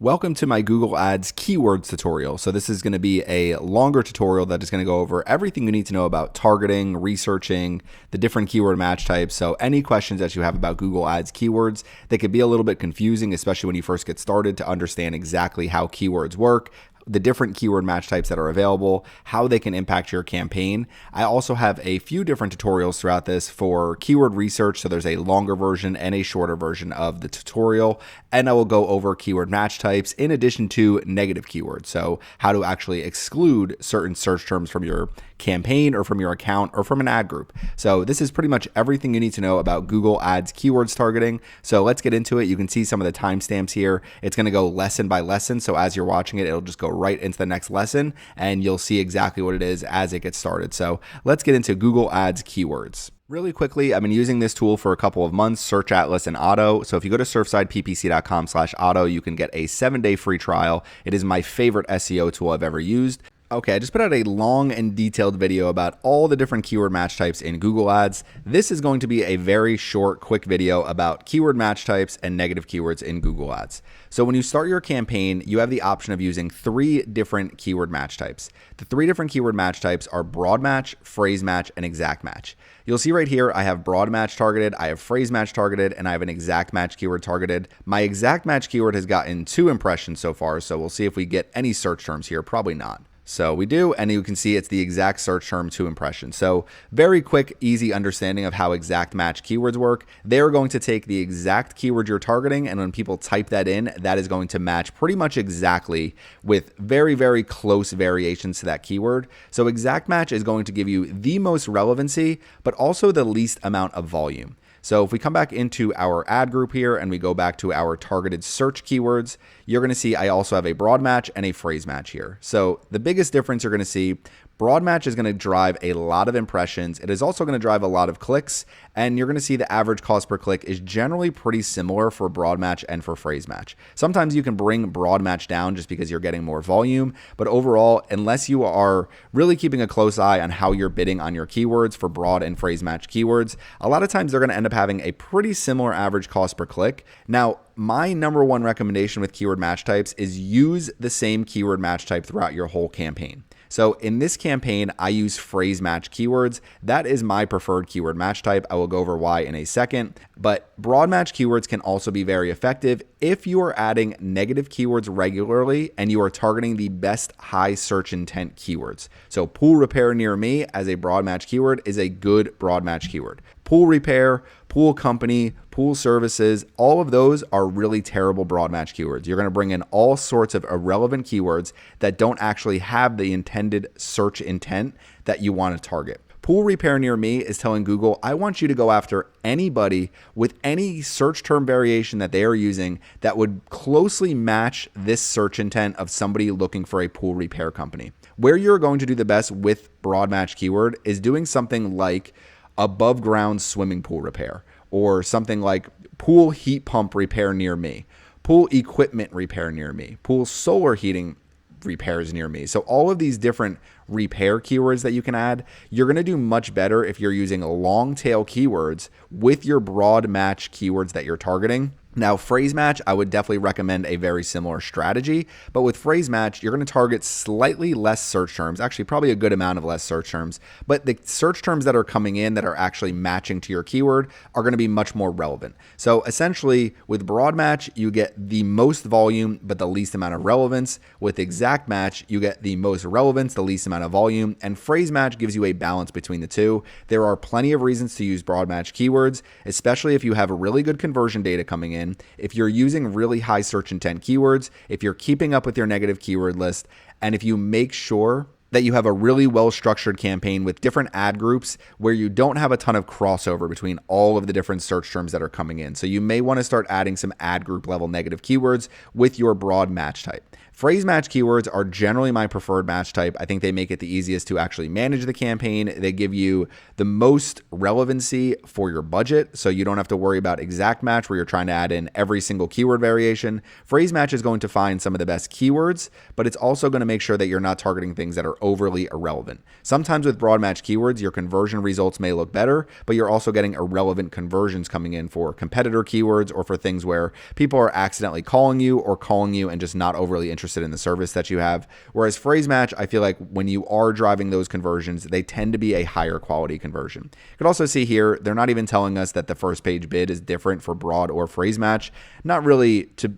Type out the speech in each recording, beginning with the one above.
Welcome to my Google Ads keywords tutorial. So this is going to be a longer tutorial that is going to go over everything you need to know about targeting, researching, the different keyword match types. So any questions that you have about Google Ads keywords, they could be a little bit confusing, especially when you first get started, to understand exactly how keywords work, the different keyword match types that are available, how they can impact your campaign. I also have a few different tutorials throughout this for keyword research. So there's a longer version and a shorter version of the tutorial. And I will go over keyword match types in addition to negative keywords. So how to actually exclude certain search terms from your campaign or from your account or from an ad group. So this is pretty much everything you need to know about Google Ads keywords targeting. So let's get into it. You can see some of the timestamps here. It's going to go lesson by lesson. So as you're watching it, it'll just go right into the next lesson and you'll see exactly what it is as it gets started. So let's get into Google Ads keywords. Really quickly, I've been using this tool for a couple of months, Search Atlas and Auto. So if you go to surfsideppc.com/auto, you can get a 7-day free trial. It is my favorite SEO tool I've ever used. Okay, I just put out a long and detailed video about all the different keyword match types in Google Ads. This is going to be a very short, quick video about keyword match types and negative keywords in Google Ads. So when you start your campaign, you have the option of using 3 different keyword match types. The 3 different keyword match types are broad match, phrase match, and exact match. You'll see right here, I have broad match targeted, I have phrase match targeted, and I have an exact match keyword targeted. My exact match keyword has gotten 2 impressions so far, so we'll see if we get any search terms here. Probably not. So we do, and you can see it's the exact search term 2 impressions. So very quick, easy understanding of how exact match keywords work. They're going to take the exact keyword you're targeting, and when people type that in, that is going to match pretty much exactly with very, very close variations to that keyword. So exact match is going to give you the most relevancy, but also the least amount of volume. So if we come back into our ad group here and we go back to our targeted search keywords, you're going to see I also have a broad match and a phrase match here. So the biggest difference you're going to see, broad match is going to drive a lot of impressions. It is also going to drive a lot of clicks, and you're going to see the average cost per click is generally pretty similar for broad match and for phrase match. Sometimes you can bring broad match down just because you're getting more volume, but overall, unless you are really keeping a close eye on how you're bidding on your keywords for broad and phrase match keywords, a lot of times they're going to end up having a pretty similar average cost per click. Now, my number one recommendation with keyword match types is use the same keyword match type throughout your whole campaign. So in this campaign, I use phrase match keywords. That is my preferred keyword match type. I will go over why in a second, but broad match keywords can also be very effective if you are adding negative keywords regularly and you are targeting the best high search intent keywords. So pool repair near me as a broad match keyword is a good broad match keyword. Pool repair, pool company, pool services, all of those are really terrible broad match keywords. You're going to bring in all sorts of irrelevant keywords that don't actually have the intended search intent that you want to target. Pool repair near me is telling Google, I want you to go after anybody with any search term variation that they are using that would closely match this search intent of somebody looking for a pool repair company. Where you're going to do the best with broad match keyword is doing something like above ground swimming pool repair, or something like pool heat pump repair near me, pool equipment repair near me, pool solar heating repairs near me. So all of these different repair keywords that you can add, you're going to do much better if you're using long tail keywords with your broad match keywords that you're targeting. Now, phrase match, I would definitely recommend a very similar strategy, but with phrase match, you're going to target slightly less search terms, actually probably a good amount of less search terms, but the search terms that are coming in that are actually matching to your keyword are going to be much more relevant. So essentially with broad match, you get the most volume, but the least amount of relevance. With exact match, you get the most relevance, the least amount of volume, and phrase match gives you a balance between the two. There are plenty of reasons to use broad match keywords, especially if you have really good conversion data coming in. If you're using really high search intent keywords, if you're keeping up with your negative keyword list, and if you make sure that you have a really well-structured campaign with different ad groups where you don't have a ton of crossover between all of the different search terms that are coming in. So you may want to start adding some ad group level negative keywords with your broad match type. Phrase match keywords are generally my preferred match type. I think they make it the easiest to actually manage the campaign. They give you the most relevancy for your budget, so you don't have to worry about exact match where you're trying to add in every single keyword variation. Phrase match is going to find some of the best keywords, but it's also going to make sure that you're not targeting things that are overly irrelevant. Sometimes with broad match keywords, your conversion results may look better, but you're also getting irrelevant conversions coming in for competitor keywords or for things where people are accidentally calling you and just not overly interested in the service that you have. Whereas phrase match, I feel like when you are driving those conversions, they tend to be a higher quality conversion. You can also see here, they're not even telling us that the first page bid is different for broad or phrase match. Not really to,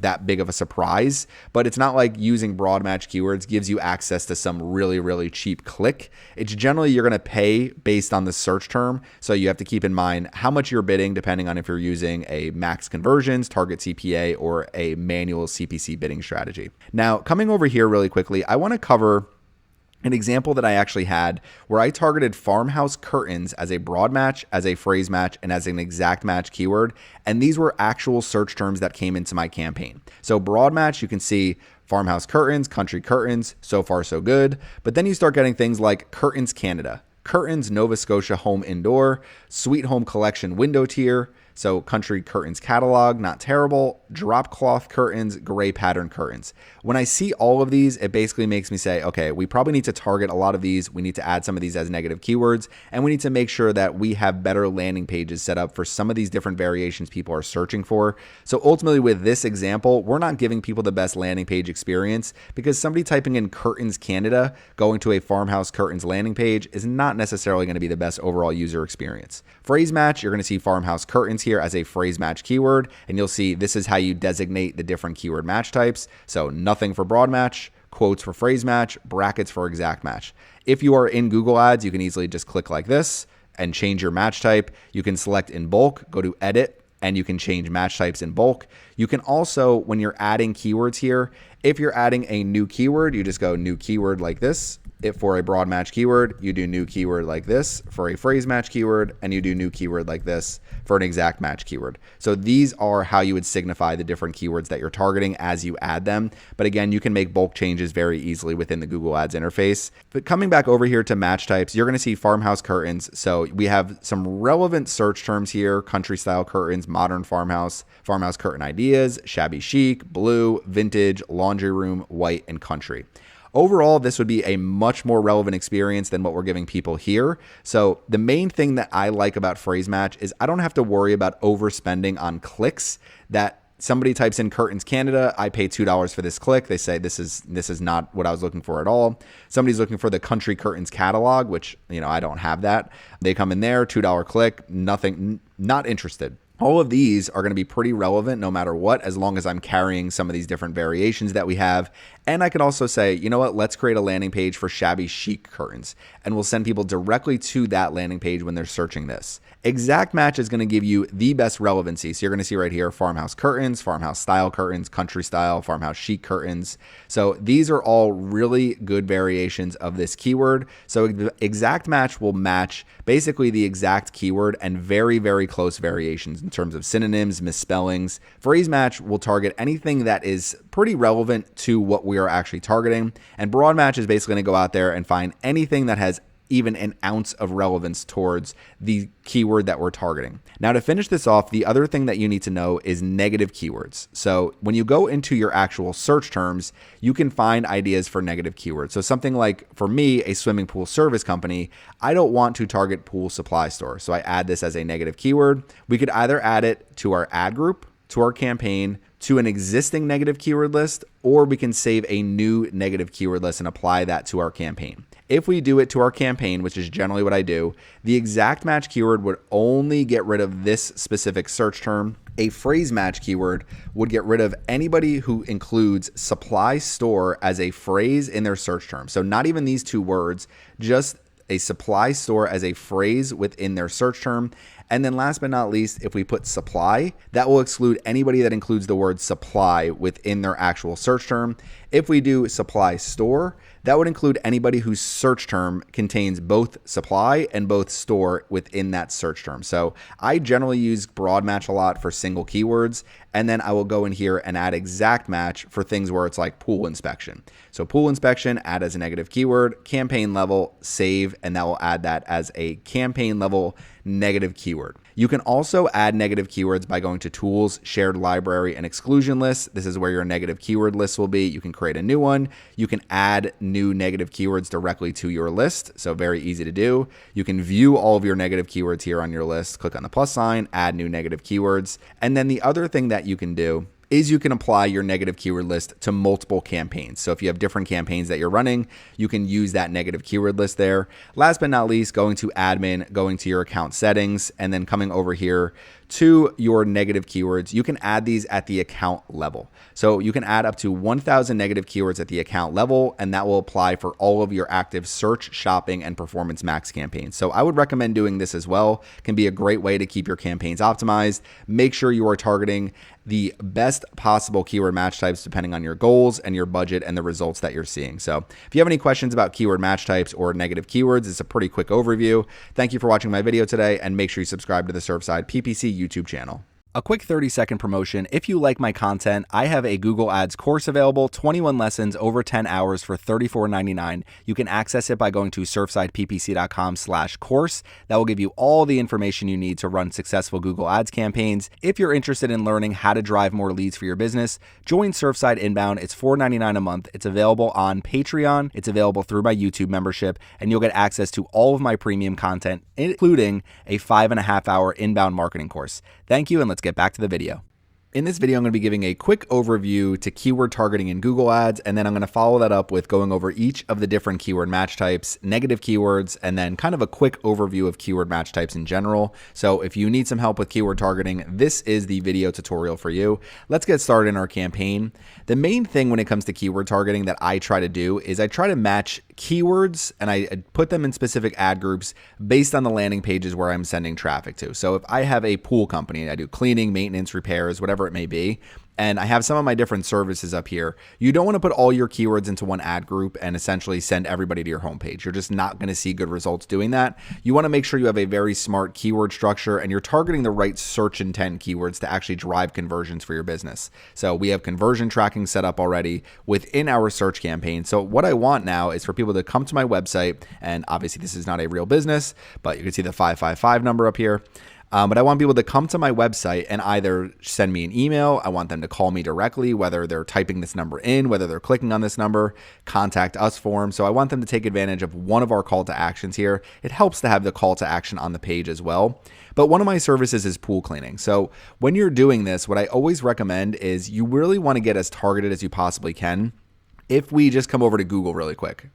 that big of a surprise, but it's not like using broad match keywords gives you access to some really, really cheap click. It's generally you're going to pay based on the search term. So you have to keep in mind how much you're bidding depending on if you're using a max conversions, target CPA, or a manual CPC bidding strategy. Now, coming over here really quickly, I want to cover an example that I actually had where I targeted farmhouse curtains as a broad match, as a phrase match, and as an exact match keyword. And these were actual search terms that came into my campaign. So broad match, you can see farmhouse curtains, country curtains, so far so good. But then you start getting things like curtains Canada, curtains Nova Scotia home indoor, sweet home collection window tier. So country curtains catalog, not terrible. Drop cloth curtains, gray pattern curtains. When I see all of these, it basically makes me say, okay, we probably need to target a lot of these. We need to add some of these as negative keywords, and we need to make sure that we have better landing pages set up for some of these different variations people are searching for. So ultimately with this example, we're not giving people the best landing page experience because somebody typing in curtains Canada, going to a farmhouse curtains landing page is not necessarily going to be the best overall user experience. Phrase match, you're going to see farmhouse curtains here as a phrase match keyword, and you'll see this is how you designate the different keyword match types. So nothing for broad match, quotes for phrase match, brackets for exact match. If you are in Google Ads, you can easily just click like this and change your match type. You can select in bulk, go to edit, and you can change match types in bulk. You can also, when you're adding keywords here, if you're adding a new keyword, you just go new keyword like this. If for a broad match keyword, you do new keyword like this for a phrase match keyword, and you do new keyword like this for an exact match keyword. So these are how you would signify the different keywords that you're targeting as you add them. But again, you can make bulk changes very easily within the Google Ads interface. But coming back over here to match types, you're going to see farmhouse curtains. So we have some relevant search terms here: country style curtains, modern farmhouse, farmhouse curtain ideas, shabby chic, blue, vintage, laundry room, white, and country. Overall, this would be a much more relevant experience than what we're giving people here. So the main thing that I like about phrase match is I don't have to worry about overspending on clicks. That somebody types in curtains Canada, I pay $2 for this click. They say this is not what I was looking for at all. Somebody's looking for the country curtains catalog, which I don't have that. They come in there, $2 click, nothing, not interested. All of these are going to be pretty relevant no matter what, as long as I'm carrying some of these different variations that we have. And I can also say, you know what, let's create a landing page for shabby chic curtains, and we'll send people directly to that landing page when they're searching this. Exact match is going to give you the best relevancy. So you're going to see right here, farmhouse curtains, farmhouse style curtains, country style, farmhouse chic curtains. So these are all really good variations of this keyword. So the exact match will match basically the exact keyword and very, very close variations in terms of synonyms, misspellings. Phrase match will target anything that is pretty relevant to what we are actually targeting. And broad match is basically going to go out there and find anything that has even an ounce of relevance towards the keyword that we're targeting. Now, to finish this off, the other thing that you need to know is negative keywords. So when you go into your actual search terms, you can find ideas for negative keywords. So something like, for me, a swimming pool service company, I don't want to target pool supply store. So I add this as a negative keyword. We could either add it to our ad group, to our campaign, to an existing negative keyword list, or we can save a new negative keyword list and apply that to our campaign. If we do it to our campaign, which is generally what I do, the exact match keyword would only get rid of this specific search term. A phrase match keyword would get rid of anybody who includes supply store as a phrase in their search term. So not even these two words, just a supply store as a phrase within their search term. And then last but not least, if we put supply, that will exclude anybody that includes the word supply within their actual search term. If we do supply store, that would include anybody whose search term contains both supply and both store within that search term. So I generally use broad match a lot for single keywords, and then I will go in here and add exact match for things where it's like pool inspection. So pool inspection, add as a negative keyword, campaign level, save, and that will add that as a campaign level negative keyword. You can also add negative keywords by going to Tools, Shared Library, and Exclusion Lists. This is where your negative keyword list will be. You can create a new one. You can add new negative keywords directly to your list, so very easy to do. You can view all of your negative keywords here on your list. Click on the plus sign, add new negative keywords. And then the other thing that you can do is you can apply your negative keyword list to multiple campaigns. So if you have different campaigns that you're running, you can use that negative keyword list there. Last but not least, going to admin, going to your account settings, and then coming over here to your negative keywords. You can add these at the account level. So you can add up to 1,000 negative keywords at the account level, and that will apply for all of your active search, shopping, and performance max campaigns. So I would recommend doing this as well. It can be a great way to keep your campaigns optimized. Make sure you are targeting the best possible keyword match types depending on your goals and your budget and the results that you're seeing. So if you have any questions about keyword match types or negative keywords, it's a pretty quick overview. Thank you for watching my video today, and make sure you subscribe to the Surfside PPC YouTube channel. A quick 30-second promotion. If you like my content, I have a Google Ads course available, 21 lessons over 10 hours for $34.99. You can access it by going to surfsideppc.com/course. That will give you all the information you need to run successful Google Ads campaigns. If you're interested in learning how to drive more leads for your business, join Surfside Inbound. It's $4.99 a month. It's available on Patreon. It's available through my YouTube membership, and you'll get access to all of my premium content, including a 5.5-hour inbound marketing course. Thank you, and let's get back to the video. In this video, I'm going to be giving a quick overview to keyword targeting in Google Ads, and then I'm going to follow that up with going over each of the different keyword match types, negative keywords, and then kind of a quick overview of keyword match types in general. So if you need some help with keyword targeting, this is the video tutorial for you. Let's get started in our campaign. The main thing when it comes to keyword targeting that I try to do is I try to match keywords and I put them in specific ad groups based on the landing pages where I'm sending traffic to. So if I have a pool company, I do cleaning, maintenance, repairs, whatever it may be, and I have some of my different services up here, you don't want to put all your keywords into one ad group and essentially send everybody to your homepage. You're just not going to see good results doing that. You want to make sure you have a very smart keyword structure and you're targeting the right search intent keywords to actually drive conversions for your business. So we have conversion tracking set up already within our search campaign. So what I want now is for people to come to my website, and obviously this is not a real business, but you can see the 555 number up here. But I want people to come to my website and either send me an email. I want them to call me directly, whether they're typing this number in, whether they're clicking on this number, contact us form. So I want them to take advantage of one of our call to actions here. It helps to have the call to action on the page as well. But one of my services is pool cleaning. So when you're doing this, what I always recommend is you really want to get as targeted as you possibly can. If we just come over to Google really quick,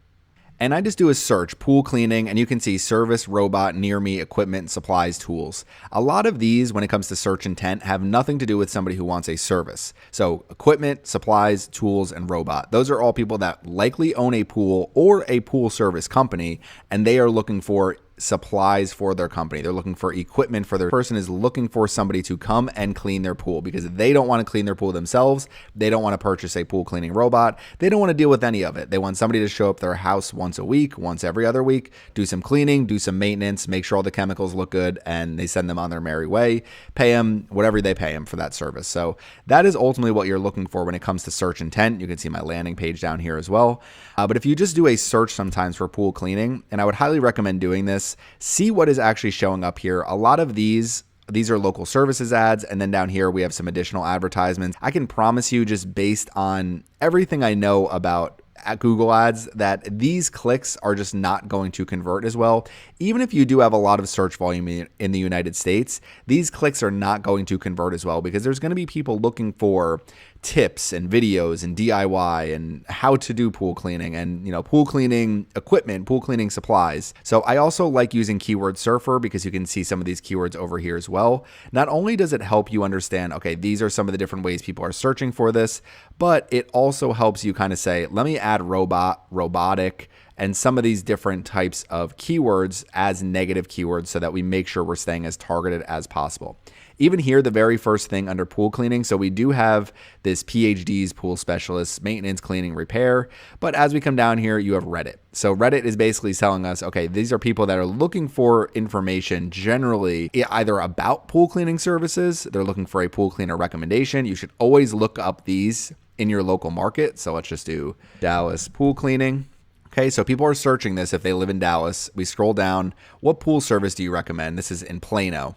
and I just do a search, pool cleaning, and you can see service, robot, near me, equipment, supplies, tools. A lot of these, when it comes to search intent, have nothing to do with somebody who wants a service. So equipment, supplies, tools, and robot. Those are all people that likely own a pool or a pool service company, and they are looking for supplies for their company. They're looking for equipment for their person is looking for somebody to come and clean their pool because they don't want to clean their pool themselves. They don't want to purchase a pool cleaning robot. They don't want to deal with any of it. They want somebody to show up their house once a week, once every other week, do some cleaning, do some maintenance, make sure all the chemicals look good, and they send them on their merry way, pay them whatever they pay them for that service. So that is ultimately what you're looking for when it comes to search intent. You can see my landing page down here as well. But if you just do a search sometimes for pool cleaning, and I would highly recommend doing this, see what is actually showing up here. A lot of these are local services ads, and then down here we have some additional advertisements. I can promise you, just based on everything I know about at Google Ads, that these clicks are just not going to convert as well. Even if you do have a lot of search volume in the United States, these clicks are not going to convert as well because there's going to be people looking for tips and videos and DIY and how to do pool cleaning and, pool cleaning equipment, pool cleaning supplies. So I also like using Keyword Surfer because you can see some of these keywords over here as well. Not only does it help you understand, okay, these are some of the different ways people are searching for this, but it also helps you kind of say, let me add robot, robotic, and some of these different types of keywords as negative keywords so that we make sure we're staying as targeted as possible. Even here, the very first thing under pool cleaning, so we do have this PhDs, pool specialists, maintenance, cleaning, repair, but as we come down here, you have Reddit. So Reddit is basically telling us, okay, these are people that are looking for information generally either about pool cleaning services, they're looking for a pool cleaner recommendation. You should always look up these in your local market. So let's just do Dallas pool cleaning. Okay, so people are searching this if they live in Dallas. We scroll down. What pool service do you recommend? This is in Plano.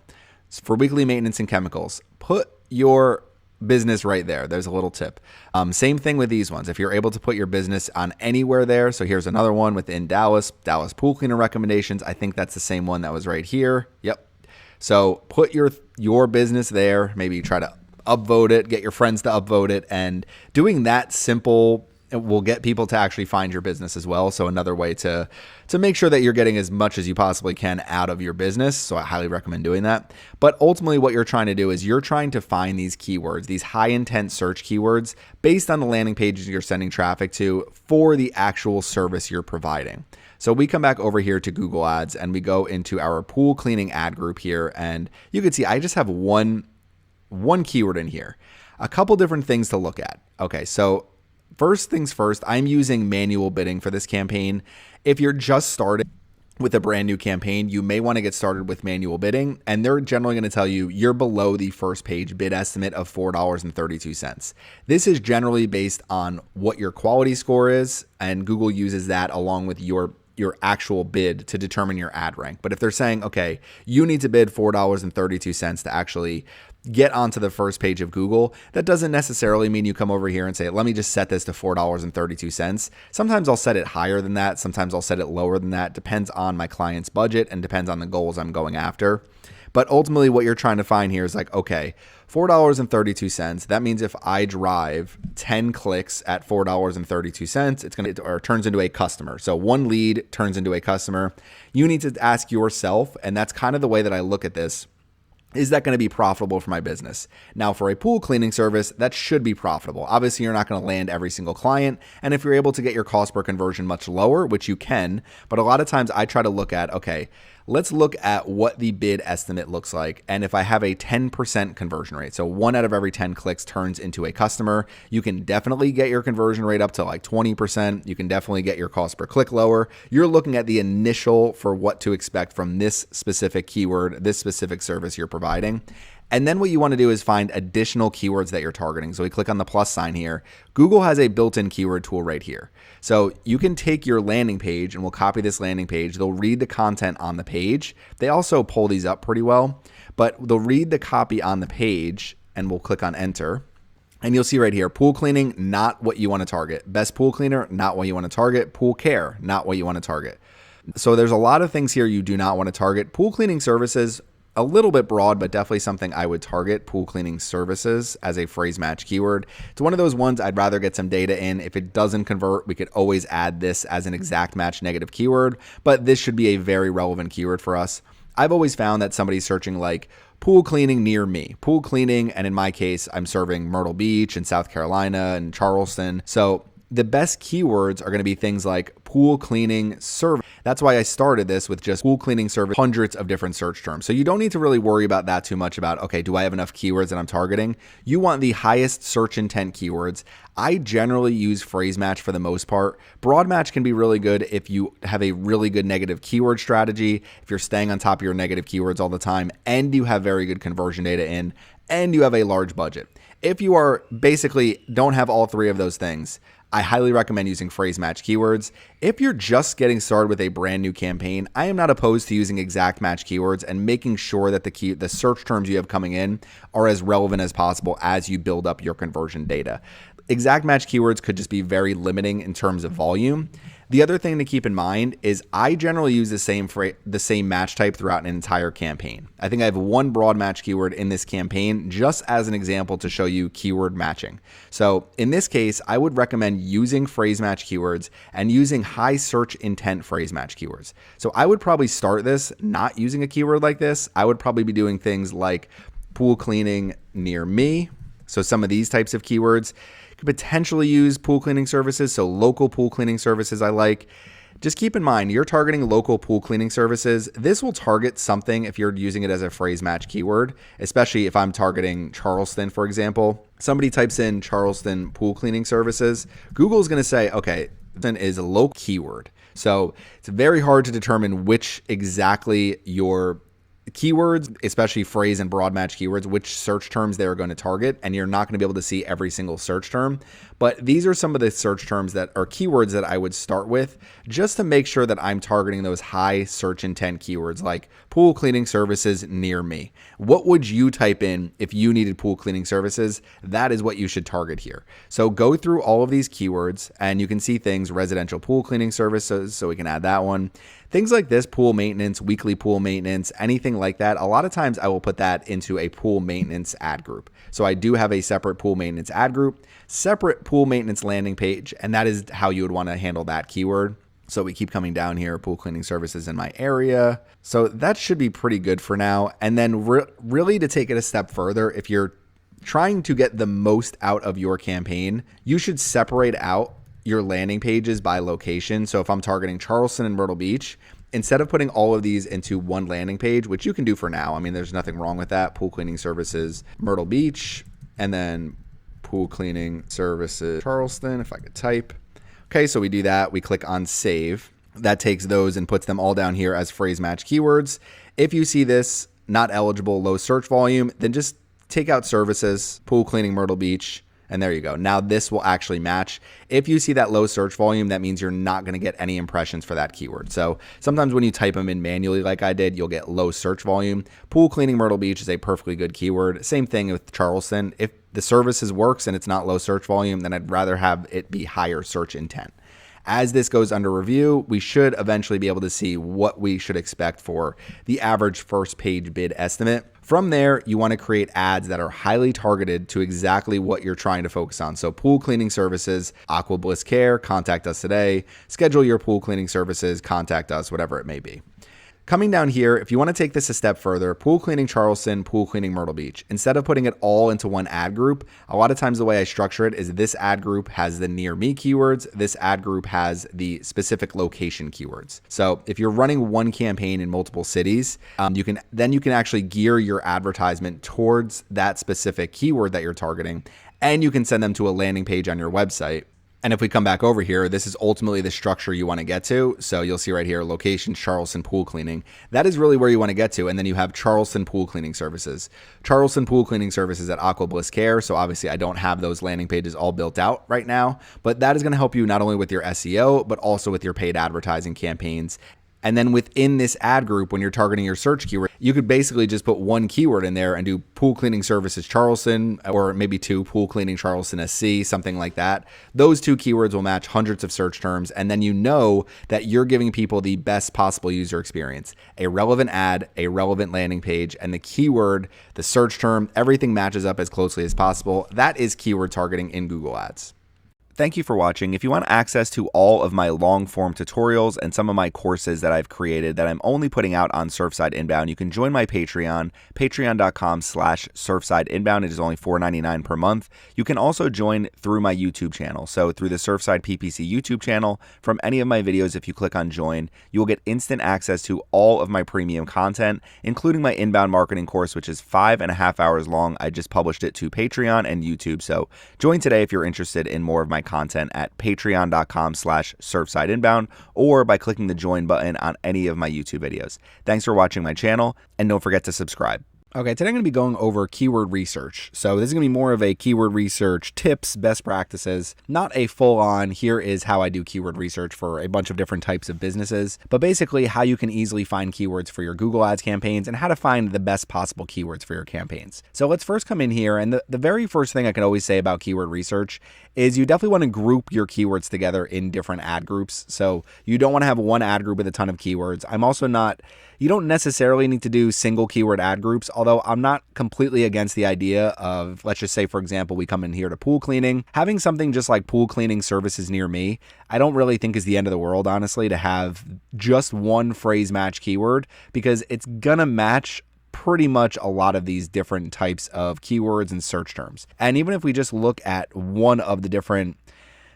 For weekly maintenance and chemicals, put your business right there. There's a little tip. Same thing with these ones. If you're able to put your business on anywhere there. So here's another one within Dallas pool cleaner recommendations. I think that's the same one that was right here. Yep. So put your business there. Maybe try to upvote it, get your friends to upvote it, and doing that simple will get people to actually find your business as well. So another way to make sure that you're getting as much as you possibly can out of your business. So I highly recommend doing that. But ultimately what you're trying to do is you're trying to find these keywords, these high intent search keywords based on the landing pages you're sending traffic to for the actual service you're providing. So we come back over here to Google Ads and we go into our pool cleaning ad group here. And you can see I just have one keyword in here. A couple different things to look at. Okay, so first things first, I'm using manual bidding for this campaign. If you're just starting with a brand new campaign, you may want to get started with manual bidding, and they're generally going to tell you you're below the first page bid estimate of $4.32. This is generally based on what your quality score is, and Google uses that along with your actual bid to determine your ad rank. But if they're saying, okay, you need to bid $4.32 to actually get onto the first page of Google, that doesn't necessarily mean you come over here and say, let me just set this to $4.32. Sometimes I'll set it higher than that. Sometimes I'll set it lower than that. Depends on my client's budget and depends on the goals I'm going after. But ultimately what you're trying to find here is like, okay, $4.32. That means if I drive 10 clicks at $4.32, it's going to, or turns into a customer. So one lead turns into a customer. You need to ask yourself, and that's kind of the way that I look at this. Is that going to be profitable for my business? Now, for a pool cleaning service, that should be profitable. Obviously, you're not going to land every single client. And if you're able to get your cost per conversion much lower, which you can, but a lot of times I try to look at, okay, let's look at what the bid estimate looks like. And if I have a 10% conversion rate, so 1 out of every 10 clicks turns into a customer, you can definitely get your conversion rate up to like 20%. You can definitely get your cost per click lower. You're looking at the initial for what to expect from this specific keyword, this specific service you're providing. And then what you want to do is find additional keywords that you're targeting. So we click on the plus sign here. Google has a built-in keyword tool right here. So you can take your landing page and we'll copy this landing page. They'll read the content on the page. They also pull these up pretty well, but they'll read the copy on the page and we'll click on enter. And you'll see right here, pool cleaning, not what you want to target. Best pool cleaner, not what you want to target. Pool care, not what you want to target. So there's a lot of things here you do not want to target. Pool cleaning services, a little bit broad, but definitely something I would target, pool cleaning services as a phrase match keyword. It's one of those ones I'd rather get some data in. If it doesn't convert, we could always add this as an exact match negative keyword, but this should be a very relevant keyword for us. I've always found that somebody's searching like pool cleaning near me, pool cleaning. And in my case, I'm serving Myrtle Beach and South Carolina and Charleston. So the best keywords are going to be things like pool cleaning service. That's why I started this with just pool cleaning service, hundreds of different search terms. So you don't need to really worry about that too much about, okay, do I have enough keywords that I'm targeting? You want the highest search intent keywords. I generally use phrase match for the most part. Broad match can be really good if you have a really good negative keyword strategy, if you're staying on top of your negative keywords all the time, and you have very good conversion data in, and you have a large budget. If you are basically don't have all three of those things, I highly recommend using phrase match keywords. If you're just getting started with a brand new campaign, I am not opposed to using exact match keywords and making sure that the search terms you have coming in are as relevant as possible as you build up your conversion data. Exact match keywords could just be very limiting in terms of volume. The other thing to keep in mind is I generally use the same match type throughout an entire campaign. I think I have one broad match keyword in this campaign just as an example to show you keyword matching. So in this case, I would recommend using phrase match keywords and using high search intent phrase match keywords. So I would probably start this not using a keyword like this. I would probably be doing things like pool cleaning near me. So some of these types of keywords. Could potentially use pool cleaning services. So local pool cleaning services I like. Just keep in mind, you're targeting local pool cleaning services. This will target something if you're using it as a phrase match keyword, especially if I'm targeting Charleston, for example. Somebody types in Charleston pool cleaning services. Google is going to say, okay, that is a local keyword. So it's very hard to determine which exactly keywords, especially phrase and broad match keywords, which search terms they're going to target, and you're not going to be able to see every single search term. But these are some of the search terms that are keywords that I would start with just to make sure that I'm targeting those high search intent keywords like pool cleaning services near me. What would you type in if you needed pool cleaning services? That is what you should target here. So go through all of these keywords and you can see things, residential pool cleaning services, so we can add that one. Things like this, pool maintenance, weekly pool maintenance, anything like that. A lot of times I will put that into a pool maintenance ad group. So I do have a separate pool maintenance ad group, separate pool maintenance landing page, and that is how you would want to handle that keyword. So we keep coming down here, pool cleaning services in my area. So that should be pretty good for now. And then really to take it a step further, if you're trying to get the most out of your campaign, you should separate out your landing pages by location. So if I'm targeting Charleston and Myrtle Beach, instead of putting all of these into one landing page, which you can do for now, I mean, there's nothing wrong with that. Pool cleaning services, Myrtle Beach, and then pool cleaning services, Charleston, if I could type. Okay, so we do that. We click on save. That takes those and puts them all down here as phrase match keywords. If you see this, not eligible, low search volume, then just take out services, pool cleaning, Myrtle Beach, and there you go. Now this will actually match. If you see that low search volume, that means you're not going to get any impressions for that keyword. So sometimes when you type them in manually like I did, you'll get low search volume. Pool cleaning Myrtle Beach is a perfectly good keyword. Same thing with Charleston. If the services works and it's not low search volume, then I'd rather have it be higher search intent. As this goes under review, we should eventually be able to see what we should expect for the average first page bid estimate. From there, you want to create ads that are highly targeted to exactly what you're trying to focus on. So pool cleaning services, Aqua Bliss Care, contact us today. Schedule your pool cleaning services, contact us, whatever it may be. Coming down here, if you want to take this a step further, pool cleaning Charleston, pool cleaning Myrtle Beach. Instead of putting it all into one ad group, a lot of times the way I structure it is this ad group has the near me keywords. This ad group has the specific location keywords. So if you're running one campaign in multiple cities, you can actually gear your advertisement towards that specific keyword that you're targeting, and you can send them to a landing page on your website. And if we come back over here, this is ultimately the structure you want to get to. So you'll see right here, location, Charleston pool cleaning. That is really where you want to get to. And then you have Charleston pool cleaning services. Charleston pool cleaning services at Aqua Bliss Care. So obviously I don't have those landing pages all built out right now, but that is going to help you not only with your SEO, but also with your paid advertising campaigns. And then within this ad group, when you're targeting your search keyword, you could basically just put one keyword in there and do pool cleaning services Charleston, or maybe two, pool cleaning Charleston SC, something like that. Those two keywords will match hundreds of search terms. And then you know that you're giving people the best possible user experience. A relevant ad, a relevant landing page, and the keyword, the search term, everything matches up as closely as possible. That is keyword targeting in Google Ads. Thank you for watching. If you want access to all of my long form tutorials and some of my courses that I've created that I'm only putting out on Surfside Inbound, you can join my Patreon, patreon.com/surfsideinbound. It is only $4.99 per month. You can also join through my YouTube channel. So through the Surfside PPC YouTube channel, from any of my videos, if you click on join, you will get instant access to all of my premium content, including my inbound marketing course, which is 5.5 hours long. I just published it to Patreon and YouTube. So join today if you're interested in more of my content at patreon.com/surfsideinbound or by clicking the join button on any of my YouTube videos. Thanks for watching my channel, and don't forget to subscribe. Okay, today I'm going to be going over keyword research. So this is going to be more of a keyword research tips, best practices, not a full-on, here is how I do keyword research for a bunch of different types of businesses, but basically how you can easily find keywords for your Google Ads campaigns and how to find the best possible keywords for your campaigns. So let's first come in here, and the very first thing I can always say about keyword research is you definitely want to group your keywords together in different ad groups. So you don't want to have one ad group with a ton of keywords. You don't necessarily need to do single keyword ad groups, although I'm not completely against the idea of, let's just say, for example, we come in here to pool cleaning. Having something just like pool cleaning services near me, I don't really think is the end of the world, honestly, to have just one phrase match keyword, because it's gonna match pretty much a lot of these different types of keywords and search terms. And even if we just look at one of the different,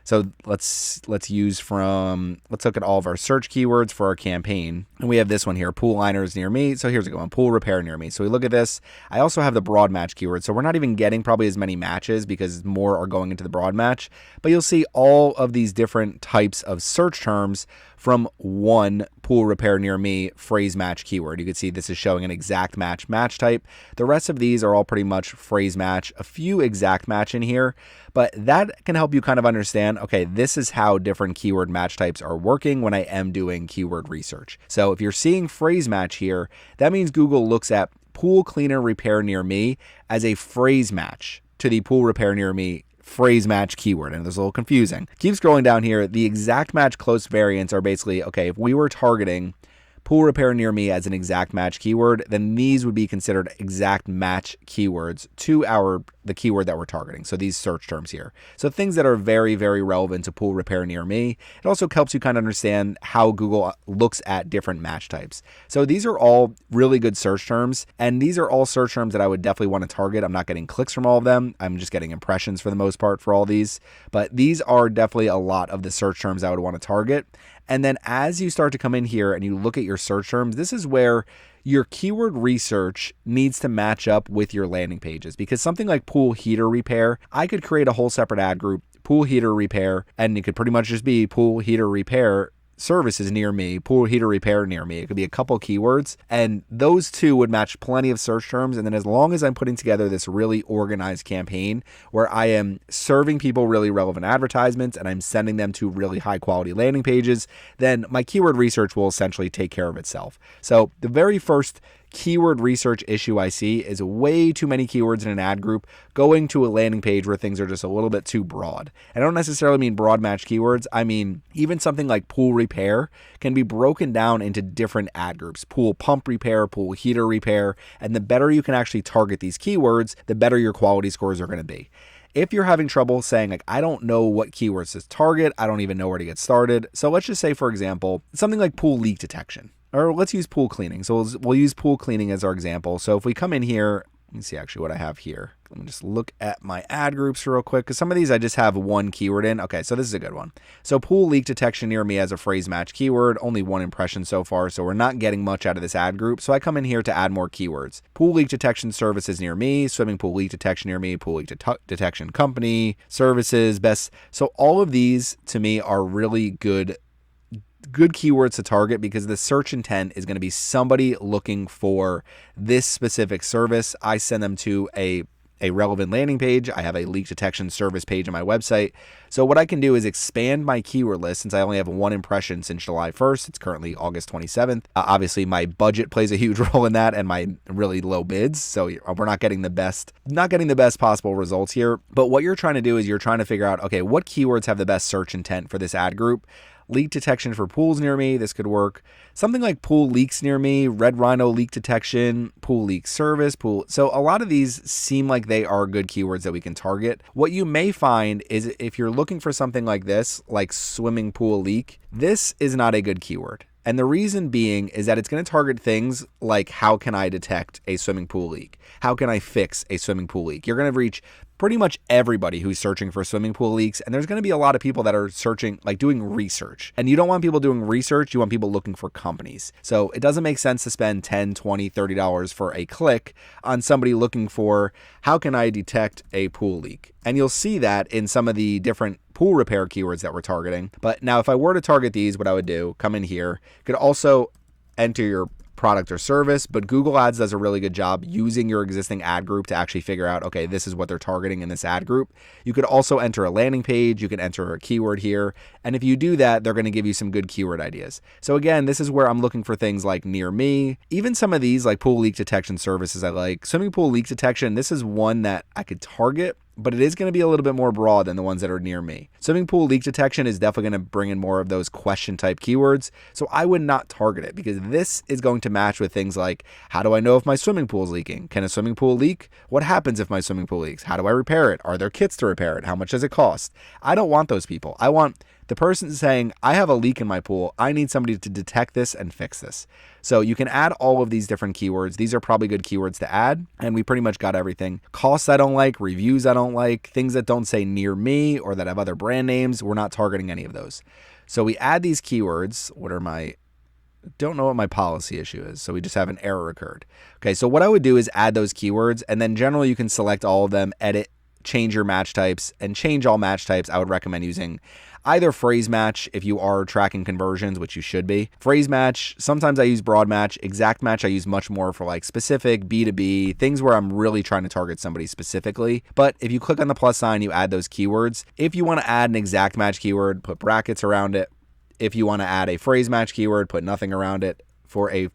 so let's look at all of our search keywords for our campaign. And we have this one here, pool liners near me. So here's a good one, pool repair near me. So we look at this. I also have the broad match keyword. So we're not even getting probably as many matches because more are going into the broad match. But you'll see all of these different types of search terms from one pool repair near me, phrase match keyword. You can see this is showing an exact match type. The rest of these are all pretty much phrase match, a few exact match in here, but that can help you kind of understand, okay, this is how different keyword match types are working when I am doing keyword research. So if you're seeing phrase match here, that means Google looks at pool cleaner repair near me as a phrase match to the pool repair near me phrase match keyword, and it's a little confusing. Keep scrolling down here. The exact match close variants are basically, okay, if we were targeting pool repair near me as an exact match keyword, then these would be considered exact match keywords to the keyword that we're targeting. So these search terms here. So things that are very, very relevant to pool repair near me. It also helps you kind of understand how Google looks at different match types. So these are all really good search terms, and these are all search terms that I would definitely want to target. I'm not getting clicks from all of them. I'm just getting impressions for the most part for all these, but these are definitely a lot of the search terms I would want to target. And then as you start to come in here and you look at your search terms, this is where your keyword research needs to match up with your landing pages, because something like pool heater repair, I could create a whole separate ad group, pool heater repair, and it could pretty much just be pool heater repair services near me, pool heater repair near me. It could be a couple keywords, and those two would match plenty of search terms. And then as long as I'm putting together this really organized campaign where I am serving people really relevant advertisements and I'm sending them to really high quality landing pages, then my keyword research will essentially take care of itself. So the very first keyword research issue I see is way too many keywords in an ad group going to a landing page where things are just a little bit too broad. I don't necessarily mean broad match keywords. I mean, even something like pool repair can be broken down into different ad groups, pool pump repair, pool heater repair, and the better you can actually target these keywords, the better your quality scores are going to be. If you're having trouble saying, like, I don't know what keywords to target, I don't even know where to get started. So let's just say, for example, something like pool leak detection. Or let's use pool cleaning. So we'll use pool cleaning as our example. So if we come in here, let me see actually what I have here. Let me just look at my ad groups real quick, because some of these I just have one keyword in. Okay, so this is a good one. So pool leak detection near me as a phrase match keyword, only one impression so far, so we're not getting much out of this ad group. So I come in here to add more keywords. Pool leak detection services near me, swimming pool leak detection near me, pool leak detection company, services, best. So all of these to me are really good keywords to target, because the search intent is going to be somebody looking for this specific service. I send them to a relevant landing page. I have a leak detection service page on my website. So what I can do is expand my keyword list, since I only have one impression since July 1st. It's currently August 27th. Obviously, my budget plays a huge role in that, and my really low bids. So we're not getting the best possible results here. But what you're trying to do is you're trying to figure out, okay, what keywords have the best search intent for this ad group? Leak detection for pools near me, this could work. Something like pool leaks near me, red rhino leak detection, pool leak service, pool. So a lot of these seem like they are good keywords that we can target. What you may find is if you're looking for something like this, like swimming pool leak, this is not a good keyword. And the reason being is that it's going to target things like, how can I detect a swimming pool leak? How can I fix a swimming pool leak? You're going to reach pretty much everybody who's searching for swimming pool leaks. And there's going to be a lot of people that are searching, like doing research. And you don't want people doing research. You want people looking for companies. So it doesn't make sense to spend $10, $20, $30 for a click on somebody looking for, how can I detect a pool leak? And you'll see that in some of the different pool repair keywords that we're targeting. But now if I were to target these, what I would do, come in here, you could also enter your product or service, but Google Ads does a really good job using your existing ad group to actually figure out, okay, this is what they're targeting in this ad group. You could also enter a landing page. You can enter a keyword here. And if you do that, they're going to give you some good keyword ideas. So again, this is where I'm looking for things like near me, even some of these like pool leak detection services I like. Swimming pool leak detection, this is one that I could target, but it is going to be a little bit more broad than the ones that are near me. Swimming pool leak detection is definitely going to bring in more of those question type keywords. So I would not target it, because this is going to match with things like, how do I know if my swimming pool is leaking? Can a swimming pool leak? What happens if my swimming pool leaks? How do I repair it? Are there kits to repair it? How much does it cost? I don't want those people. I want the person saying, I have a leak in my pool. I need somebody to detect this and fix this. So you can add all of these different keywords. These are probably good keywords to add. And we pretty much got everything. Costs I don't like, reviews I don't like, things that don't say near me or that have other brand names. We're not targeting any of those. So we add these keywords. Don't know what my policy issue is. So we just have an error occurred. Okay, so what I would do is add those keywords, and then generally you can select all of them, edit, change your match types and change all match types, I would recommend using either phrase match if you are tracking conversions, which you should be. Phrase match, sometimes I use broad match. Exact match I use much more for like specific B2B, things where I'm really trying to target somebody specifically. But if you click on the plus sign, you add those keywords. If you want to add an exact match keyword, put brackets around it. If you want to add a phrase match keyword, put nothing around it. For a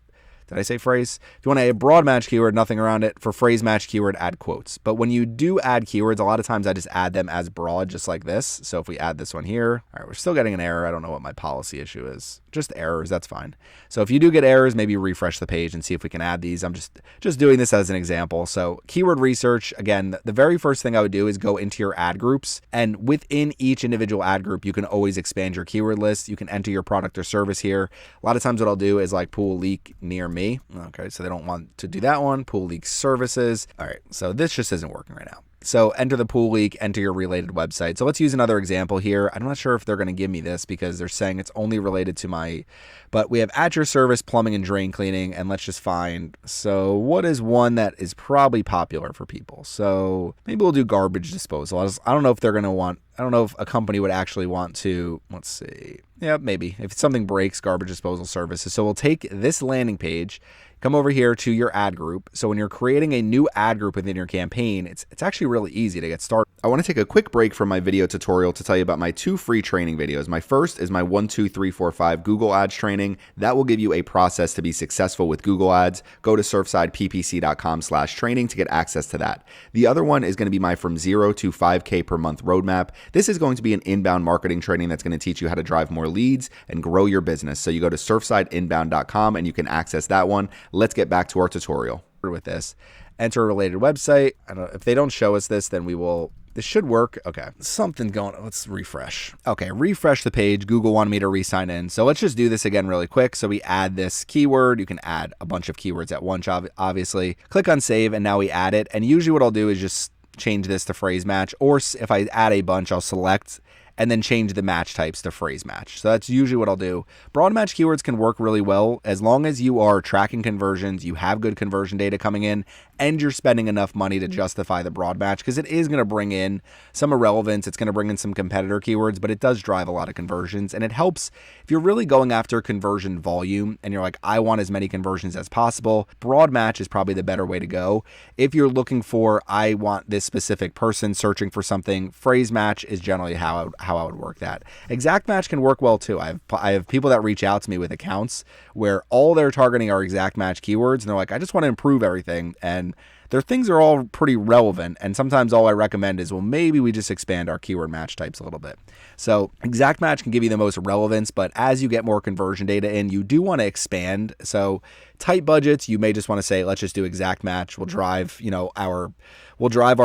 Did I say phrase? If you want a broad match keyword, nothing around it. For phrase match keyword, add quotes. But when you do add keywords, a lot of times I just add them as broad, just like this. So if we add this one here, all right, we're still getting an error. I don't know what my policy issue is. Just errors, that's fine. So if you do get errors, maybe refresh the page and see if we can add these. I'm just doing this as an example. So keyword research, again, the very first thing I would do is go into your ad groups. And within each individual ad group, you can always expand your keyword list. You can enter your product or service here. A lot of times what I'll do is like pool leak near me. Okay, so they don't want to do that one. Pool leak services. All right, so this just isn't working right now. So enter the pool leak, enter your related website. So let's use another example here. I'm not sure if they're going to give me this because they're saying it's only related to my, but we have at your service, plumbing and drain cleaning, and let's just find, so what is one that is probably popular for people? So maybe we'll do garbage disposal. I don't know if they're going to want, I don't know if a company would actually want to, let's see. Yeah, maybe. If something breaks, garbage disposal services. So we'll take this landing page, come over here to your ad group. So when you're creating a new ad group within your campaign, it's actually really easy to get started. I want to take a quick break from my video tutorial to tell you about my 2 free training videos. My first is my 1, 2, 3, 4, 5 Google Ads training. That will give you a process to be successful with Google Ads. Go to surfsideppc.com/training to get access to that. The other one is going to be my from 0 to 5K per month roadmap. This is going to be an inbound marketing training that's going to teach you how to drive more leads and grow your business. So you go to surfsideinbound.com and you can access that one. Let's get back to our tutorial. With this, enter a related website. I don't know if they don't show us this, then we will. This should work. Okay, something going on. Let's refresh. Okay, refresh the page. Google wanted me to re-sign in. So let's just do this again really quick. So we add this keyword. You can add a bunch of keywords at once, obviously. Click on save, and now we add it. And usually what I'll do is just change this to phrase match, or if I add a bunch, I'll select and then change the match types to phrase match. So that's usually what I'll do. Broad match keywords can work really well as long as you are tracking conversions, you have good conversion data coming in, and you're spending enough money to justify the broad match, because it is going to bring in some irrelevance. It's going to bring in some competitor keywords, but it does drive a lot of conversions. And it helps if you're really going after conversion volume and you're like, I want as many conversions as possible. Broad match is probably the better way to go. If you're looking for, I want this specific person searching for something, phrase match is generally how I would work that. Exact match can work well too. I have people that reach out to me with accounts where all they're targeting are exact match keywords, and they're like, I just want to improve everything, and their things are all pretty relevant, and sometimes all I recommend is, well, maybe we just expand our keyword match types a little bit. So exact match can give you the most relevance, but as you get more conversion data in, you do want to expand. So tight budgets, you may just want to say, let's just do exact match. We'll drive, our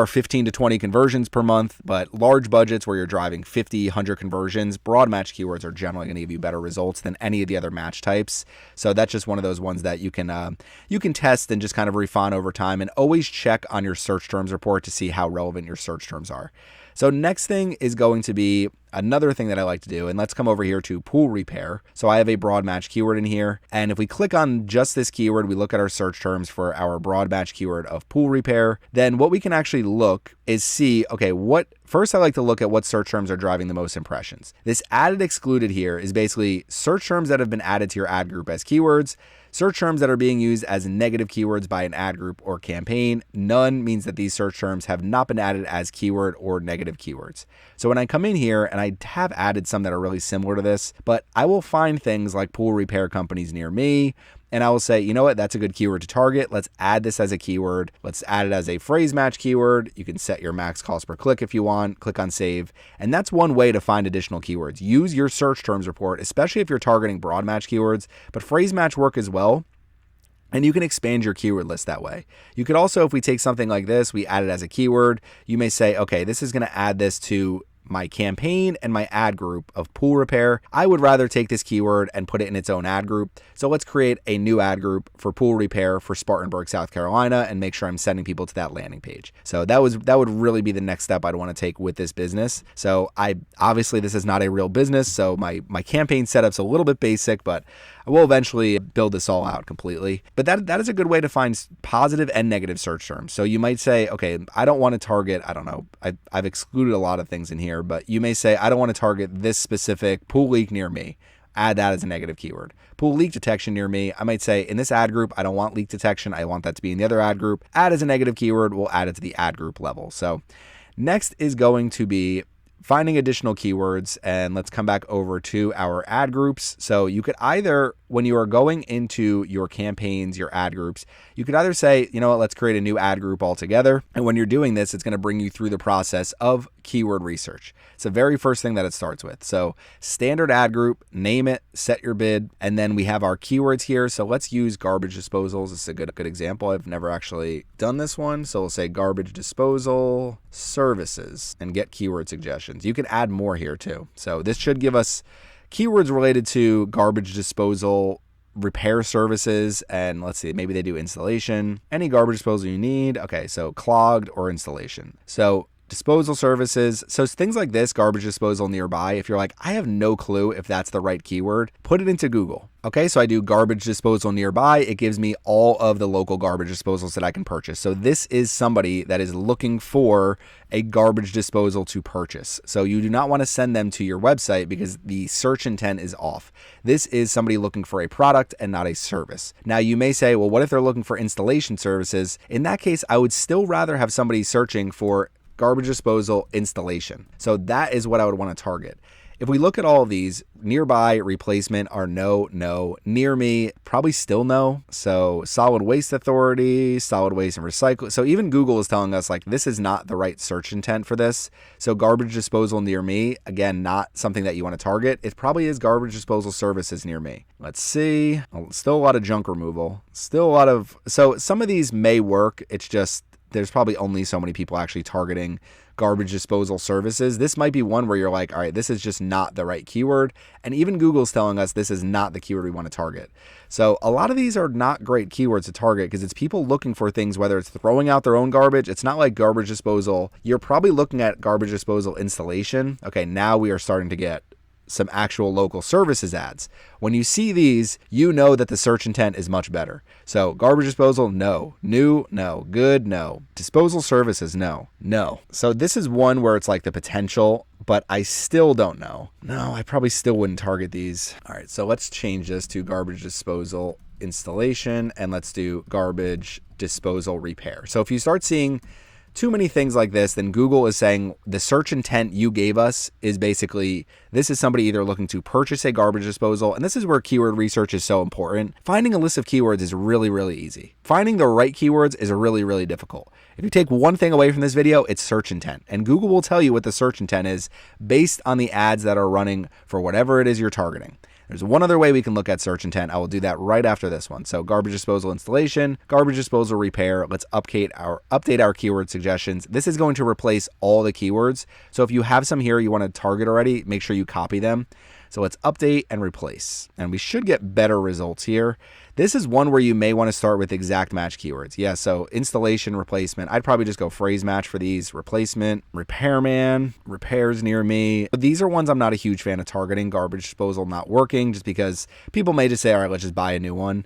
15 to 20 conversions per month, but large budgets where you're driving 50, 100 conversions, broad match keywords are generally going to give you better results than any of the other match types. So that's just one of those ones that you can test and just kind of refine over time, and always check on your search terms report to see how relevant your search terms are. So next thing is going to be another thing that I like to do, and let's come over here to pool repair. So I have a broad match keyword in here, and if we click on just this keyword, we look at our search terms for our broad match keyword of pool repair, then what we can actually look is see, okay, first I like to look at what search terms are driving the most impressions. This added excluded here is basically search terms that have been added to your ad group as keywords. Search terms that are being used as negative keywords by an ad group or campaign. None means that these search terms have not been added as keyword or negative keywords. So when I come in here, and I have added some that are really similar to this, but I will find things like pool repair companies near me, and I will say, you know what, that's a good keyword to target. Let's add this as a keyword. Let's add it as a phrase match keyword. You can set your max cost per click if you want. Click on save. And that's one way to find additional keywords. Use your search terms report, especially if you're targeting broad match keywords, but phrase match work as well. And you can expand your keyword list that way. You could also, if we take something like this, we add it as a keyword, you may say, okay, this is going to add this to my campaign and my ad group of pool repair. I would rather take this keyword and put it in its own ad group. So let's create a new ad group for pool repair for Spartanburg, South Carolina, and make sure I'm sending people to that landing page. So that would really be the next step I'd want to take with this business. So obviously this is not a real business, so my campaign setup's a little bit basic, but I will eventually build this all out completely. But that is a good way to find positive and negative search terms. So you might say, okay, I don't want to target, I don't know, I've excluded a lot of things in here, but you may say, I don't want to target this specific pool leak near me. Add that as a negative keyword. Pool leak detection near me. I might say in this ad group, I don't want leak detection. I want that to be in the other ad group. Add as a negative keyword. We'll add it to the ad group level. So next is going to be finding additional keywords, and let's come back over to our ad groups. So you could either, when you are going into your campaigns, your ad groups, you could either say, you know what, let's create a new ad group altogether. And when you're doing this, it's going to bring you through the process of keyword research. It's the very first thing that it starts with. So standard ad group, name it, set your bid, and then we have our keywords here. So let's use garbage disposals. This is a good example. I've never actually done this one. So we'll say garbage disposal services and get keyword suggestions. You can add more here too. So this should give us keywords related to garbage disposal, repair services, and let's see, maybe they do installation, any garbage disposal you need. Okay, so clogged or installation. So disposal services. So things like this, garbage disposal nearby, if you're like, I have no clue if that's the right keyword, put it into Google. Okay, so I do garbage disposal nearby. It gives me all of the local garbage disposals that I can purchase. So this is somebody that is looking for a garbage disposal to purchase. So you do not want to send them to your website because the search intent is off. This is somebody looking for a product and not a service. Now you may say, well, what if they're looking for installation services? In that case, I would still rather have somebody searching for garbage disposal installation. So that is what I would want to target. If we look at all of these, nearby, replacement are no, near me, probably still no. So solid waste authority, solid waste and recycle. So even Google is telling us like, this is not the right search intent for this. So garbage disposal near me, again, not something that you want to target. It probably is garbage disposal services near me. Let's see, still a lot of junk removal, still a lot of, so some of these may work. It's just, there's probably only so many people actually targeting garbage disposal services. This might be one where you're like, all right, this is just not the right keyword. And even Google's telling us this is not the keyword we want to target. So a lot of these are not great keywords to target because it's people looking for things, whether it's throwing out their own garbage. It's not like garbage disposal. You're probably looking at garbage disposal installation. Okay, now we are starting to get some actual local services ads. When you see these, you know that the search intent is much better. So garbage disposal, no. New, no. Good, no. Disposal services, no. So this is one where it's like the potential, but I still don't know. No, I probably still wouldn't target these. All right, so let's change this to garbage disposal installation, and let's do garbage disposal repair. So if you start seeing too many things like this, then Google is saying the search intent you gave us is basically, this is somebody either looking to purchase a garbage disposal, and this is where keyword research is so important. Finding a list of keywords is really, really easy. Finding the right keywords is really, really difficult. If you take one thing away from this video, it's search intent. And Google will tell you what the search intent is based on the ads that are running for whatever it is you're targeting. There's one other way we can look at search intent. I will do that right after this one. So garbage disposal installation, garbage disposal repair. Let's update our keyword suggestions. This is going to replace all the keywords. So if you have some here you want to target already, make sure you copy them. So let's update and replace. And we should get better results here. This is one where you may want to start with exact match keywords. Yeah, so installation, replacement. I'd probably just go phrase match for these. Replacement, repairman, repairs near me. But these are ones I'm not a huge fan of targeting. Garbage disposal not working just because people may just say, all right, let's just buy a new one.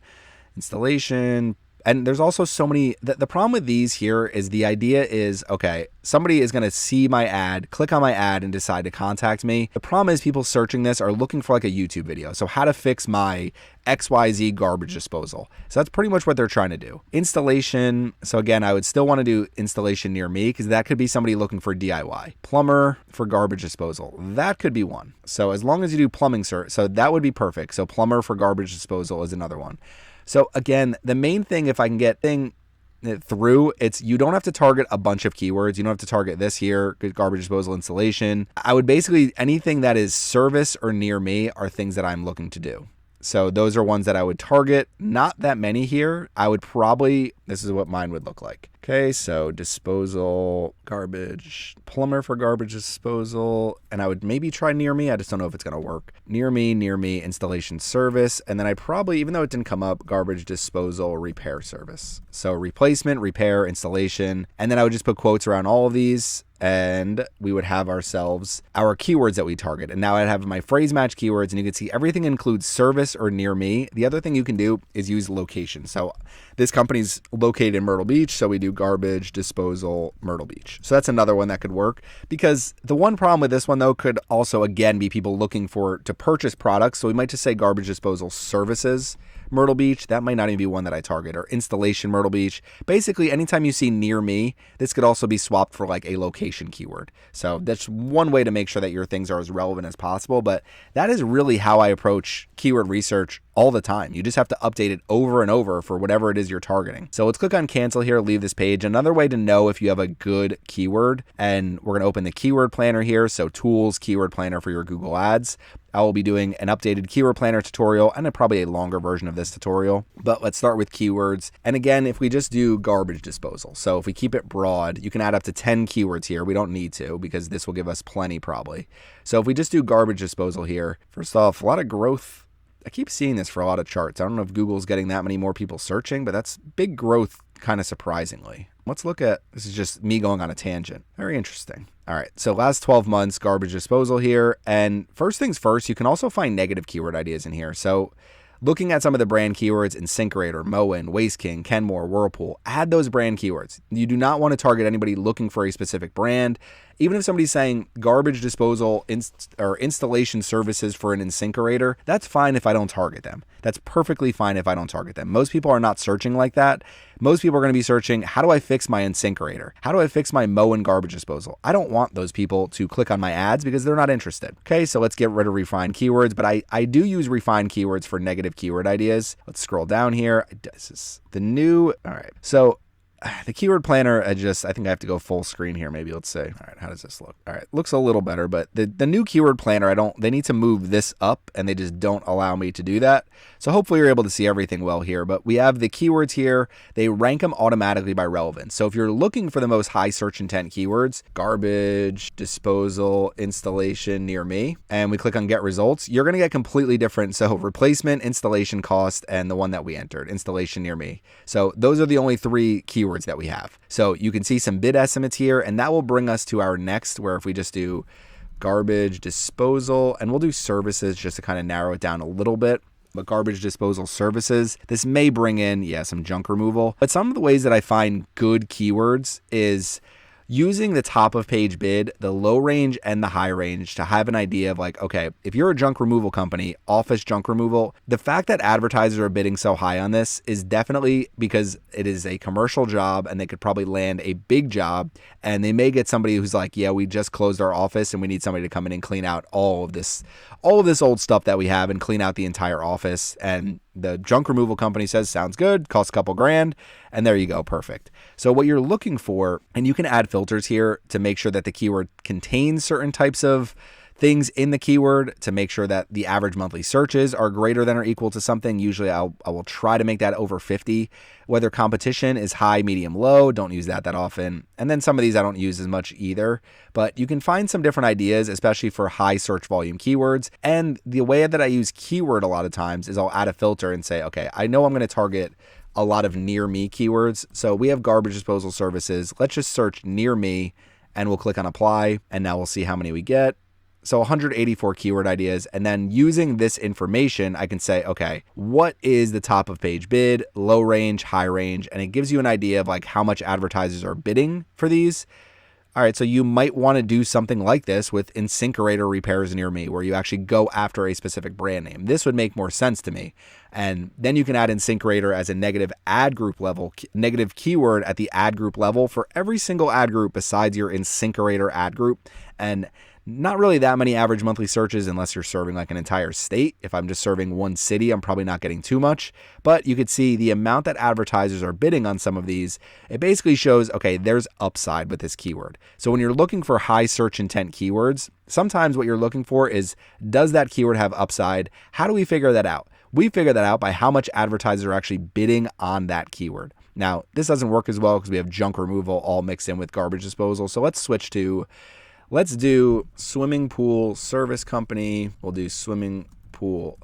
Installation. And there's also so many, the problem with these here is the idea is, okay, somebody is going to see my ad, click on my ad and decide to contact me. The problem is people searching this are looking for like a YouTube video. So how to fix my XYZ garbage disposal. So that's pretty much what they're trying to do. Installation. So again, I would still want to do installation near me because that could be somebody looking for DIY. Plumber for garbage disposal. That could be one. So as long as you do plumbing, so that would be perfect. So plumber for garbage disposal is another one. So again, the main thing, if I can get through, it's you don't have to target a bunch of keywords. You don't have to target this here, garbage disposal installation. I would basically, anything that is service or near me are things that I'm looking to do. So those are ones that I would target. Not that many here. I would probably, this is what mine would look like. Okay, so disposal, garbage, plumber for garbage disposal, and I would maybe try near me. I just don't know if it's going to work. Near me, installation service, and then I probably, even though it didn't come up, garbage disposal, repair service. So replacement, repair, installation, and then I would just put quotes around all of these, and we would have ourselves our keywords that we target. And now I'd have my phrase match keywords, and you can see everything includes service or near me. The other thing you can do is use location. So this company's located in Myrtle Beach, so we do garbage disposal Myrtle Beach. So that's another one that could work, because the one problem with this one though could also again be people looking to purchase products. So we might just say garbage disposal services Myrtle Beach. That might not even be one that I target, or installation Myrtle Beach. Basically, anytime you see near me, this could also be swapped for like a location keyword. So that's one way to make sure that your things are as relevant as possible. But that is really how I approach keyword research all the time. You just have to update it over and over for whatever it is you're targeting. So let's click on cancel here, leave this page. Another way to know if you have a good keyword, and we're going to open the keyword planner here. So tools, keyword planner for your Google ads. I will be doing an updated keyword planner tutorial and probably a longer version of this tutorial, but let's start with keywords. And again, if we just do garbage disposal, so if we keep it broad, you can add up to 10 keywords here. We don't need to, because this will give us plenty probably. So if we just do garbage disposal here, first off, a lot of growth. I keep seeing this for a lot of charts. I don't know if Google's getting that many more people searching, but that's big growth kind of surprisingly. Let's look at, this is just me going on a tangent. Very interesting. All right, so last 12 months, garbage disposal here. And first things first, you can also find negative keyword ideas in here. So looking at some of the brand keywords, InSinkErator, Moen, Waste King, Kenmore, Whirlpool, add those brand keywords. You do not want to target anybody looking for a specific brand. Even if somebody's saying garbage disposal or installation services for an InSinkErator, that's fine if I don't target them. That's perfectly fine if I don't target them. Most people are not searching like that. Most people are going to be searching, how do I fix my InSinkErator? How do I fix my Moen garbage disposal? I don't want those people to click on my ads because they're not interested. Okay, so let's get rid of refined keywords, but I do use refined keywords for negative keyword ideas. Let's scroll down here. This is the new, all right. So the keyword planner, I think I have to go full screen here. Maybe let's say, all right, how does this look? All right, looks a little better, but the new keyword planner, they need to move this up and they just don't allow me to do that. So hopefully you're able to see everything well here, but we have the keywords here. They rank them automatically by relevance. So if you're looking for the most high search intent keywords, garbage, disposal, installation, near me, and we click on get results, you're going to get completely different. So replacement, installation cost, and the one that we entered, installation near me. So those are the only three keywords that we have. So you can see some bid estimates here, and that will bring us to our next, where if we just do garbage disposal, and we'll do services just to kind of narrow it down a little bit. But garbage disposal services, this may bring in, some junk removal. But some of the ways that I find good keywords is using the top of page bid, the low range and the high range, to have an idea of like, okay, if you're a junk removal company, office junk removal, the fact that advertisers are bidding so high on this is definitely because it is a commercial job and they could probably land a big job, and they may get somebody who's like, yeah, we just closed our office and we need somebody to come in and clean out all of this old stuff that we have and clean out the entire office. And the junk removal company says, sounds good, costs a couple grand, and there you go, perfect. So what you're looking for, and you can add filters here to make sure that the keyword contains certain types of things in the keyword to make sure that the average monthly searches are greater than or equal to something. Usually I will try to make that over 50. Whether competition is high, medium, low, don't use that often. And then some of these I don't use as much either, but you can find some different ideas, especially for high search volume keywords. And the way that I use keyword a lot of times is I'll add a filter and say, okay, I know I'm going to target a lot of near me keywords. So we have garbage disposal services. Let's just search near me and we'll click on apply. And now we'll see how many we get. So 184 keyword ideas. And then using this information, I can say, okay, what is the top of page bid, low range, high range? And it gives you an idea of like how much advertisers are bidding for these. All right, so you might want to do something like this with InSinkErator repairs near me, where you actually go after a specific brand name. This would make more sense to me. And then you can add InSinkErator as a negative ad group level, negative keyword at the ad group level for every single ad group besides your InSinkErator ad group. And not really that many average monthly searches unless you're serving like an entire state. If I'm just serving one city, I'm probably not getting too much. But you could see the amount that advertisers are bidding on some of these. It basically shows, okay, there's upside with this keyword. So when you're looking for high search intent keywords, sometimes what you're looking for is, does that keyword have upside? How do we figure that out? We figure that out by how much advertisers are actually bidding on that keyword. Now, this doesn't work as well because we have junk removal all mixed in with garbage disposal. So let's switch to, let's do swimming pool service company. We'll do swimming pool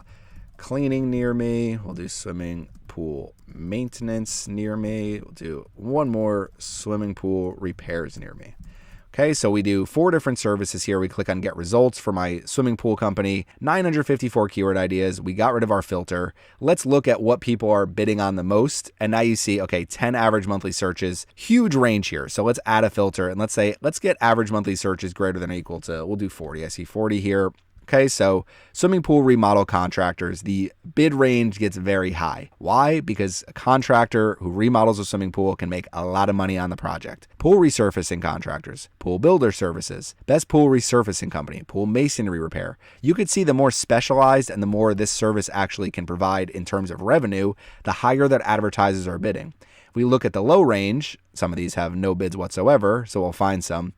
cleaning near me. We'll do swimming pool maintenance near me. We'll do one more, swimming pool repairs near me. Okay, so we do 4 different services here. We click on get results for my swimming pool company, 954 keyword ideas. We got rid of our filter. Let's look at what people are bidding on the most. And now you see, okay, 10 average monthly searches, huge range here. So let's add a filter and let's say, let's get average monthly searches greater than or equal to, we'll do 40. I see 40 here. Okay, so swimming pool remodel contractors, the bid range gets very high. Why? Because a contractor who remodels a swimming pool can make a lot of money on the project. Pool resurfacing contractors, pool builder services, best pool resurfacing company, pool masonry repair. You could see the more specialized and the more this service actually can provide in terms of revenue, the higher that advertisers are bidding. If we look at the low range, some of these have no bids whatsoever, so we'll find some.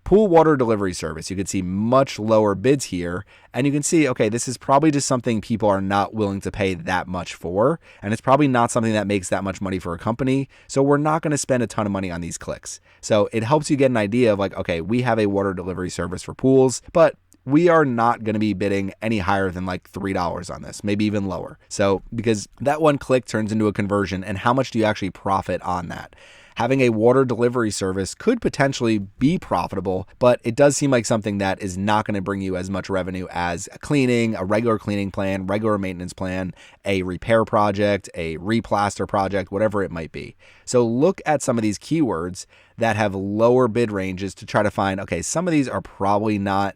Pool water delivery service, you can see much lower bids here, and you can see, okay, this is probably just something people are not willing to pay that much for, and it's probably not something that makes that much money for a company, so we're not going to spend a ton of money on these clicks. So it helps you get an idea of like, okay, we have a water delivery service for pools, but we are not going to be bidding any higher than like $3 on this, maybe even lower. So because that one click turns into a conversion, and how much do you actually profit on that? Having a water delivery service could potentially be profitable, but it does seem like something that is not going to bring you as much revenue as a cleaning, a regular cleaning plan, regular maintenance plan, a repair project, a replaster project, whatever it might be. So look at some of these keywords that have lower bid ranges to try to find, okay, some of these are probably not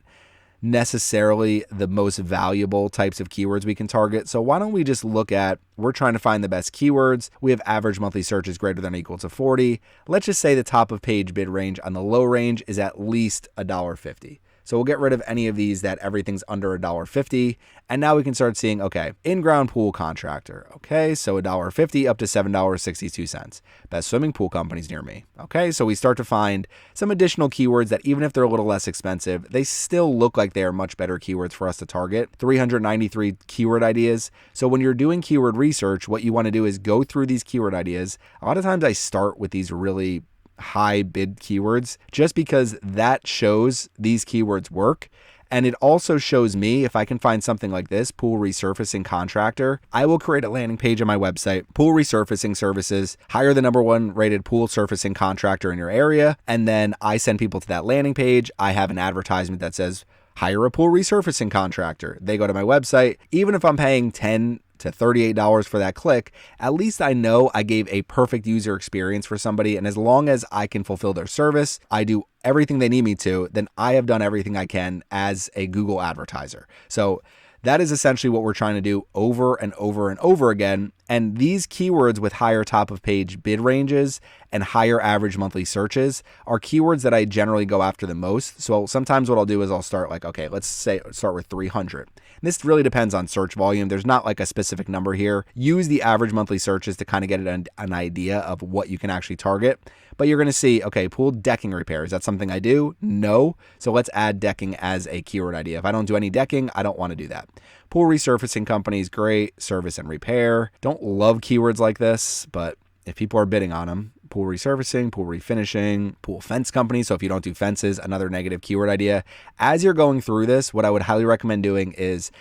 necessarily the most valuable types of keywords we can target. So why don't we just look at, we're trying to find the best keywords. We have average monthly searches greater than or equal to 40. Let's just say the top of page bid range on the low range is at least $1.50. So we'll get rid of any of these that everything's under $1.50. And now we can start seeing, okay, in-ground pool contractor. Okay, so $1.50 up to $7.62. Best swimming pool companies near me. Okay, so we start to find some additional keywords that even if they're a little less expensive, they still look like they are much better keywords for us to target. 393 keyword ideas. So when you're doing keyword research, what you want to do is go through these keyword ideas. A lot of times I start with these really high bid keywords just because that shows these keywords work. And it also shows me, if I can find something like this, pool resurfacing contractor, I will create a landing page on my website, pool resurfacing services, hire the #1 rated pool surfacing contractor in your area. And then I send people to that landing page. I have an advertisement that says, hire a pool resurfacing contractor. They go to my website. Even if I'm paying $10 to $38 for that click, at least I know I gave a perfect user experience for somebody. And as long as I can fulfill their service, I do everything they need me to, then I have done everything I can as a Google advertiser. So that is essentially what we're trying to do over and over and over again. And these keywords with higher top of page bid ranges and higher average monthly searches are keywords that I generally go after the most. So sometimes what I'll do is I'll start like, okay, let's say start with 300. And this really depends on search volume. There's not like a specific number here. Use the average monthly searches to kind of get an idea of what you can actually target. But you're going to see, okay, pool decking repair. Is that something I do? No. So let's add decking as a keyword idea. If I don't do any decking, I don't want to do that. Pool resurfacing companies, great. Service and repair. Don't love keywords like this, but if people are bidding on them, pool resurfacing, pool refinishing, pool fence company. So if you don't do fences, another negative keyword idea. As you're going through this, what I would highly recommend doing is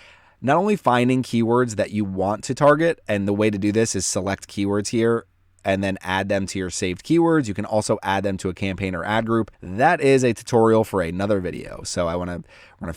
not only finding keywords that you want to target, and the way to do this is select keywords here and then add them to your saved keywords. You can also add them to a campaign or ad group. That is a tutorial for another video. So I want to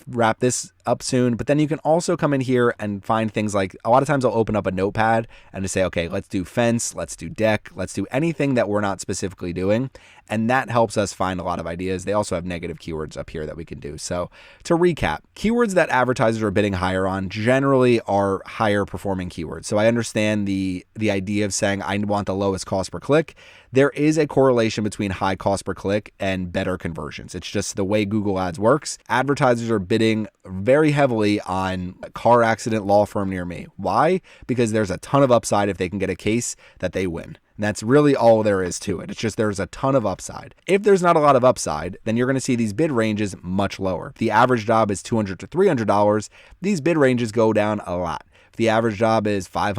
wrap this up soon, but then you can also come in here and find things like, a lot of times I'll open up a notepad and just say, okay, let's do fence, let's do deck, let's do anything that we're not specifically doing. And that helps us find a lot of ideas. They also have negative keywords up here that we can do. So to recap, keywords that advertisers are bidding higher on generally are higher performing keywords. So I understand the idea of saying I want the lowest cost per click. There is a correlation between high cost per click and better conversions. It's just the way Google Ads works. Advertisers are bidding very heavily on a car accident law firm near me. Why? Because there's a ton of upside if they can get a case that they win. And that's really all there is to it. It's just there's a ton of upside. If there's not a lot of upside, then you're going to see these bid ranges much lower. If the average job is $200 to $300, these bid ranges go down a lot. If the average job is $500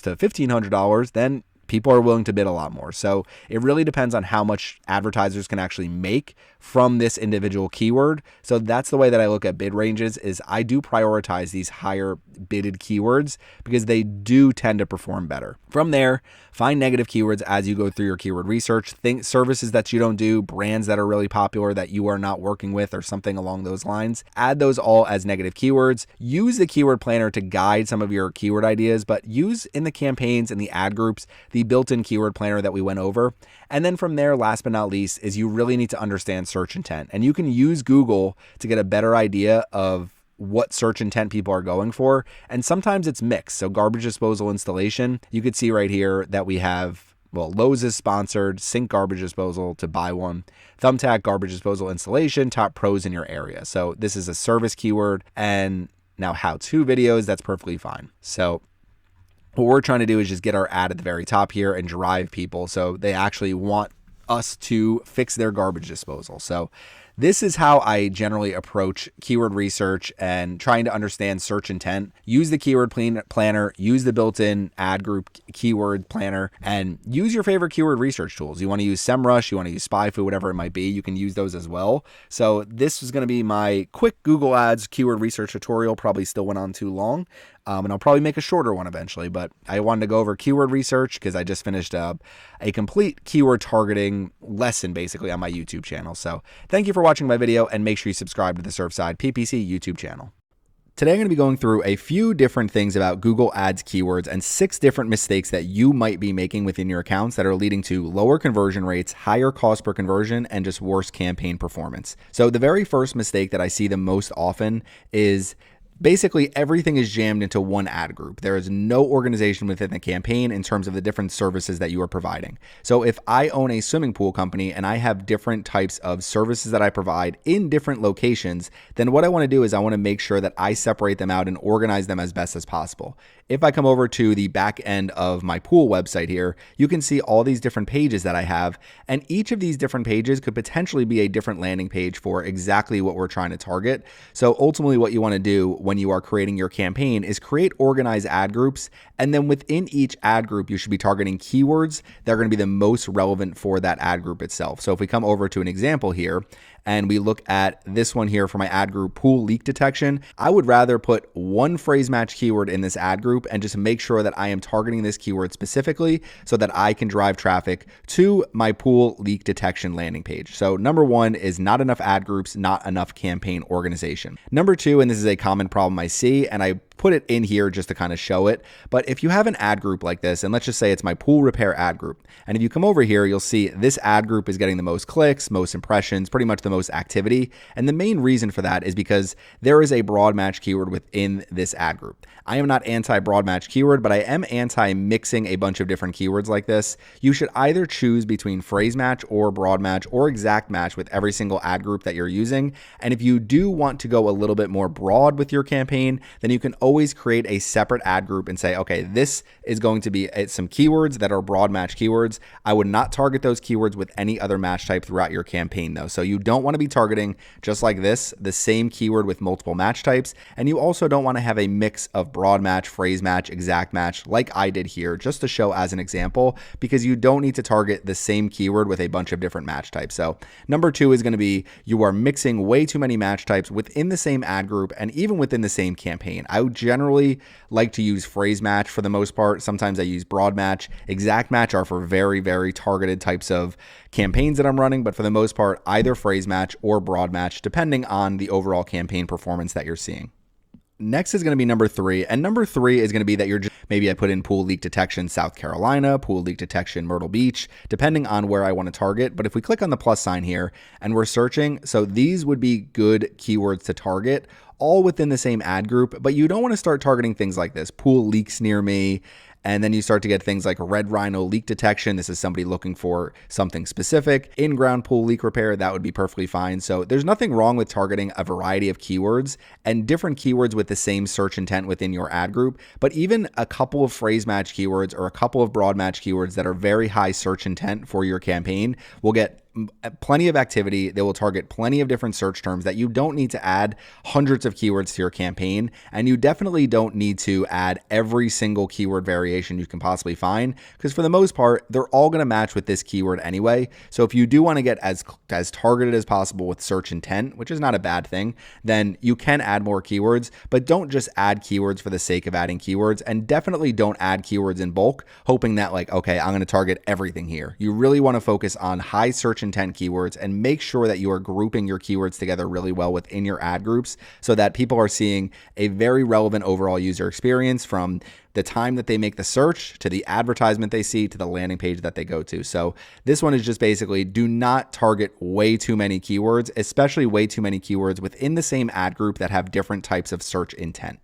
to $1,500, then People are willing to bid a lot more. So it really depends on how much advertisers can actually make from this individual keyword. So that's the way that I look at bid ranges, is I do prioritize these higher bidded keywords because they do tend to perform better. From there, find negative keywords as you go through your keyword research. Think services that you don't do, brands that are really popular that you are not working with, or something along those lines. Add those all as negative keywords. Use the keyword planner to guide some of your keyword ideas, but use in the campaigns and the ad groups the built-in keyword planner that we went over. And then from there, last but not least, is you really need to understand search intent. And you can use Google to get a better idea of what search intent people are going for. And sometimes it's mixed. So garbage disposal installation, you could see right here that we have, well, Lowe's is sponsored, Sync garbage disposal to buy one, Thumbtack garbage disposal installation, top pros in your area. So this is a service keyword, and now how-to videos, that's perfectly fine. So what we're trying to do is just get our ad at the very top here and drive people so they actually want us to fix their garbage disposal. So this is how I generally approach keyword research and trying to understand search intent. Use the keyword planner, use the built-in ad group keyword planner, and use your favorite keyword research tools. You want to use SEMrush, you want to use SpyFu, whatever it might be, you can use those as well. So this is going to be my quick Google Ads keyword research tutorial. Probably still went on too long. And I'll probably make a shorter one eventually, but I wanted to go over keyword research because I just finished a complete keyword targeting lesson basically on my YouTube channel. So thank you for watching my video, and make sure you subscribe to the Surfside PPC YouTube channel. Today, I'm going to be going through a few different things about Google Ads keywords and 6 different mistakes that you might be making within your accounts that are leading to lower conversion rates, higher cost per conversion, and just worse campaign performance. So the very first mistake that I see the most often is basically everything is jammed into one ad group. There is no organization within the campaign in terms of the different services that you are providing. So if I own a swimming pool company and I have different types of services that I provide in different locations, then what I want to do is I want to make sure that I separate them out and organize them as best as possible. If I come over to the back end of my pool website here, you can see all these different pages that I have, and each of these different pages could potentially be a different landing page for exactly what we're trying to target. So ultimately what you want to do when you are creating your campaign is create organized ad groups, and then within each ad group, you should be targeting keywords that are going to be the most relevant for that ad group itself. So if we come over to an example here, and we look at this one here for my ad group, pool leak detection, I would rather put one phrase match keyword in this ad group and just make sure that I am targeting this keyword specifically so that I can drive traffic to my pool leak detection landing page. So number one is not enough ad groups, not enough campaign organization. Number two, and this is a common problem I see, and I put it in here just to kind of show it, but if you have an ad group like this, and let's just say it's my pool repair ad group, and if you come over here, you'll see this ad group is getting the most clicks, most impressions, pretty much the most activity. And the main reason for that is because there is a broad match keyword within this ad group. I am not anti broad match keyword, but I am anti mixing a bunch of different keywords like this. You should either choose between phrase match or broad match or exact match with every single ad group that you're using. And if you do want to go a little bit more broad with your campaign, then you can always create a separate ad group and say, okay, this is going to be some keywords that are broad match keywords. I would not target those keywords with any other match type throughout your campaign though. So you don't want to be targeting just like this, the same keyword with multiple match types. And you also don't want to have a mix of broad match, phrase match, exact match like I did here, just to show as an example, because you don't need to target the same keyword with a bunch of different match types. So number two is going to be you are mixing way too many match types within the same ad group and even within the same campaign. I would generally like to use phrase match for the most part. Sometimes I use broad match. Exact match are for very, very targeted types of campaigns that I'm running, but for the most part, either phrase match or broad match, depending on the overall campaign performance that you're seeing. Next is going to be number three, and number three is going to be that you're just, maybe I put in pool leak detection South Carolina, pool leak detection Myrtle Beach, depending on where I want to target. But if we click on the plus sign here and we're searching, so these would be good keywords to target all within the same ad group, but you don't want to start targeting things like this, pool leaks near me. And then you start to get things like red rhino leak detection. This is somebody looking for something specific. In-ground pool leak repair, that would be perfectly fine. So there's nothing wrong with targeting a variety of keywords and different keywords with the same search intent within your ad group. But even a couple of phrase match keywords or a couple of broad match keywords that are very high search intent for your campaign will get plenty of activity. They will target plenty of different search terms that you don't need to add hundreds of keywords to your campaign. And you definitely don't need to add every single keyword variation you can possibly find, because for the most part, they're all going to match with this keyword anyway. So if you do want to get as targeted as possible with search intent, which is not a bad thing, then you can add more keywords, but don't just add keywords for the sake of adding keywords, and definitely don't add keywords in bulk, hoping that like, okay, I'm going to target everything here. You really want to focus on high search intent keywords and make sure that you are grouping your keywords together really well within your ad groups so that people are seeing a very relevant overall user experience from the time that they make the search to the advertisement they see to the landing page that they go to. So this one is just basically do not target way too many keywords, especially way too many keywords within the same ad group that have different types of search intent.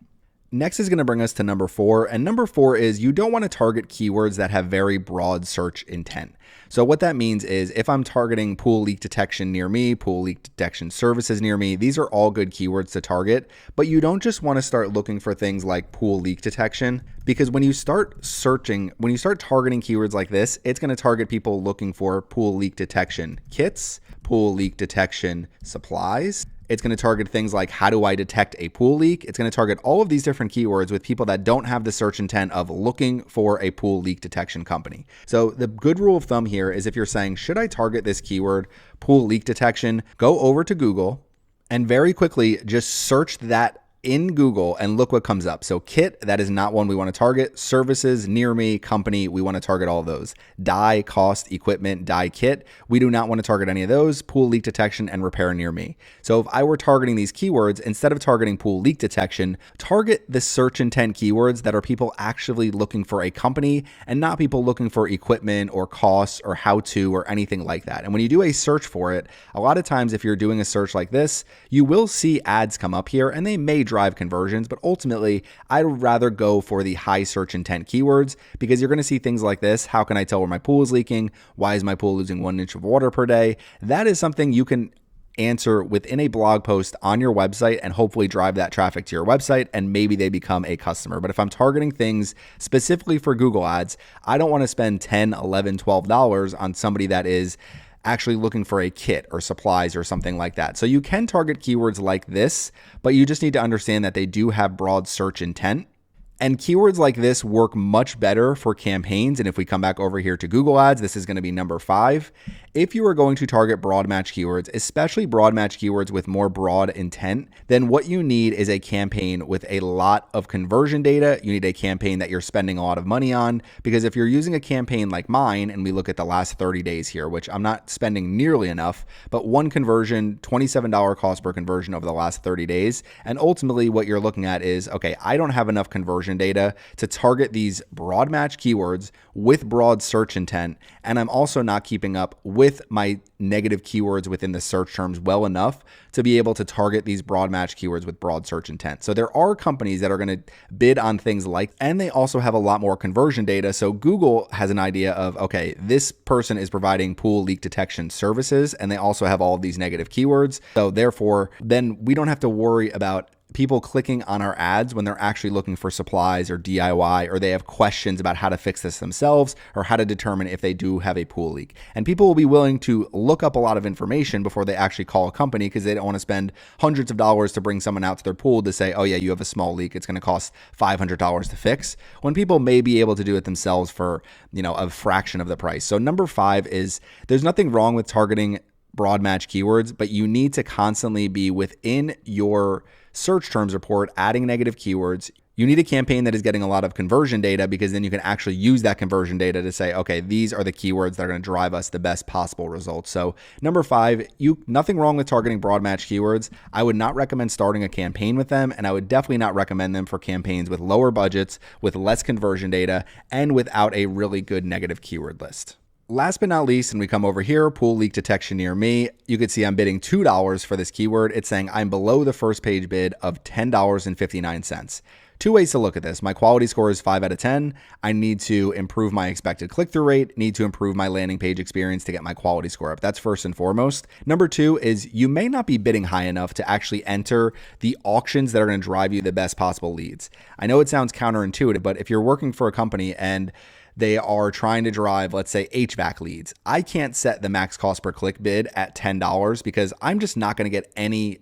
Next is going to bring us to number 4. And number 4 is you don't want to target keywords that have very broad search intent. So what that means is if I'm targeting pool leak detection near me, pool leak detection services near me, these are all good keywords to target, but you don't just want to start looking for things like pool leak detection, because when you start targeting keywords like this, it's going to target people looking for pool leak detection kits, pool leak detection supplies. It's going to target things like how do I detect a pool leak? It's going to target all of these different keywords with people that don't have the search intent of looking for a pool leak detection company. So the good rule of thumb here is if you're saying, should I target this keyword, pool leak detection, go over to Google and very quickly just search that in Google and look what comes up. So kit, that is not one we want to target. Services, near me, company, we want to target all of those. Die, cost, equipment, die kit, we do not want to target any of those. Pool leak detection and repair near me. So if I were targeting these keywords, instead of targeting pool leak detection, target the search intent keywords that are people actually looking for a company and not people looking for equipment or costs or how to or anything like that. And when you do a search for it, a lot of times if you're doing a search like this, you will see ads come up here and they may drive conversions, but ultimately I'd rather go for the high search intent keywords because you're going to see things like this. How can I tell where my pool is leaking? Why is my pool losing 1 inch of water per day? That is something you can answer within a blog post on your website and hopefully drive that traffic to your website and maybe they become a customer. But if I'm targeting things specifically for Google ads, I don't want to spend $10, $11, $12 on somebody that is actually looking for a kit or supplies or something like that. So you can target keywords like this, but you just need to understand that they do have broad search intent. And keywords like this work much better for campaigns. And if we come back over here to Google Ads, this is going to be number 5. If you are going to target broad match keywords, especially broad match keywords with more broad intent, then what you need is a campaign with a lot of conversion data. You need a campaign that you're spending a lot of money on, because if you're using a campaign like mine, and we look at the last 30 days here, which I'm not spending nearly enough, but one conversion, $27 cost per conversion over the last 30 days. And ultimately what you're looking at is, okay, I don't have enough conversion data to target these broad match keywords with broad search intent. And I'm also not keeping up with my negative keywords within the search terms well enough to be able to target these broad match keywords with broad search intent. So there are companies that are going to bid on things like, and they also have a lot more conversion data. So Google has an idea of, okay, this person is providing pool leak detection services, and they also have all of these negative keywords. So therefore, then we don't have to worry about people clicking on our ads when they're actually looking for supplies or DIY, or they have questions about how to fix this themselves or how to determine if they do have a pool leak. And people will be willing to look up a lot of information before they actually call a company because they don't want to spend hundreds of dollars to bring someone out to their pool to say, oh yeah, you have a small leak. It's going to cost $500 to fix, when people may be able to do it themselves for, a fraction of the price. So number 5 is there's nothing wrong with targeting broad match keywords, but you need to constantly be within your search terms report, adding negative keywords. You need a campaign that is getting a lot of conversion data, because then you can actually use that conversion data to say, okay, these are the keywords that are going to drive us the best possible results. So number 5, nothing wrong with targeting broad match keywords. I would not recommend starting a campaign with them, and I would definitely not recommend them for campaigns with lower budgets, with less conversion data, and without a really good negative keyword list. Last but not least, and we come over here, pool leak detection near me, you can see I'm bidding $2 for this keyword. It's saying I'm below the first page bid of $10.59. 2 ways to look at this. My quality score is 5 out of 10. I need to improve my expected click-through rate, need to improve my landing page experience to get my quality score up. That's first and foremost. Number 2 is you may not be bidding high enough to actually enter the auctions that are going to drive you the best possible leads. I know it sounds counterintuitive, but if you're working for a company and they are trying to drive, let's say, HVAC leads. I can't set the max cost per click bid at $10 because I'm just not going to get any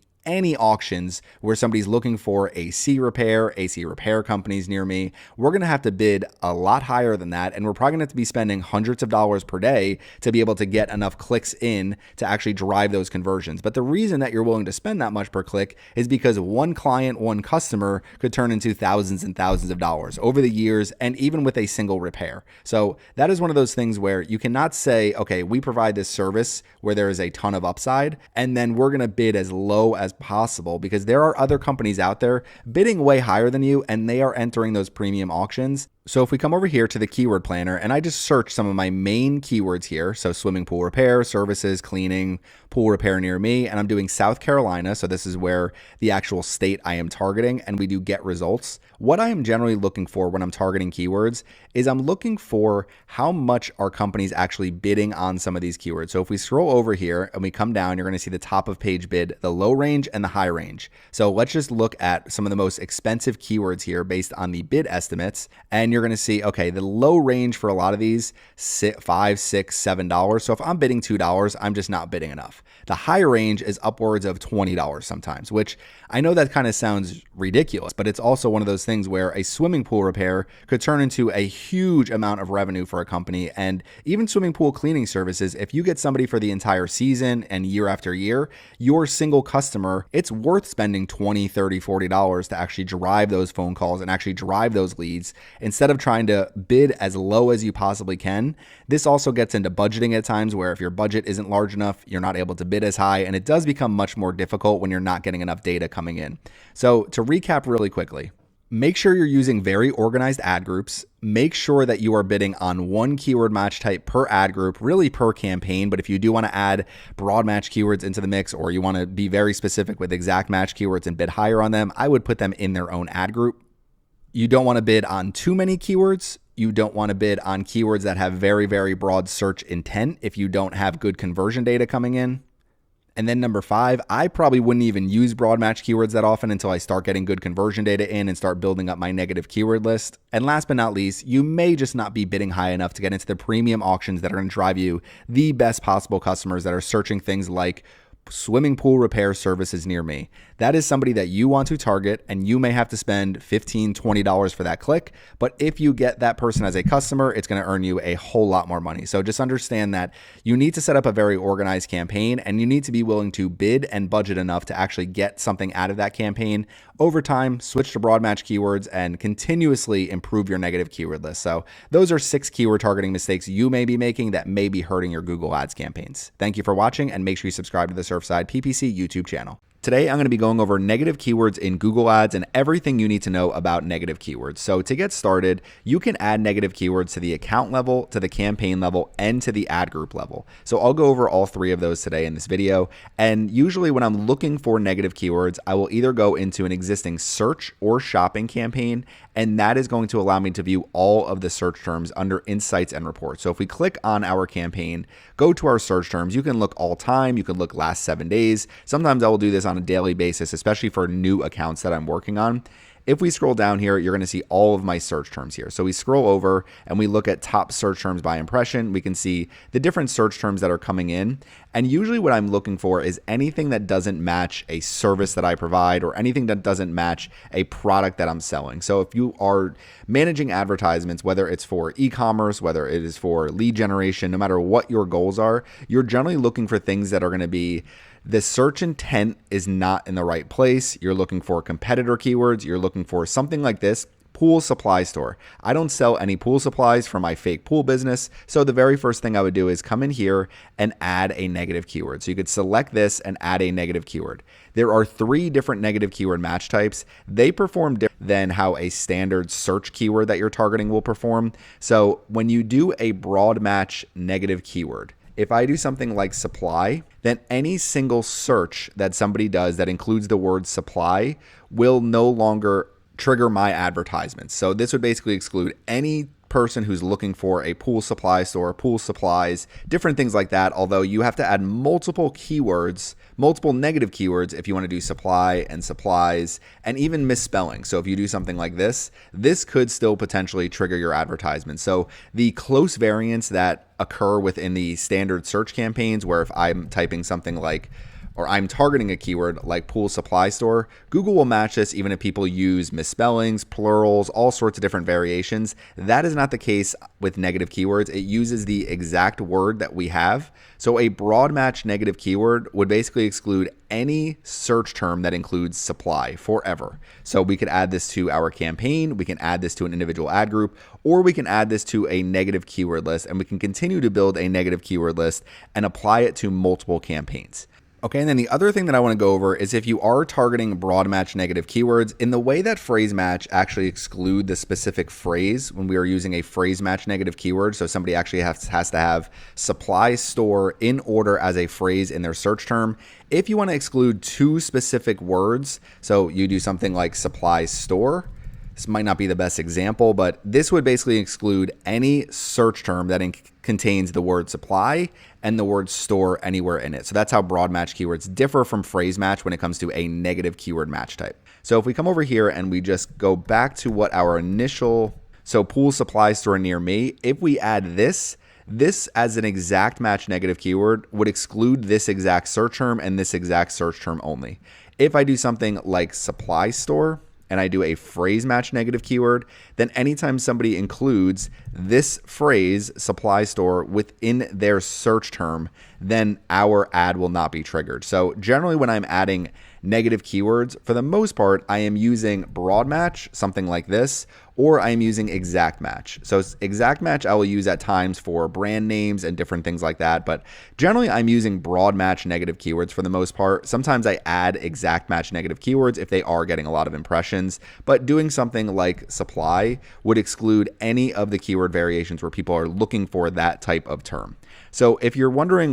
auctions where somebody's looking for AC repair companies near me. We're going to have to bid a lot higher than that. And we're probably going to have to be spending hundreds of dollars per day to be able to get enough clicks in to actually drive those conversions. But the reason that you're willing to spend that much per click is because one client, one customer could turn into thousands and thousands of dollars over the years, and even with a single repair. So that is one of those things where you cannot say, okay, we provide this service where there is a ton of upside, and then we're going to bid as low as possible, because there are other companies out there bidding way higher than you, and they are entering those premium auctions. So if we come over here to the keyword planner and I just search some of my main keywords here, so swimming pool repair, services, cleaning, pool repair near me, and I'm doing South Carolina, so this is where the actual state I am targeting, and we do get results. What I am generally looking for when I'm targeting keywords is I'm looking for how much are companies actually bidding on some of these keywords. So if we scroll over here and we come down, you're going to see the top of page bid, the low range and the high range. So let's just look at some of the most expensive keywords here based on the bid estimates, and you're going to see, okay, the low range for a lot of these, $5, $6, $7. So if I'm bidding $2, I'm just not bidding enough. The high range is upwards of $20 sometimes, which I know that kind of sounds ridiculous, but it's also one of those things where a swimming pool repair could turn into a huge amount of revenue for a company. And even swimming pool cleaning services, if you get somebody for the entire season and year after year, your single customer, it's worth spending $20, $30, $40 to actually drive those phone calls and actually drive those leads instead of trying to bid as low as you possibly can. This also gets into budgeting at times, where if your budget isn't large enough, you're not able to bid as high, and it does become much more difficult when you're not getting enough data coming in. So to recap really quickly, make sure you're using very organized ad groups. Make sure that you are bidding on one keyword match type per ad group, really per campaign. But if you do want to add broad match keywords into the mix, or you want to be very specific with exact match keywords and bid higher on them, I would put them in their own ad group. You don't want to bid on too many keywords. You don't want to bid on keywords that have very, very broad search intent if you don't have good conversion data coming in. And then number 5, I probably wouldn't even use broad match keywords that often until I start getting good conversion data in and start building up my negative keyword list. And last but not least, you may just not be bidding high enough to get into the premium auctions that are going to drive you the best possible customers that are searching things like swimming pool repair services near me. That is somebody that you want to target, and you may have to spend $15, $20 for that click. But if you get that person as a customer, it's going to earn you a whole lot more money. So just understand that you need to set up a very organized campaign, and you need to be willing to bid and budget enough to actually get something out of that campaign. Over time, switch to broad match keywords and continuously improve your negative keyword list. So those are 6 keyword targeting mistakes you may be making that may be hurting your Google Ads campaigns. Thank you for watching, and make sure you subscribe to the Surfside PPC YouTube channel. Today, I'm going to be going over negative keywords in Google Ads and everything you need to know about negative keywords. So to get started, you can add negative keywords to the account level, to the campaign level, and to the ad group level. So I'll go over all 3 of those today in this video. And usually when I'm looking for negative keywords, I will either go into an existing search or shopping campaign, and that is going to allow me to view all of the search terms under insights and reports. So if we click on our campaign, go to our search terms, you can look all time, you can look last 7 days. Sometimes I will do this on a daily basis, especially for new accounts that I'm working on. If we scroll down here, you're going to see all of my search terms here. So we scroll over and we look at top search terms by impression. We can see the different search terms that are coming in. And usually what I'm looking for is anything that doesn't match a service that I provide, or anything that doesn't match a product that I'm selling. So if you are managing advertisements, whether it's for e-commerce, whether it is for lead generation, no matter what your goals are, you're generally looking for things that are going to be the search intent is not in the right place. You're looking for competitor keywords. You're looking for something like this: pool supply store. I don't sell any pool supplies for my fake pool business. So the very first thing I would do is come in here and add a negative keyword. So you could select this and add a negative keyword. There are 3 different negative keyword match types. They perform different than how a standard search keyword that you're targeting will perform. So when you do a broad match negative keyword, if I do something like supply, then any single search that somebody does that includes the word supply will no longer trigger my advertisements. So this would basically exclude any person who's looking for a pool supply store, pool supplies, different things like that. Although you have to add multiple keywords, multiple negative keywords if you want to do supply and supplies, and even misspelling. So if you do something like this could still potentially trigger your advertisement. So the close variants that occur within the standard search campaigns, where if I'm typing something like, or I'm targeting a keyword like pool supply store, Google will match this even if people use misspellings, plurals, all sorts of different variations. That is not the case with negative keywords. It uses the exact word that we have. So a broad match negative keyword would basically exclude any search term that includes supply forever. So we could add this to our campaign, we can add this to an individual ad group, or we can add this to a negative keyword list, and we can continue to build a negative keyword list and apply it to multiple campaigns. Okay, and then the other thing that I want to go over is if you are targeting broad match negative keywords, in the way that phrase match actually exclude the specific phrase when we are using a phrase match negative keyword, so somebody actually has to have supply store in order as a phrase in their search term. If you want to exclude two specific words, so you do something like supply store, this might not be the best example, but this would basically exclude any search term that contains the word supply and the word store anywhere in it. So that's how broad match keywords differ from phrase match when it comes to a negative keyword match type. So if we come over here and we just go back to what our initial, so pool supply store near me, if we add this as an exact match negative keyword would exclude this exact search term and this exact search term only. If I do something like supply store, and I do a phrase match negative keyword, then anytime somebody includes this phrase supply store within their search term, then our ad will not be triggered. So generally when I'm adding negative keywords, for the most part, I am using broad match, something like this, or I am using exact match. So exact match I will use at times for brand names and different things like that, but generally I'm using broad match negative keywords for the most part. Sometimes I add exact match negative keywords if they are getting a lot of impressions, but doing something like supply would exclude any of the keyword variations where people are looking for that type of term. So if you're wondering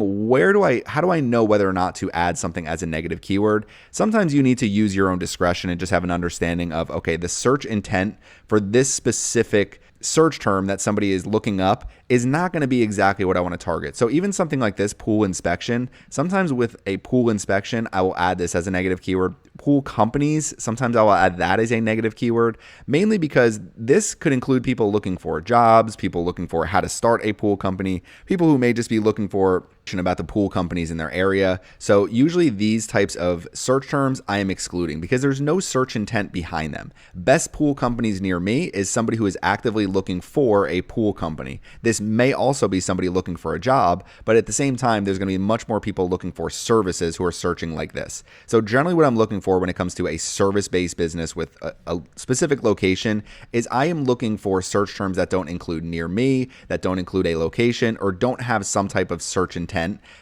how do I know whether or not to add something as a negative keyword, sometimes you need to use your own discretion and just have an understanding of, okay, the search intent for this specific search term that somebody is looking up is not going to be exactly what I want to target. So even something like this, pool inspection, sometimes with a pool inspection, I will add this as a negative keyword. Pool companies, sometimes I will add that as a negative keyword, mainly because this could include people looking for jobs, people looking for how to start a pool company, people who may just be looking for about the pool companies in their area. So usually these types of search terms I am excluding because there's no search intent behind them. Best pool companies near me is somebody who is actively looking for a pool company. This may also be somebody looking for a job, but at the same time, there's going to be much more people looking for services who are searching like this. So generally what I'm looking for when it comes to a service-based business with a specific location is I am looking for search terms that don't include near me, that don't include a location, or don't have some type of search intent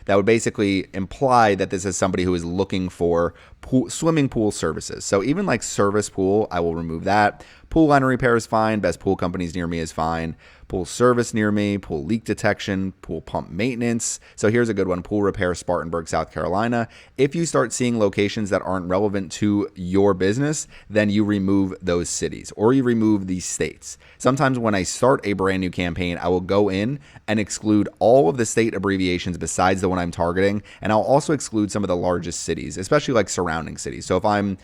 that would basically imply that this is somebody who is looking for swimming pool services. So even like service pool, I will remove that. Pool liner repair is fine. Best pool companies near me is fine. Pool service near me, pool leak detection, pool pump maintenance. So here's a good one, pool repair, Spartanburg, South Carolina. If you start seeing locations that aren't relevant to your business, then you remove those cities or you remove these states. Sometimes when I start a brand new campaign, I will go in and exclude all of the state abbreviations besides the one I'm targeting. And I'll also exclude some of the largest cities, especially like surrounding cities. So if I'm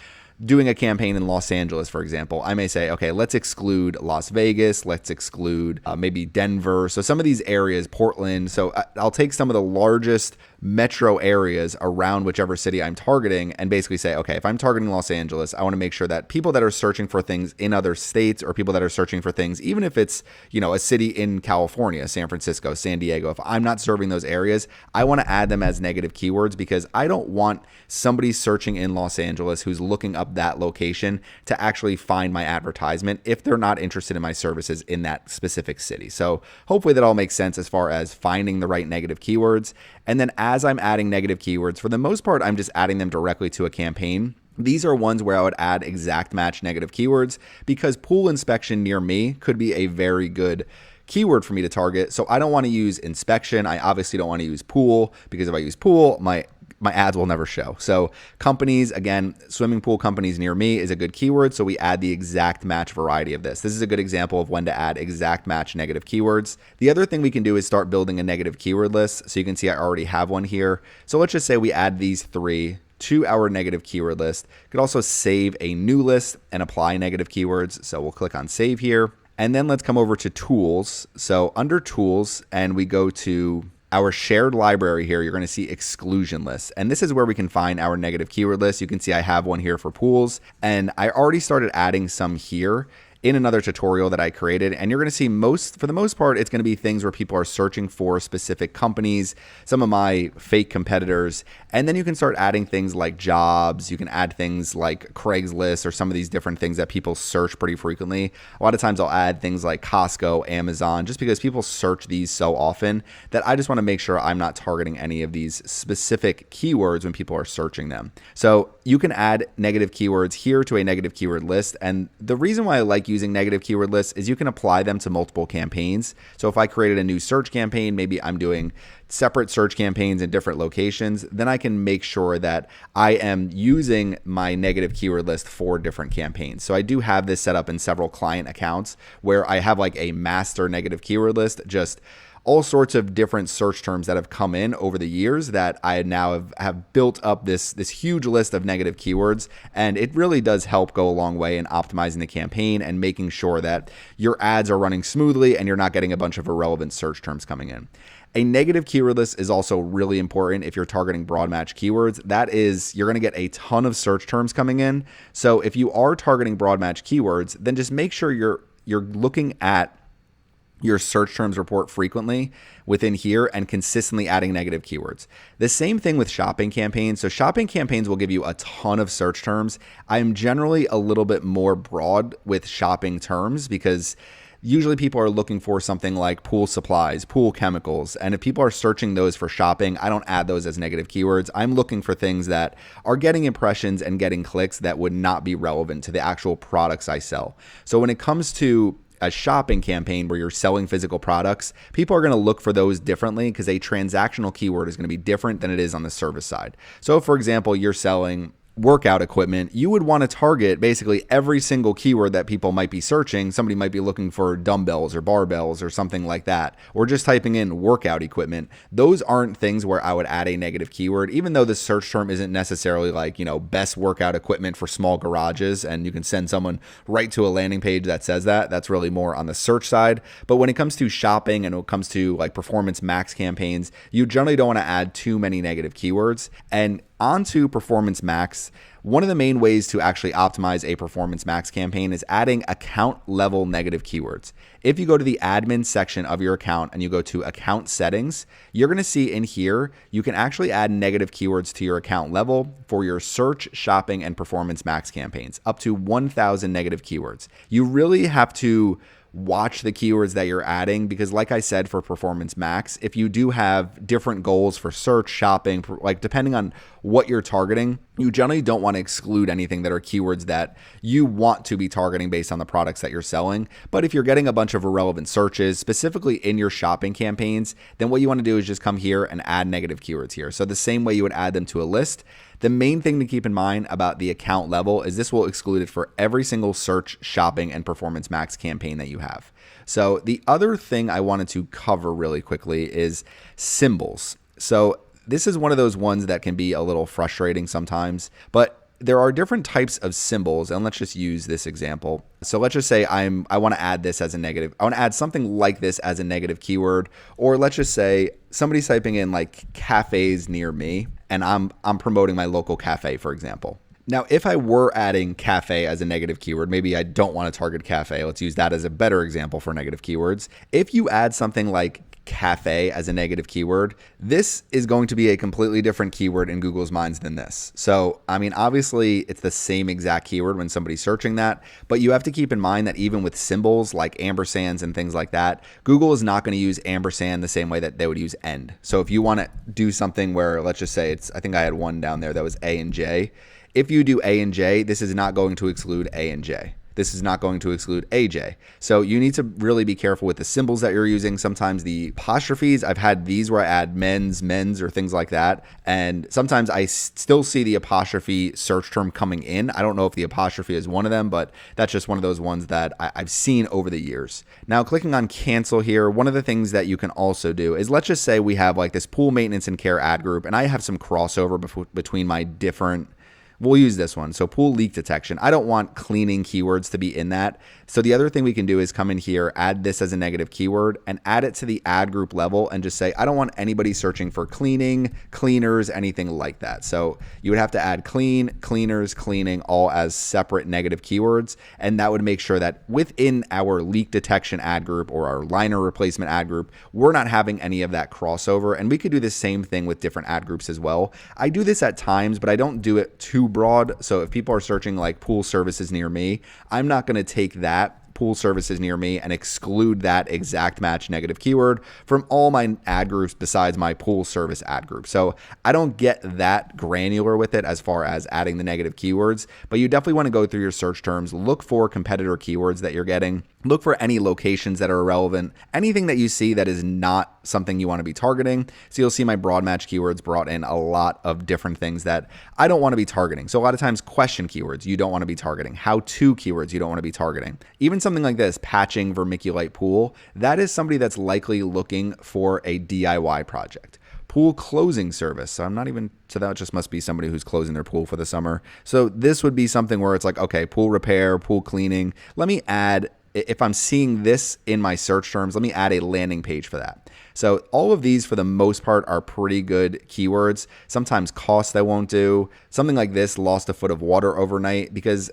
doing a campaign in Los Angeles, for example, I may say, okay, let's exclude Las Vegas, let's exclude maybe Denver. So some of these areas, Portland. So I'll take some of the largest metro areas around whichever city I'm targeting and basically say, okay, if I'm targeting Los Angeles, I want to make sure that people that are searching for things in other states or people that are searching for things, even if it's, a city in California, San Francisco, San Diego, if I'm not serving those areas, I want to add them as negative keywords because I don't want somebody searching in Los Angeles who's looking up that location to actually find my advertisement if they're not interested in my services in that specific city. So hopefully that all makes sense as far as finding the right negative keywords. And then as I'm adding negative keywords, for the most part, I'm just adding them directly to a campaign. These are ones where I would add exact match negative keywords because pool inspection near me could be a very good keyword for me to target. So I don't want to use inspection. I obviously don't want to use pool because if I use pool, my my ads will never show. So companies, again, swimming pool companies near me is a good keyword. So we add the exact match variety of this. This is a good example of when to add exact match negative keywords. The other thing we can do is start building a negative keyword list. So you can see I already have one here. So let's just say we add these 3 to our negative keyword list. You could also save a new list and apply negative keywords. So we'll click on save here. And then let's come over to tools. So under tools, and we go to our shared library here, you're going to see exclusion lists. And this is where we can find our negative keyword list. You can see I have one here for pools, and I already started adding some here in another tutorial that I created. And you're going to see for the most part, it's going to be things where people are searching for specific companies, some of my fake competitors. And then you can start adding things like jobs. You can add things like Craigslist or some of these different things that people search pretty frequently. A lot of times I'll add things like Costco, Amazon, just because people search these so often that I just want to make sure I'm not targeting any of these specific keywords when people are searching them. So you can add negative keywords here to a negative keyword list. And the reason why I like using negative keyword lists is you can apply them to multiple campaigns. So if I created a new search campaign, maybe I'm doing separate search campaigns in different locations, then I can make sure that I am using my negative keyword list for different campaigns. So I do have this set up in several client accounts where I have like a master negative keyword list, just all sorts of different search terms that have come in over the years that I now have built up this huge list of negative keywords. And it really does help go a long way in optimizing the campaign and making sure that your ads are running smoothly and you're not getting a bunch of irrelevant search terms coming in. A negative keyword list is also really important if you're targeting broad match keywords. That is, you're going to get a ton of search terms coming in. So if you are targeting broad match keywords, then just make sure you're looking at your search terms report frequently within here and consistently adding negative keywords. The same thing with shopping campaigns. So shopping campaigns will give you a ton of search terms. I'm generally a little bit more broad with shopping terms because usually people are looking for something like pool supplies, pool chemicals. And if people are searching those for shopping, I don't add those as negative keywords. I'm looking for things that are getting impressions and getting clicks that would not be relevant to the actual products I sell. So when it comes to a shopping campaign where you're selling physical products, people are going to look for those differently because a transactional keyword is going to be different than it is on the service side. So for example, you're selling workout equipment, you would want to target basically every single keyword that people might be searching. Somebody might be looking for dumbbells or barbells or something like that, or just typing in workout equipment. Those aren't things where I would add a negative keyword, even though the search term isn't necessarily like, best workout equipment for small garages, and you can send someone right to a landing page that says that. That's really more on the search side. But when it comes to shopping and when it comes to like performance max campaigns, you generally don't want to add too many negative keywords. And onto Performance Max, one of the main ways to actually optimize a Performance Max campaign is adding account level negative keywords. If you go to the admin section of your account and you go to account settings, you're going to see in here, you can actually add negative keywords to your account level for your search, shopping, and Performance Max campaigns, up to 1,000 negative keywords. You really have to watch the keywords that you're adding because like I said, for Performance Max, if you do have different goals for search, shopping, like depending on what you're targeting, you generally don't want to exclude anything that are keywords that you want to be targeting based on the products that you're selling. But if you're getting a bunch of irrelevant searches, specifically in your shopping campaigns, then what you want to do is just come here and add negative keywords here. So the same way you would add them to a list. The main thing to keep in mind about the account level is this will exclude it for every single search, shopping, and Performance Max campaign that you have. So the other thing I wanted to cover really quickly is symbols. So this is one of those ones that can be a little frustrating sometimes, but there are different types of symbols, and let's just use this example. So let's just say I want to add this as a negative. I want to add something like this as a negative keyword, or let's just say somebody's typing in like cafes near me, and I'm promoting my local cafe, for example. Now, if I were adding cafe as a negative keyword, maybe I don't want to target cafe. Let's use that as a better example for negative keywords. If you add something like cafe as a negative keyword, this is going to be a completely different keyword in Google's minds than this. So, I mean, obviously it's the same exact keyword when somebody's searching that, but you have to keep in mind that even with symbols like ampersands and things like that, Google is not going to use ampersand the same way that they would use end. So if you want to do something where, let's just say I think I had one down there that was A and J. If you do A and J, this is not going to exclude A and J. this is not going to exclude AJ. So you need to really be careful with the symbols that you're using. Sometimes the apostrophes, I've had these where I add men's, or things like that. And sometimes I still see the apostrophe search term coming in. I don't know if the apostrophe is one of them, but that's just one of those ones that I've seen over the years. Now, clicking on cancel here, one of the things that you can also do is, let's just say we have like this pool maintenance and care ad group, and I have some crossover between my different, we'll use this one. So pool leak detection. I don't want cleaning keywords to be in that. So the other thing we can do is come in here, add this as a negative keyword, and add it to the ad group level and just say, I don't want anybody searching for cleaning, cleaners, anything like that. So you would have to add clean, cleaners, cleaning, all as separate negative keywords. And that would make sure that within our leak detection ad group or our liner replacement ad group, we're not having any of that crossover. And we could do the same thing with different ad groups as well. I do this at times, but I don't do it too broad. So if people are searching like pool services near me, I'm not going to take that pool services near me and exclude that exact match negative keyword from all my ad groups besides my pool service ad group. So I don't get that granular with it as far as adding the negative keywords, but you definitely want to go through your search terms, look for competitor keywords that you're getting, look for any locations that are irrelevant, anything that you see that is not something you want to be targeting. So you'll see my broad match keywords brought in a lot of different things that I don't want to be targeting. So a lot of times question keywords you don't want to be targeting, how-to keywords you don't want to be targeting. Even something like this, patching vermiculite pool, that is somebody that's likely looking for a DIY project. Pool closing service. So I'm not even, so that just must be somebody who's closing their pool for the summer. So this would be something where it's like, okay, pool repair, pool cleaning. Let me add, if I'm seeing this in my search terms, let me add a landing page for that. So all of these for the most part are pretty good keywords. Sometimes cost I won't do. Something like this, lost a foot of water overnight, because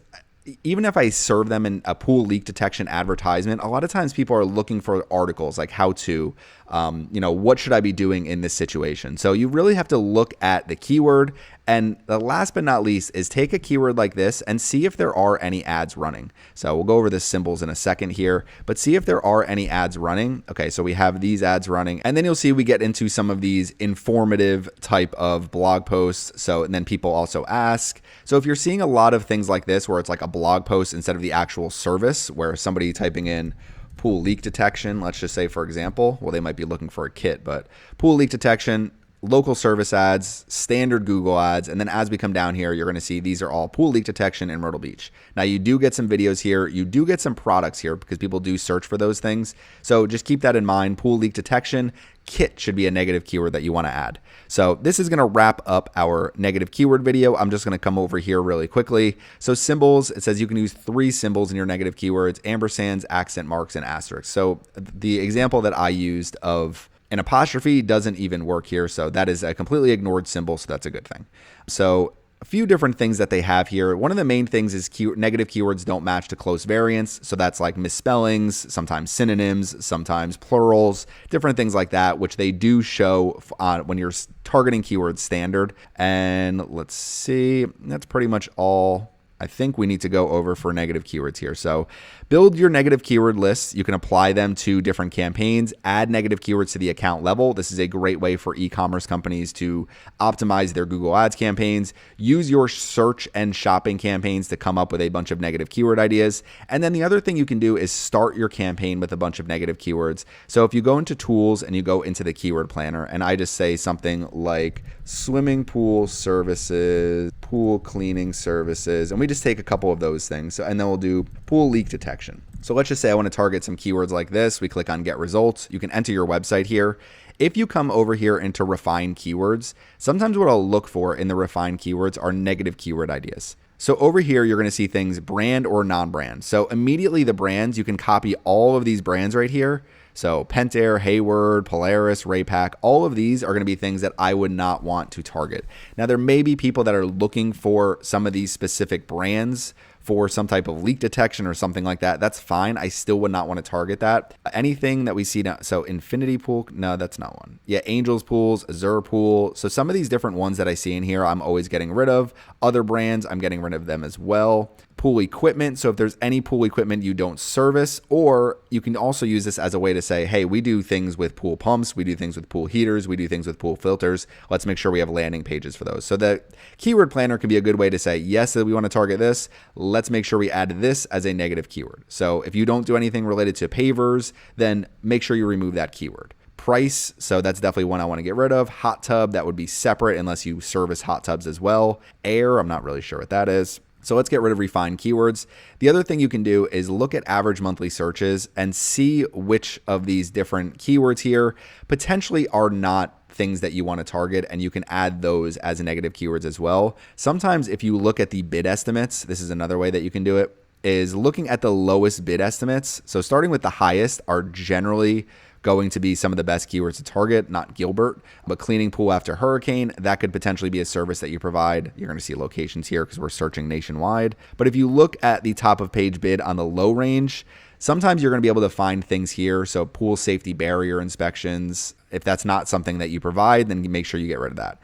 even if I serve them in a pool leak detection advertisement, a lot of times people are looking for articles like how to, what should I be doing in this situation? So you really have to look at the keyword. And the last but not least is take a keyword like this and see if there are any ads running. So we'll go over the symbols in a second here, but see if there are any ads running. Okay, so we have these ads running, and then you'll see we get into some of these informative type of blog posts. So, and then people also ask. So if you're seeing a lot of things like this, where it's like a blog post instead of the actual service, where somebody typing in pool leak detection, let's just say, for example, well, they might be looking for a kit, but pool leak detection, local service ads, standard Google ads, and then as we come down here, you're going to see these are all pool leak detection in Myrtle Beach. Now, you do get some videos here. You do get some products here because people do search for those things. So just keep that in mind. Pool leak detection, kit should be a negative keyword that you want to add. So this is going to wrap up our negative keyword video. I'm just going to come over here really quickly. So symbols, it says you can use 3 symbols in your negative keywords: ampersands, accent marks, and asterisks. So the example that I used of an apostrophe doesn't even work here. So that is a completely ignored symbol. So that's a good thing. So a few different things that they have here. One of the main things is negative keywords don't match to close variants. So that's like misspellings, sometimes synonyms, sometimes plurals, different things like that, which they do show when you're targeting keywords standard. And let's see, that's pretty much all I think we need to go over for negative keywords here. So build your negative keyword lists. You can apply them to different campaigns, add negative keywords to the account level. This is a great way for e-commerce companies to optimize their Google Ads campaigns. Use your search and shopping campaigns to come up with a bunch of negative keyword ideas. And then the other thing you can do is start your campaign with a bunch of negative keywords. So if you go into tools and you go into the keyword planner, and I just say something like swimming pool services, pool cleaning services, and we just take a couple of those things. So, and then we'll do pool leak detection. So let's just say I want to target some keywords like this. We click on get results. You can enter your website here. If you come over here into refine keywords, sometimes what I'll look for in the refine keywords are negative keyword ideas. So over here, you're going to see things brand or non-brand. So immediately the brands, you can copy all of these brands right here. So Pentair, Hayward, Polaris, Raypak, all of these are going to be things that I would not want to target. Now, there may be people that are looking for some of these specific brands for some type of leak detection or something like that. That's fine. I still would not want to target that. Anything that we see now, so Infinity Pool, no, that's not one. Yeah, Angels Pools, Azure Pool. So some of these different ones that I see in here, I'm always getting rid of. Other brands, I'm getting rid of them as well. pool equipment. So if there's any pool equipment you don't service, or you can also use this as a way to say, hey, we do things with pool pumps, we do things with pool heaters, we do things with pool filters. Let's make sure we have landing pages for those. So the keyword planner can be a good way to say, yes, we want to target this. Let's make sure we add this as a negative keyword. So if you don't do anything related to pavers, then make sure you remove that keyword. Price, so that's definitely one I want to get rid of. Hot tub, that would be separate unless you service hot tubs as well. Air, I'm not really sure what that is. So let's get rid of refined keywords. The other thing you can do is look at average monthly searches and see which of these different keywords here potentially are not things that you want to target, and you can add those as negative keywords as well. Sometimes if you look at the bid estimates, this is another way that you can do it, is looking at the lowest bid estimates. So starting with the highest are generally going to be some of the best keywords to target, not Gilbert, but cleaning pool after hurricane, that could potentially be a service that you provide. You're going to see locations here because we're searching nationwide. But if you look at the top of page bid on the low range, sometimes you're going to be able to find things here. So pool safety barrier inspections, if that's not something that you provide, then make sure you get rid of that.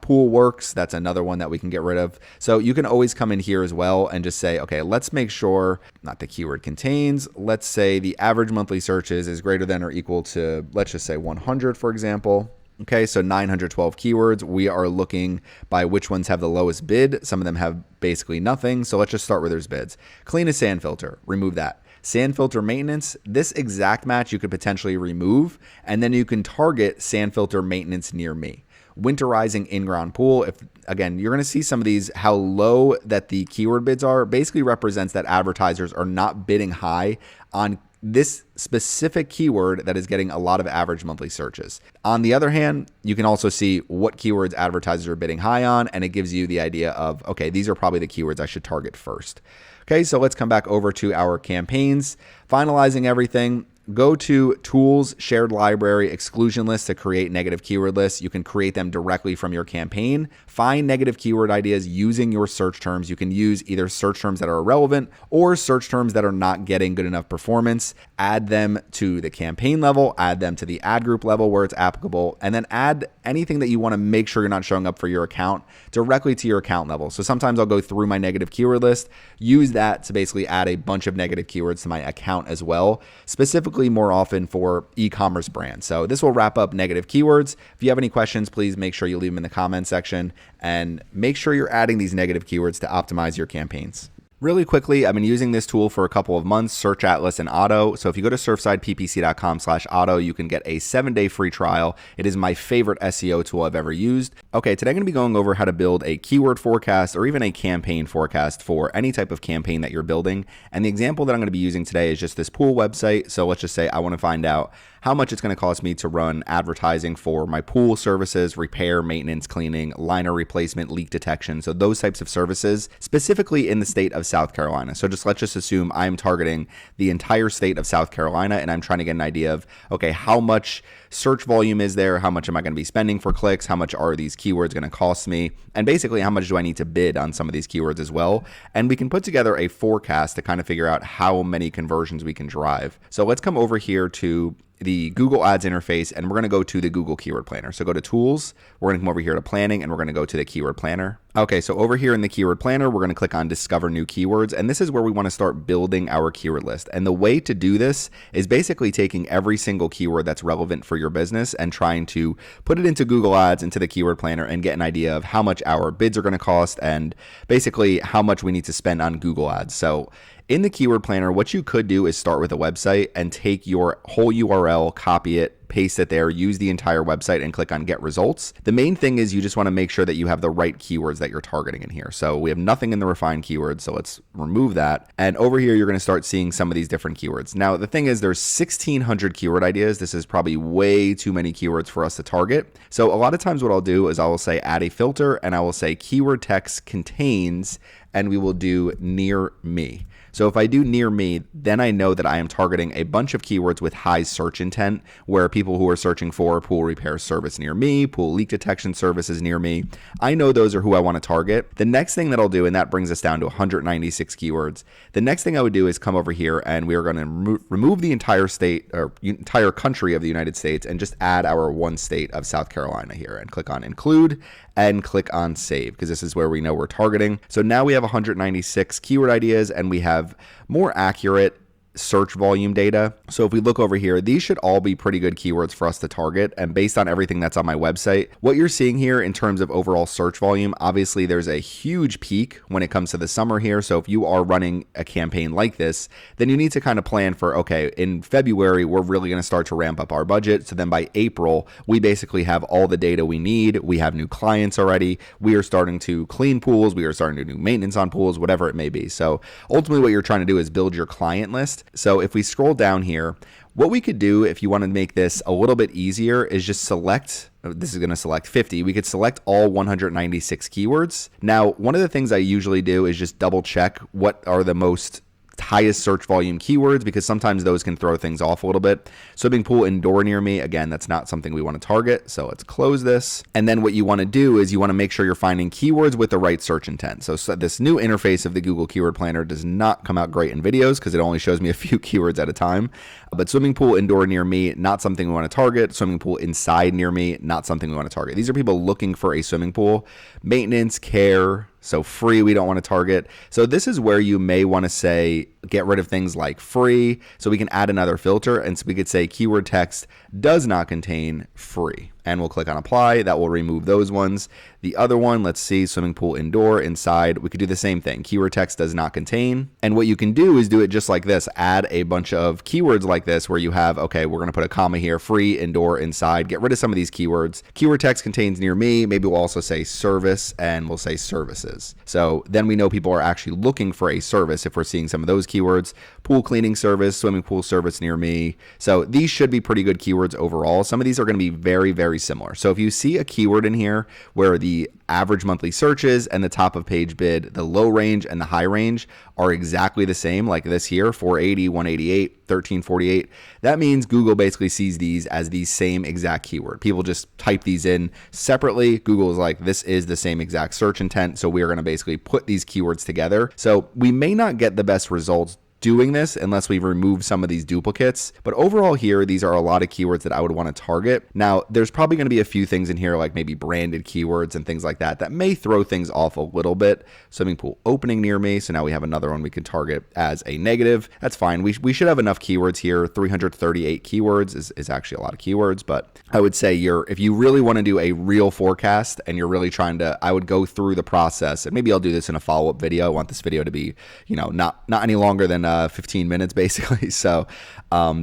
Pool works, that's another one that we can get rid of. So you can always come in here as well and just say, okay, let's make sure, not the keyword contains, let's say the average monthly searches is greater than or equal to, let's just say 100, for example. Okay, so 912 keywords. We are looking by which ones have the lowest bid. Some of them have basically nothing. So let's just start with those bids. Clean a sand filter, remove that. Sand filter maintenance, this exact match you could potentially remove, and then you can target sand filter maintenance near me. Winterizing in-ground pool, if again, you're going to see some of these, how low that the keyword bids are, basically represents that advertisers are not bidding high on this specific keyword that is getting a lot of average monthly searches. On the other hand, you can also see what keywords advertisers are bidding high on, and it gives you the idea of, okay, these are probably the keywords I should target first. Okay, so let's come back over to our campaigns. Finalizing everything, go to Tools, Shared Library, Exclusion List to create negative keyword lists. You can create them directly from your campaign. Find negative keyword ideas using your search terms. You can use either search terms that are irrelevant or search terms that are not getting good enough performance. Add them to the campaign level, add them to the ad group level where it's applicable, and then add anything that you want to make sure you're not showing up for your account directly to your account level. So sometimes I'll go through my negative keyword list, use that to basically add a bunch of negative keywords to my account as well, specifically more often for e-commerce brands. So this will wrap up negative keywords. If you have any questions, please make sure you leave them in the comment section, and make sure you're adding these negative keywords to optimize your campaigns. Really quickly, I've been using this tool for a couple of months, Search Atlas and Auto. So if you go to surfsideppc.com/auto, you can get a 7-day free trial. It is my favorite SEO tool I've ever used. Okay, today I'm going to be going over how to build a keyword forecast or even a campaign forecast for any type of campaign that you're building. And the example that I'm going to be using today is just this pool website. So let's just say I want to find out how much it's going to cost me to run advertising for my pool services, repair, maintenance, cleaning, liner replacement, leak detection. So those types of services, specifically in the state of South Carolina. So let's just assume I'm targeting the entire state of South Carolina, and I'm trying to get an idea of, okay, how much search volume is there? How much am I going to be spending for clicks? How much are these keywords going to cost me? And basically, how much do I need to bid on some of these keywords as well? And we can put together a forecast to kind of figure out how many conversions we can drive. So let's come over here to the Google Ads interface, and we're going to go to the Google Keyword Planner. So go to Tools, we're going to come over here to Planning, and we're going to go to the Keyword Planner. Okay, so over here in the Keyword Planner, we're going to click on Discover New Keywords, and this is where we want to start building our keyword list. And the way to do this is basically taking every single keyword that's relevant for your business and trying to put it into Google Ads, into the Keyword Planner, and get an idea of how much our bids are going to cost and basically how much we need to spend on Google Ads. So in the Keyword Planner, what you could do is start with a website and take your whole URL, copy it, paste it there, use the entire website, and click on Get Results. The main thing is you just want to make sure that you have the right keywords that you're targeting in here. So we have nothing in the refined keywords, so let's remove that. And over here, you're going to start seeing some of these different keywords. Now, the thing is there's 1,600 keyword ideas. This is probably way too many keywords for us to target. So a lot of times what I'll do is I will say add a filter, and I will say keyword text contains, and we will do near me. So if I do near me, then I know that I am targeting a bunch of keywords with high search intent, where people who are searching for pool repair service near me, pool leak detection services near me, I know those are who I want to target. The next thing that I'll do, and that brings us down to 196 keywords, the next thing I would do is come over here and we are going to remove the entire state or entire country of the United States and just add our one state of South Carolina here and click on include and click on save, because this is where we know we're targeting. So now we have 196 keyword ideas and we have more accurate search volume data. So if we look over here, these should all be pretty good keywords for us to target. And based on everything that's on my website, what you're seeing here in terms of overall search volume, obviously there's a huge peak when it comes to the summer here. So if you are running a campaign like this, then you need to kind of plan for, okay, in February, we're really going to start to ramp up our budget. So then by April, we basically have all the data we need. We have new clients already. We are starting to clean pools. We are starting to do maintenance on pools, whatever it may be. So ultimately what you're trying to do is build your client list. So if we scroll down here, what we could do if you want to make this a little bit easier is just select, this is going to select 50. We could select all 196 keywords. Now, one of the things I usually do is just double check what are the most highest search volume keywords, because sometimes those can throw things off a little bit. Swimming pool indoor near me, again, that's not something we want to target. So let's close this. And then what you want to do is you want to make sure you're finding keywords with the right search intent. So this new interface of the Google Keyword Planner does not come out great in videos because it only shows me a few keywords at a time. But swimming pool indoor near me, not something we want to target. Swimming pool inside near me, not something we want to target. These are people looking for a swimming pool. Maintenance, care, so free, we don't want to target. So this is where you may want to say, get rid of things like free. So we can add another filter, and so we could say keyword text does not contain free. And we'll click on apply. That will remove those ones. The other one, let's see, swimming pool indoor, inside. We could do the same thing. Keyword text does not contain. And what you can do is do it just like this. Add a bunch of keywords like this where you have, okay, we're going to put a comma here, free, indoor, inside. Get rid of some of these keywords. Keyword text contains near me. Maybe we'll also say service, and we'll say services. So then we know people are actually looking for a service if we're seeing some of those keywords. Pool cleaning service, swimming pool service near me. So these should be pretty good keywords overall. Some of these are going to be very, very similar. So if you see a keyword in here where the average monthly searches and the top of page bid, the low range and the high range are exactly the same, like this here, 480, 188, 1348, that means Google basically sees these as the same exact keyword. People just type these in separately. Google is like, this is the same exact search intent. So we are going to basically put these keywords together. So we may not get the best results doing this unless we remove some of these duplicates. But overall here, these are a lot of keywords that I would want to target. Now, there's probably going to be a few things in here like maybe branded keywords and things like that that may throw things off a little bit. Swimming pool opening near me. So now we have another one we can target as a negative. That's fine. We should have enough keywords here. 338 keywords is actually a lot of keywords, but I would say if you really want to do a real forecast and you're really trying to, I would go through the process, and maybe I'll do this in a follow-up video. I want this video to be, not any longer than 15 minutes basically. So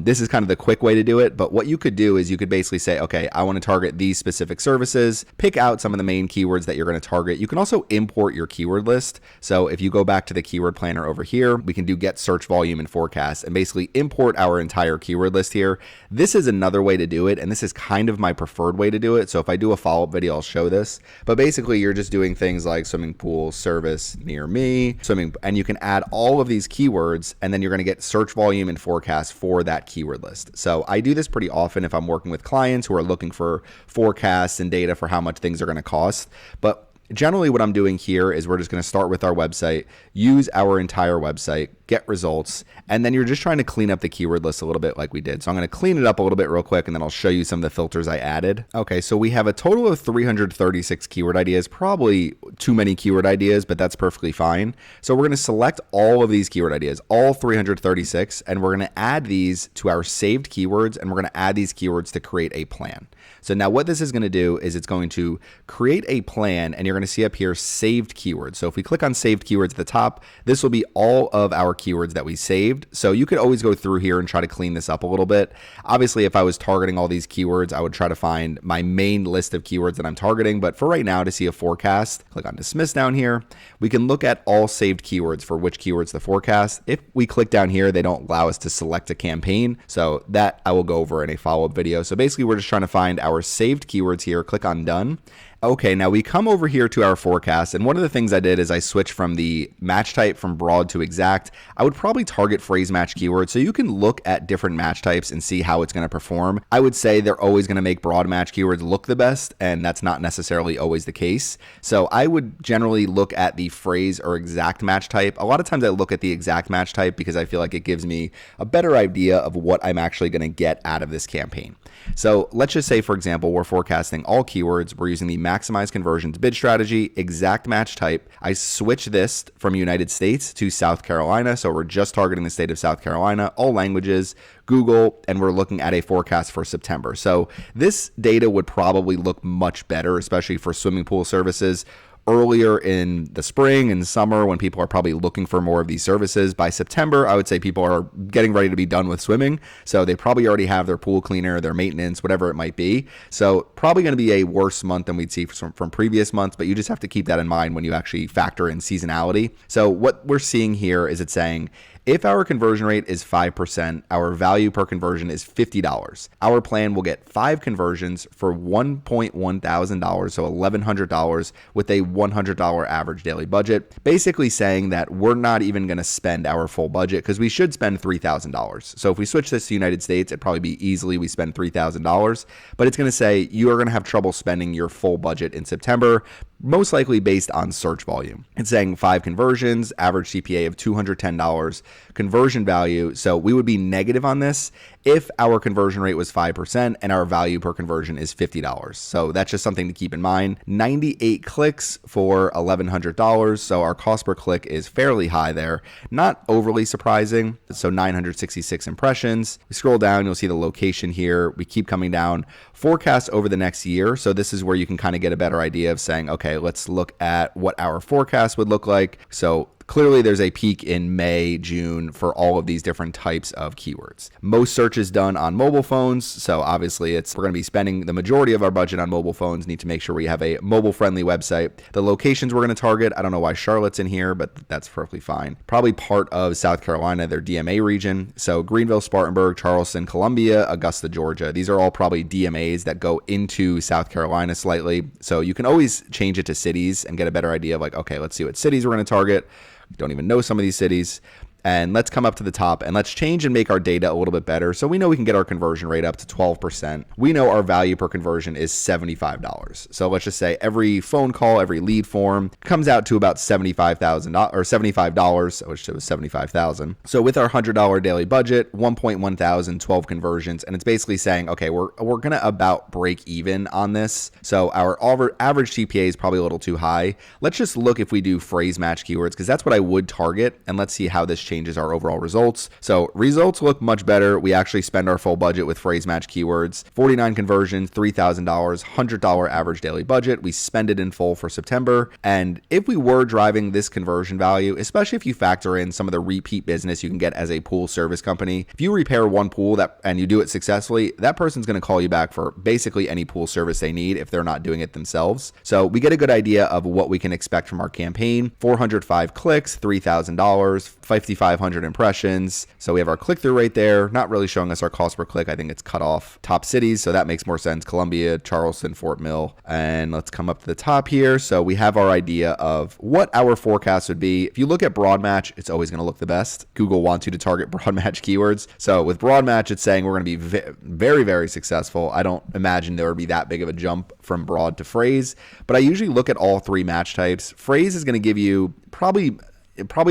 this is kind of the quick way to do it. But what you could do is you could basically say, okay, I want to target these specific services, pick out some of the main keywords that you're going to target. You can also import your keyword list. So if you go back to the keyword planner over here, we can do get search volume and forecast and basically import our entire keyword list here. This is another way to do it. And this is kind of my preferred way to do it. So if I do a follow-up video, I'll show this. But basically you're just doing things like swimming pool service near me, swimming, and you can add all of these keywords, and then you're going to get search volume and forecast for that keyword list. So I do this pretty often if I'm working with clients who are looking for forecasts and data for how much things are going to cost. But generally what I'm doing here is we're just going to start with our website, use our entire website, get results, and then you're just trying to clean up the keyword list a little bit like we did. So I'm going to clean it up a little bit real quick, and then I'll show you some of the filters I added. Okay, so we have a total of 336 keyword ideas, probably too many keyword ideas, but that's perfectly fine. So we're going to select all of these keyword ideas, all 336, and we're going to add these to our saved keywords, and we're going to add these keywords to create a plan. So now what this is going to do is it's going to create a plan, and you're going to see up here saved keywords. So if we click on saved keywords at the top, this will be all of our keywords that we saved. So you could always go through here and try to clean this up a little bit. Obviously, if I was targeting all these keywords, I would try to find my main list of keywords that I'm targeting. But for right now, to see a forecast, click on dismiss down here. We can look at all saved keywords for which keywords to forecast. If we click down here, they don't allow us to select a campaign. So that I will go over in a follow-up video. So basically, we're just trying to find our saved keywords here. Click on done. Okay, now we come over here to our forecast, and one of the things I did is I switched from the match type from broad to exact. I would probably target phrase match keywords so you can look at different match types and see how it's going to perform. I would say they're always going to make broad match keywords look the best, and that's not necessarily always the case. So I would generally look at the phrase or exact match type. A lot of times I look at the exact match type because I feel like it gives me a better idea of what I'm actually going to get out of this campaign. So let's just say, for example, we're forecasting all keywords. We're using the maximize conversions bid strategy, exact match type. I switch this from United States to South Carolina. So we're just targeting the state of South Carolina, all languages, Google, and we're looking at a forecast for September. So this data would probably look much better, especially for swimming pool services, earlier in the spring and summer when people are probably looking for more of these services. By September, I would say people are getting ready to be done with swimming. So they probably already have their pool cleaner, their maintenance, whatever it might be. So probably going to be a worse month than we'd see from previous months, but you just have to keep that in mind when you actually factor in seasonality. So what we're seeing here is it's saying, if our conversion rate is 5%, our value per conversion is $50. Our plan will get 5 conversions for $1,100, so $1,100 with a $100 average daily budget, basically saying that we're not even going to spend our full budget because we should spend $3,000. So if we switch this to the United States, it'd probably be easily we spend $3,000, but it's going to say you are going to have trouble spending your full budget in September, most likely based on search volume. It's saying 5 conversions, average CPA of $210, conversion value. So we would be negative on this if our conversion rate was 5% and our value per conversion is $50. So that's just something to keep in mind. 98 clicks for $1,100. So our cost per click is fairly high there. Not overly surprising. So 966 impressions. We scroll down, you'll see the location here. We keep coming down. Forecast over the next year. So this is where you can kind of get a better idea of saying, okay, let's look at what our forecast would look like. So clearly there's a peak in May, June for all of these different types of keywords. Most search is done on mobile phones. So obviously we're going to be spending the majority of our budget on mobile phones. Need to make sure we have a mobile friendly website. The locations we're going to target, I don't know why Charlotte's in here, but that's perfectly fine. Probably part of South Carolina, their DMA region. So Greenville, Spartanburg, Charleston, Columbia, Augusta, Georgia. These are all probably DMAs that go into South Carolina slightly. So you can always change it to cities and get a better idea of like, okay, let's see what cities we're going to target. Don't even know some of these cities. And let's come up to the top and let's change and make our data a little bit better. So we know we can get our conversion rate up to 12%. We know our value per conversion is $75. So let's just say every phone call, every lead form comes out to about $75,000 or $75, which was $75,000. So with our $100 daily budget, 1,100, 12 conversions, and it's basically saying, okay, we're going to about break even on this. So our average CPA is probably a little too high. Let's just look if we do phrase match keywords because that's what I would target, and let's see how this changes our overall results. So results look much better. We actually spend our full budget with phrase match keywords, 49 conversions, $3,000, $100 average daily budget. We spend it in full for September. And if we were driving this conversion value, especially if you factor in some of the repeat business you can get as a pool service company, if you repair one pool and you do it successfully, that person's going to call you back for basically any pool service they need if they're not doing it themselves. So we get a good idea of what we can expect from our campaign. 405 clicks, $3,000, 5,500 impressions. So we have our click-through rate there, not really showing us our cost per click. I think it's cut off top cities, so that makes more sense. Columbia, Charleston, Fort Mill. And let's come up to the top here. So we have our idea of what our forecast would be. If you look at broad match, it's always going to look the best. Google wants you to target broad match keywords. So with broad match, it's saying we're going to be very, very successful. I don't imagine there would be that big of a jump from broad to phrase, but I usually look at all 3 match types. Phrase is going to give you probably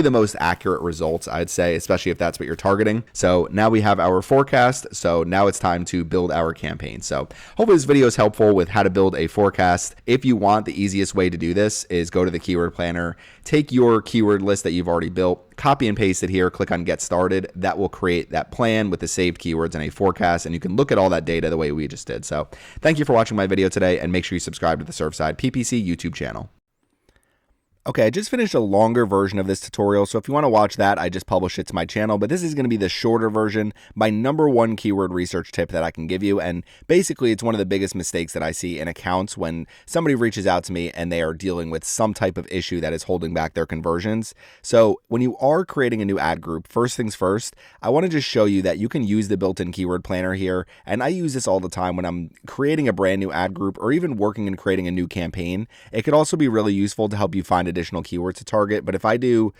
the most accurate results, I'd say, especially if that's what you're targeting. So now we have our forecast. So now it's time to build our campaign. So hopefully this video is helpful with how to build a forecast. If you want, the easiest way to do this is go to the keyword planner, take your keyword list that you've already built, copy and paste it here, click on get started. That will create that plan with the saved keywords and a forecast, and you can look at all that data the way we just did. So thank you for watching my video today, and make sure you subscribe to the Surfside PPC YouTube channel. Okay, I just finished a longer version of this tutorial, so if you want to watch that, I just published it to my channel, but this is going to be the shorter version, my number one keyword research tip that I can give you, and basically it's one of the biggest mistakes that I see in accounts when somebody reaches out to me and they are dealing with some type of issue that is holding back their conversions. So when you are creating a new ad group, first things first, I want to just show you that you can use the built-in keyword planner here, and I use this all the time when I'm creating a brand new ad group or even working and creating a new campaign. It could also be really useful to help you find additional keywords to target. But if I do,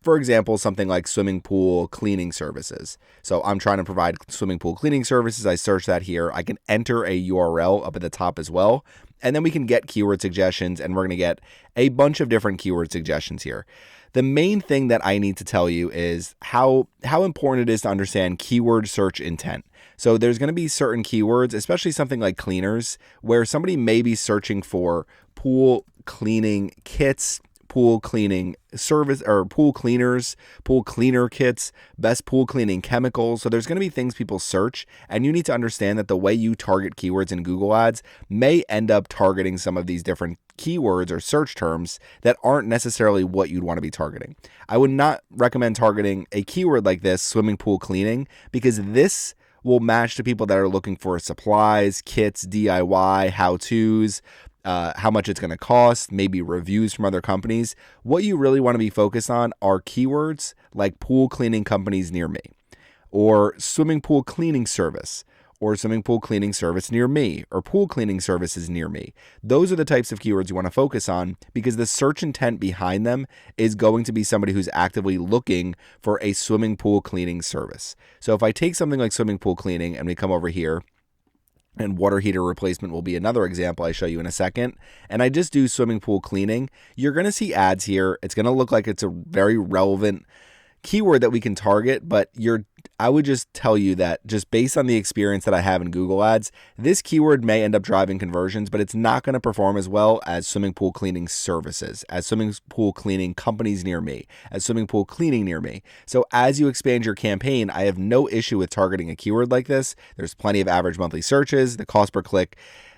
for example, something like swimming pool cleaning services. So I'm trying to provide swimming pool cleaning services. I search that here. I can enter a URL up at the top as well. And then we can get keyword suggestions, and we're going to get a bunch of different keyword suggestions here. The main thing that I need to tell you is how important it is to understand keyword search intent. So there's going to be certain keywords, especially something like cleaners, where somebody may be searching for pool cleaning kits, pool cleaning service, or pool cleaners, pool cleaner kits, best pool cleaning chemicals. So there's going to be things people search, and you need to understand that the way you target keywords in Google Ads may end up targeting some of these different keywords or search terms that aren't necessarily what you'd want to be targeting. I would not recommend targeting a keyword like this, swimming pool cleaning, because this will match to people that are looking for supplies, kits, DIY, how-tos, how much it's going to cost, maybe reviews from other companies. What you really want to be focused on are keywords like pool cleaning companies near me, or swimming pool cleaning service, or swimming pool cleaning service near me, or pool cleaning services near me. Those are the types of keywords you want to focus on, because the search intent behind them is going to be somebody who's actively looking for a swimming pool cleaning service. So if I take something like swimming pool cleaning and we come over here, and water heater replacement will be another example I show you in a second, and I just do swimming pool cleaning, you're going to see ads here. It's going to look like it's a very relevant keyword that we can target, but I would just tell you that just based on the experience that I have in Google Ads, this keyword may end up driving conversions, but it's not going to perform as well as swimming pool cleaning services, as swimming pool cleaning companies near me, as swimming pool cleaning near me. So as you expand your campaign, I have no issue with targeting a keyword like this. There's plenty of average monthly searches. The cost per click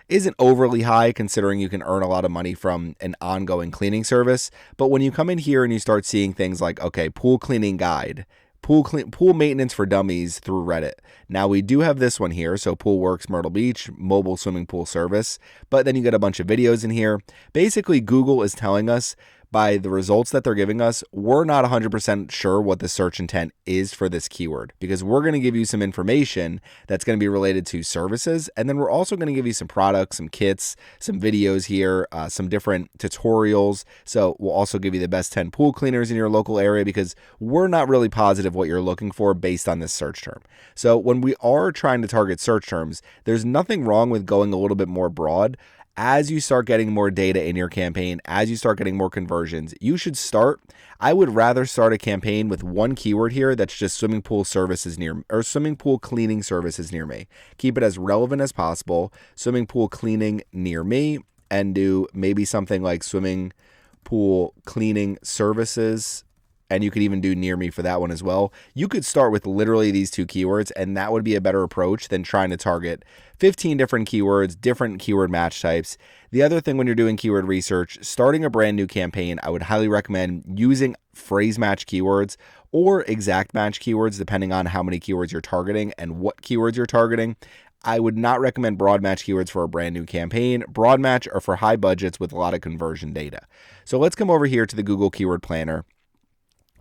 isn't overly high, considering you can earn a lot of money from an ongoing cleaning service. But when you come in here and you start seeing things like, okay, pool cleaning guide, pool maintenance for dummies through Reddit. Now we do have this one here. So Pool Works Myrtle Beach, mobile swimming pool service. But then you get a bunch of videos in here. Basically, Google is telling us by the results that they're giving us, we're not 100% sure what the search intent is for this keyword, because we're going to give you some information that's going to be related to services. And then we're also going to give you some products, some kits, some videos here, some different tutorials. So we'll also give you the best 10 pool cleaners in your local area, because we're not really positive what you're looking for based on this search term. So when we are trying to target search terms, there's nothing wrong with going a little bit more broad. As you start getting more data in your campaign, as you start getting more conversions, I would rather start a campaign with one keyword here that's just swimming pool services near, or swimming pool cleaning services near me. Keep it as relevant as possible, swimming pool cleaning near me, and do maybe something like swimming pool cleaning services. And you could even do near me for that one as well. You could start with literally these two keywords, and that would be a better approach than trying to target 15 different keywords, different keyword match types. The other thing when you're doing keyword research, starting a brand new campaign, I would highly recommend using phrase match keywords or exact match keywords, depending on how many keywords you're targeting and what keywords you're targeting. I would not recommend broad match keywords for a brand new campaign. Broad match are for high budgets with a lot of conversion data. So let's come over here to the Google Keyword Planner.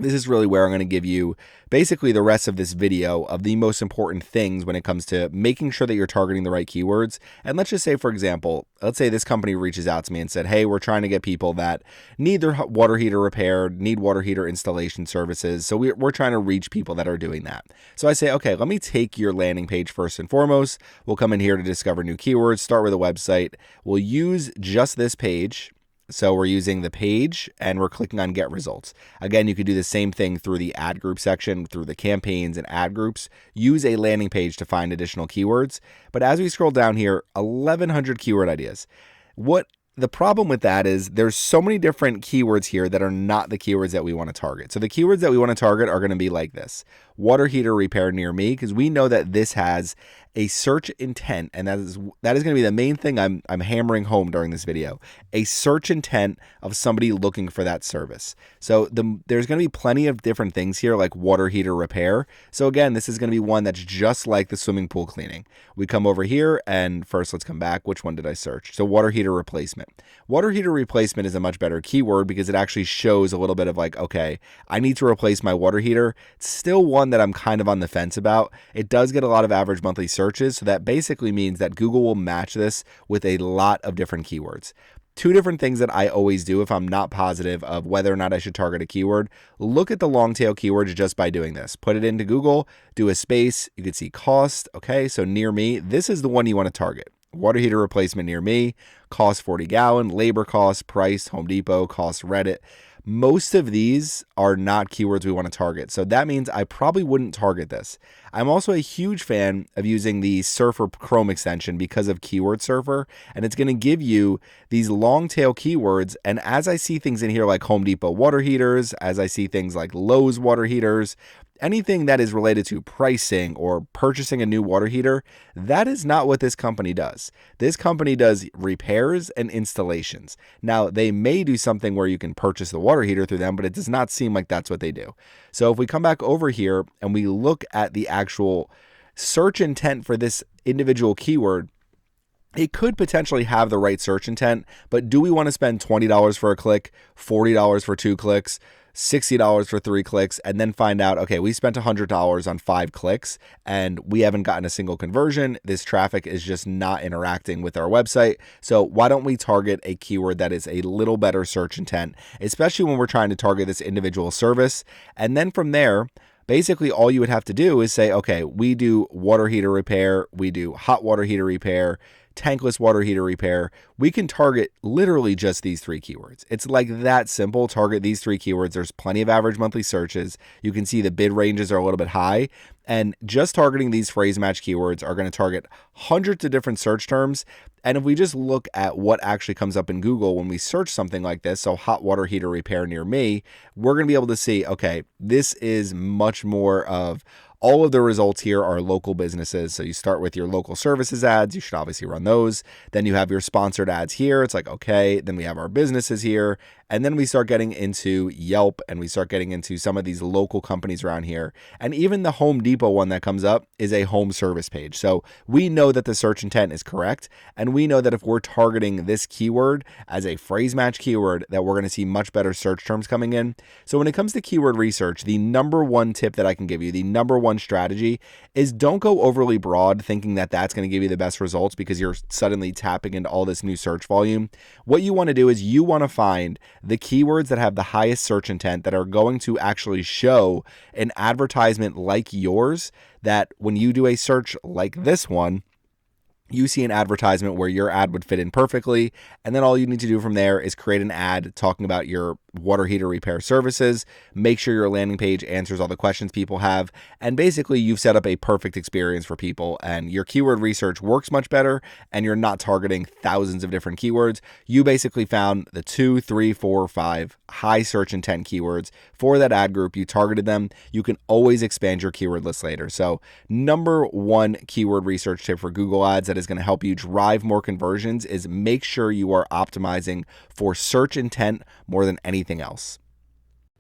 This is really where I'm going to give you basically the rest of this video of the most important things when it comes to making sure that you're targeting the right keywords. And let's just say, for example, let's say this company reaches out to me and said, hey, we're trying to get people that need their water heater repaired, need water heater installation services. So we're trying to reach people that are doing that. So I say, okay, let me take your landing page first and foremost. We'll come in here to discover new keywords, start with a website. We'll use just this page. So we're using the page and we're clicking on get results. Again, you could do the same thing through the ad group section, through the campaigns and ad groups. Use a landing page to find additional keywords. But as we scroll down here, 1,100 keyword ideas. What the problem with that is there's so many different keywords here that are not the keywords that we want to target. So the keywords that we want to target are going to be like this: water heater repair near me, because we know that this has a search intent, and that is going to be the main thing I'm hammering home during this video. A search intent of somebody looking for that service. So there's going to be plenty of different things here, like water heater repair. So again, this is going to be one that's just like the swimming pool cleaning. We come over here, and first let's come back. Which one did I search? So water heater replacement. Water heater replacement is a much better keyword because it actually shows a little bit of like, okay, I need to replace my water heater. It's still one that I'm kind of on the fence about. It does get a lot of average monthly searches, so that basically means that Google will match this with a lot of different keywords. Two different things that I always do if I'm not positive of whether or not I should target a keyword. Look at the long tail keywords just by doing this. Put it into Google, do a space, you can see cost. Okay, so near me, this is the one you want to target. Water heater replacement near me, cost 40 gallon, labor cost, price, Home Depot, cost Reddit. Most of these are not keywords we want to target. So that means I probably wouldn't target this. I'm also a huge fan of using the Surfer Chrome extension because of Keyword Surfer, and it's going to give you these long tail keywords. And as I see things in here like Home Depot water heaters, as I see things like Lowe's water heaters, anything that is related to pricing or purchasing a new water heater, that is not what this company does. This company does repairs and installations. Now, they may do something where you can purchase the water heater through them, but it does not seem like that's what they do. So if we come back over here and we look at the actual search intent for this individual keyword, it could potentially have the right search intent, but do we want to spend $20 for a click, $40 for 2 clicks, $60 for 3 clicks, and then find out, okay, we spent $100 on 5 clicks and we haven't gotten a single conversion. This traffic is just not interacting with our website. So why don't we target a keyword that is a little better search intent, especially when we're trying to target this individual service. And then from there, basically all you would have to do is say, okay, we do water heater repair, we do hot water heater repair, tankless water heater repair. We can target literally just these 3 keywords. It's like that simple. Target these 3 keywords. There's plenty of average monthly searches. You can see the bid ranges are a little bit high, and just targeting these phrase match keywords are going to target hundreds of different search terms. And if we just look at what actually comes up in Google when we search something like this, so hot water heater repair near me, we're going to be able to see, okay, this is much more of all of the results here are local businesses. So you start with your local services ads. You should obviously run those. Then you have your sponsored ads here. It's like, okay, then we have our businesses here. And then we start getting into Yelp and we start getting into some of these local companies around here. And even the Home Depot one that comes up is a home service page. So we know that the search intent is correct. And we know that if we're targeting this keyword as a phrase match keyword, that we're going to see much better search terms coming in. So when it comes to keyword research, the number one tip that I can give you, the number one strategy is don't go overly broad thinking that that's going to give you the best results because you're suddenly tapping into all this new search volume. What you want to do is you want to find the keywords that have the highest search intent that are going to actually show an advertisement like yours, that when you do a search like this one, you see an advertisement where your ad would fit in perfectly. And then all you need to do from there is create an ad talking about your water heater repair services, make sure your landing page answers all the questions people have. And basically you've set up a perfect experience for people and your keyword research works much better and you're not targeting thousands of different keywords. You basically found the 2, 3, 4, 5 high search intent keywords for that ad group. You targeted them. You can always expand your keyword list later. So number one keyword research tip for Google Ads that is going to help you drive more conversions is make sure you are optimizing for search intent more than anything else.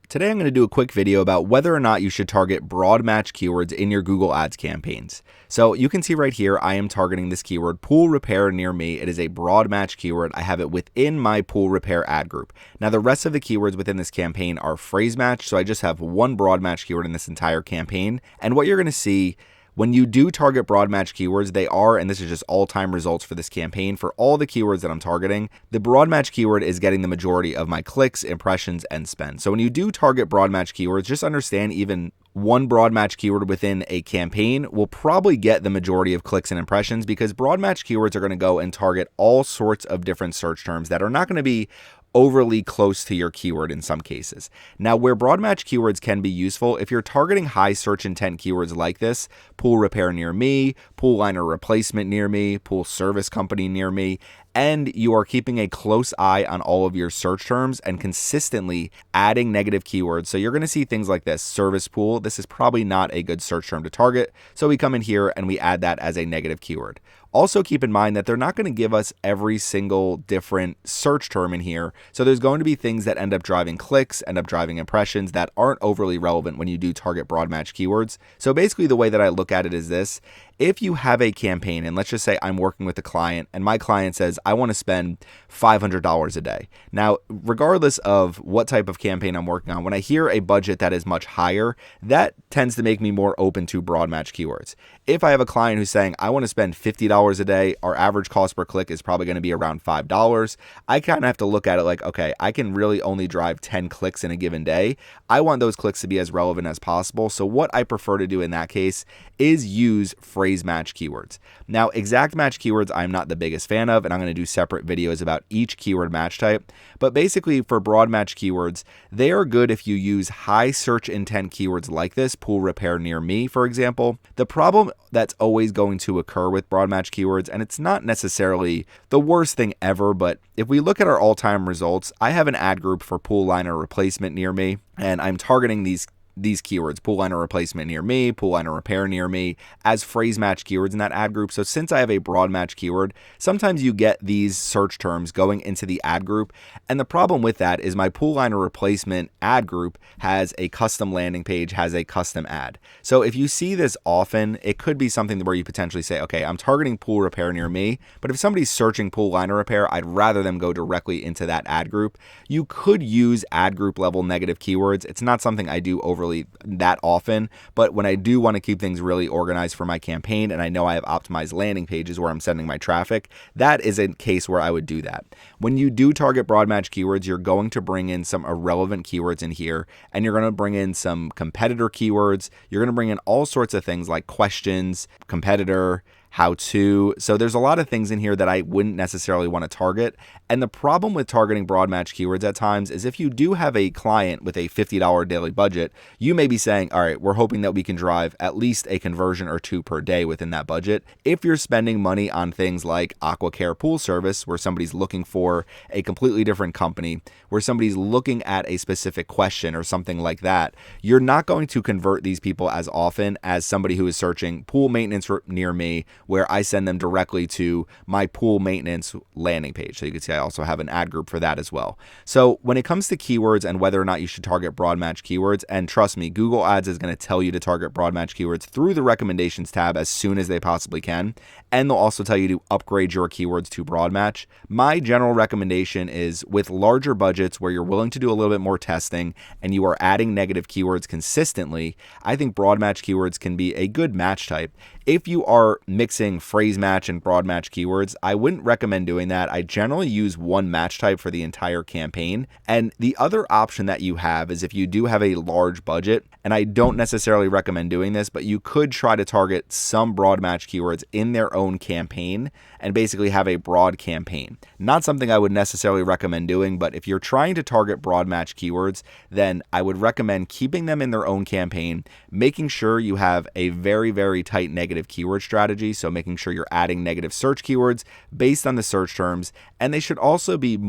Today I'm going to do a quick video about whether or not you should target broad match keywords in your Google Ads campaigns. So you can see right here, I am targeting this keyword pool repair near me. It is a broad match keyword. I have it within my pool repair ad group. Now the rest of the keywords within this campaign are phrase match. So I just have one broad match keyword in this entire campaign. And what you're going to see when you do target broad match keywords, they are, and this is just all-time results for this campaign, for all the keywords that I'm targeting, the broad match keyword is getting the majority of my clicks, impressions, and spend. So when you do target broad match keywords, just understand even one broad match keyword within a campaign will probably get the majority of clicks and impressions because broad match keywords are going to go and target all sorts of different search terms that are not going to be overly close to your keyword in some cases. Now, where broad match keywords can be useful, if you're targeting high search intent keywords like this, pool repair near me, pool liner replacement near me, pool service company near me, and you are keeping a close eye on all of your search terms and consistently adding negative keywords. So you're going to see things like this: service pool. This is probably not a good search term to target. So we come in here and we add that as a negative keyword. Also keep in mind that they're not going to give us every single different search term in here. So there's going to be things that end up driving clicks, end up driving impressions that aren't overly relevant when you do target broad match keywords. So basically the way that I look at it is this: if you have a campaign, and let's just say I'm working with a client and my client says, I want to spend $500 a day. Now, regardless of what type of campaign I'm working on, when I hear a budget that is much higher, that tends to make me more open to broad match keywords. If I have a client who's saying, I want to spend $50 a day, our average cost per click is probably going to be around $5. I kind of have to look at it like, okay, I can really only drive 10 clicks in a given day. I want those clicks to be as relevant as possible. So what I prefer to do in that case is use phrase match keywords. Now, exact match keywords, I'm not the biggest fan of, and I'm going to do separate videos about each keyword match type. But basically for broad match keywords, they are good if you use high search intent keywords like this: pool repair near me, for example. The problem that's always going to occur with broad match keywords, and it's not necessarily the worst thing ever, but if we look at our all-time results, I have an ad group for pool liner replacement near me, and I'm targeting these keywords: pool liner replacement near me, pool liner repair near me, as phrase match keywords in that ad group. So since I have a broad match keyword, sometimes you get these search terms going into the ad group. And the problem with that is my pool liner replacement ad group has a custom landing page, has a custom ad. So if you see this often, it could be something where you potentially say, okay, I'm targeting pool repair near me, but if somebody's searching pool liner repair, I'd rather them go directly into that ad group. You could use ad group level negative keywords. It's not something I do overly that often, but when I do want to keep things really organized for my campaign and I know I have optimized landing pages where I'm sending my traffic, that is a case where I would do that. When you do target broad match keywords, you're going to bring in some irrelevant keywords in here, and you're going to bring in some competitor keywords. You're going to bring in all sorts of things like questions, competitor, how to. So there's a lot of things in here that I wouldn't necessarily want to target. And the problem with targeting broad match keywords at times is if you do have a client with a $50 daily budget, you may be saying, all right, we're hoping that we can drive at least a conversion or two per day within that budget. If you're spending money on things like AquaCare Pool Service, where somebody's looking for a completely different company, where somebody's looking at a specific question or something like that, you're not going to convert these people as often as somebody who is searching pool maintenance near me, where I send them directly to my pool maintenance landing page. So you can see I also have an ad group for that as well. So when it comes to keywords and whether or not you should target broad match keywords, and trust me, Google Ads is going to tell you to target broad match keywords through the recommendations tab as soon as they possibly can. And they'll also tell you to upgrade your keywords to broad match. My general recommendation is with larger budgets where you're willing to do a little bit more testing and you are adding negative keywords consistently, I think broad match keywords can be a good match type. If you are mixing phrase match and broad match keywords, I wouldn't recommend doing that. I generally use one match type for the entire campaign. And the other option that you have is if you do have a large budget, and I don't necessarily recommend doing this, but you could try to target some broad match keywords in their own campaign and basically have a broad campaign. Not something I would necessarily recommend doing, but if you're trying to target broad match keywords, then I would recommend keeping them in their own campaign, making sure you have a very, very tight negative keyword strategy. So making sure you're adding negative search keywords based on the search terms, and they should also be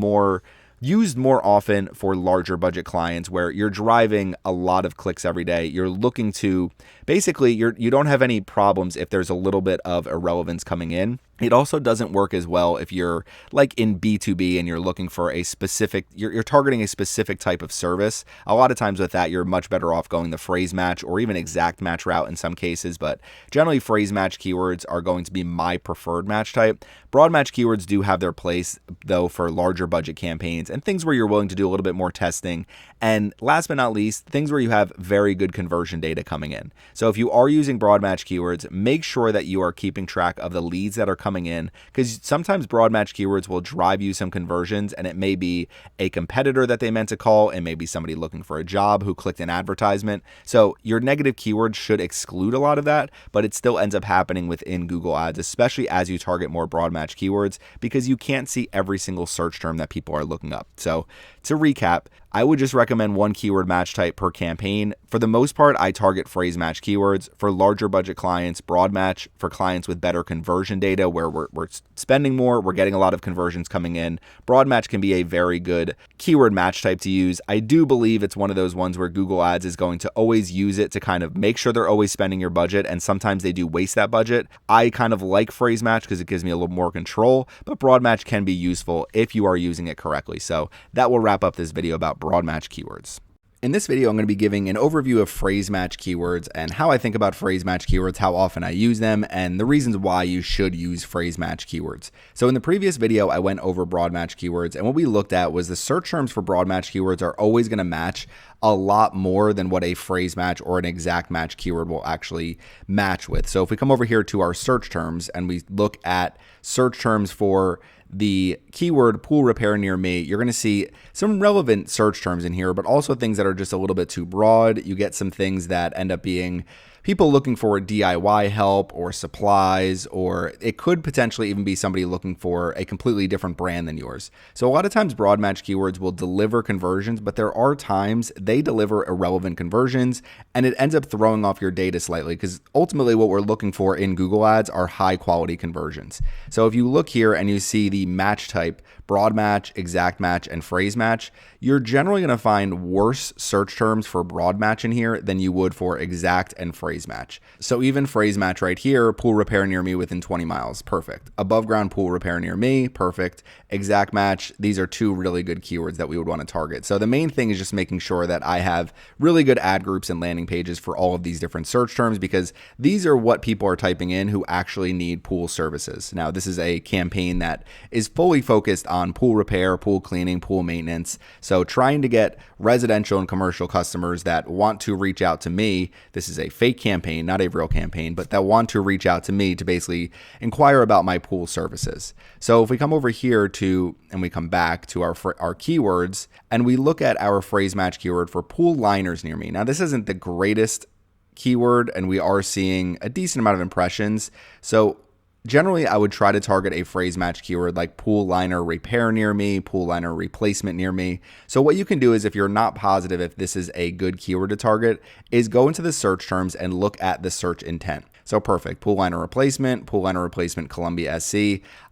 used more often for larger budget clients where you're driving a lot of clicks every day. You're looking to basically, you don't have any problems if there's a little bit of irrelevance coming in. It also doesn't work as well if you're like in B2B and you're looking for a specific, you're targeting a specific type of service. A lot of times with that, you're much better off going the phrase match or even exact match route in some cases, but generally phrase match keywords are going to be my preferred match type. Broad match keywords do have their place though for larger budget campaigns and things where you're willing to do a little bit more testing. And last but not least, things where you have very good conversion data coming in. So if you are using broad match keywords, make sure that you are keeping track of the leads that are coming in, because sometimes broad match keywords will drive you some conversions, and it may be a competitor that they meant to call, it may be somebody looking for a job who clicked an advertisement. So your negative keywords should exclude a lot of that, but it still ends up happening within Google Ads, especially as you target more broad match keywords, because you can't see every single search term that people are looking up. So to recap, I would just recommend one keyword match type per campaign. For the most part, I target phrase match keywords. For larger budget clients, broad match. For clients with better conversion data where we're spending more, we're getting a lot of conversions coming in, broad match can be a very good keyword match type to use. I do believe it's one of those ones where Google Ads is going to always use it to kind of make sure they're always spending your budget, and sometimes they do waste that budget. I kind of like phrase match because it gives me a little more control, but broad match can be useful if you are using it correctly. So that will wrap up this video about broad match keywords. In this video, I'm going to be giving an overview of phrase match keywords and how I think about phrase match keywords, how often I use them, and the reasons why you should use phrase match keywords. So in the previous video, I went over broad match keywords, and what we looked at was the search terms for broad match keywords are always going to match a lot more than what a phrase match or an exact match keyword will actually match with. So if we come over here to our search terms and we look at search terms for the keyword pool repair near me, you're going to see some relevant search terms in here, but also things that are just a little bit too broad. You get some things that end up being people looking for DIY help or supplies, or it could potentially even be somebody looking for a completely different brand than yours. So a lot of times broad match keywords will deliver conversions, but there are times they deliver irrelevant conversions and it ends up throwing off your data slightly, because ultimately what we're looking for in Google Ads are high quality conversions. So if you look here and you see the match type, broad match, exact match, and phrase match, you're generally going to find worse search terms for broad match in here than you would for exact and phrase match. So even phrase match right here, pool repair near me within 20 miles, perfect. Above ground pool repair near me, perfect. Exact match, these are two really good keywords that we would want to target. So the main thing is just making sure that I have really good ad groups and landing pages for all of these different search terms, because these are what people are typing in who actually need pool services. Now, this is a campaign that is fully focused on pool repair, pool cleaning, pool maintenance. So trying to get residential and commercial customers that want to reach out to me, this is a fake campaign, not a real campaign, but that want to reach out to me to basically inquire about my pool services. So if we come over here to, and we come back to our keywords, and we look at our phrase match keyword for pool liners near me. Now, this isn't the greatest keyword, and we are seeing a decent amount of impressions. So generally, I would try to target a phrase match keyword like pool liner repair near me, pool liner replacement near me. So what you can do is, if you're not positive if this is a good keyword to target, is go into the search terms and look at the search intent. So perfect, pool liner replacement, Columbia SC.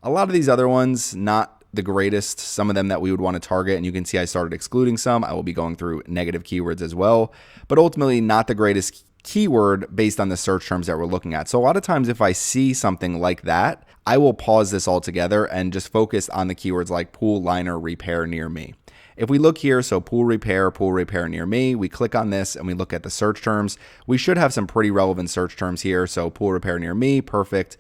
A lot of these other ones, not the greatest, some of them that we would want to target, and you can see I started excluding some. I will be going through negative keywords as well, but ultimately not the greatest keyword based on the search terms that we're looking at. So a lot of times if I see something like that, I will pause this altogether and just focus on the keywords like pool liner repair near me. If we look here, so pool repair near me, we click on this and we look at the search terms. We should have some pretty relevant search terms here. So pool repair near me, perfect.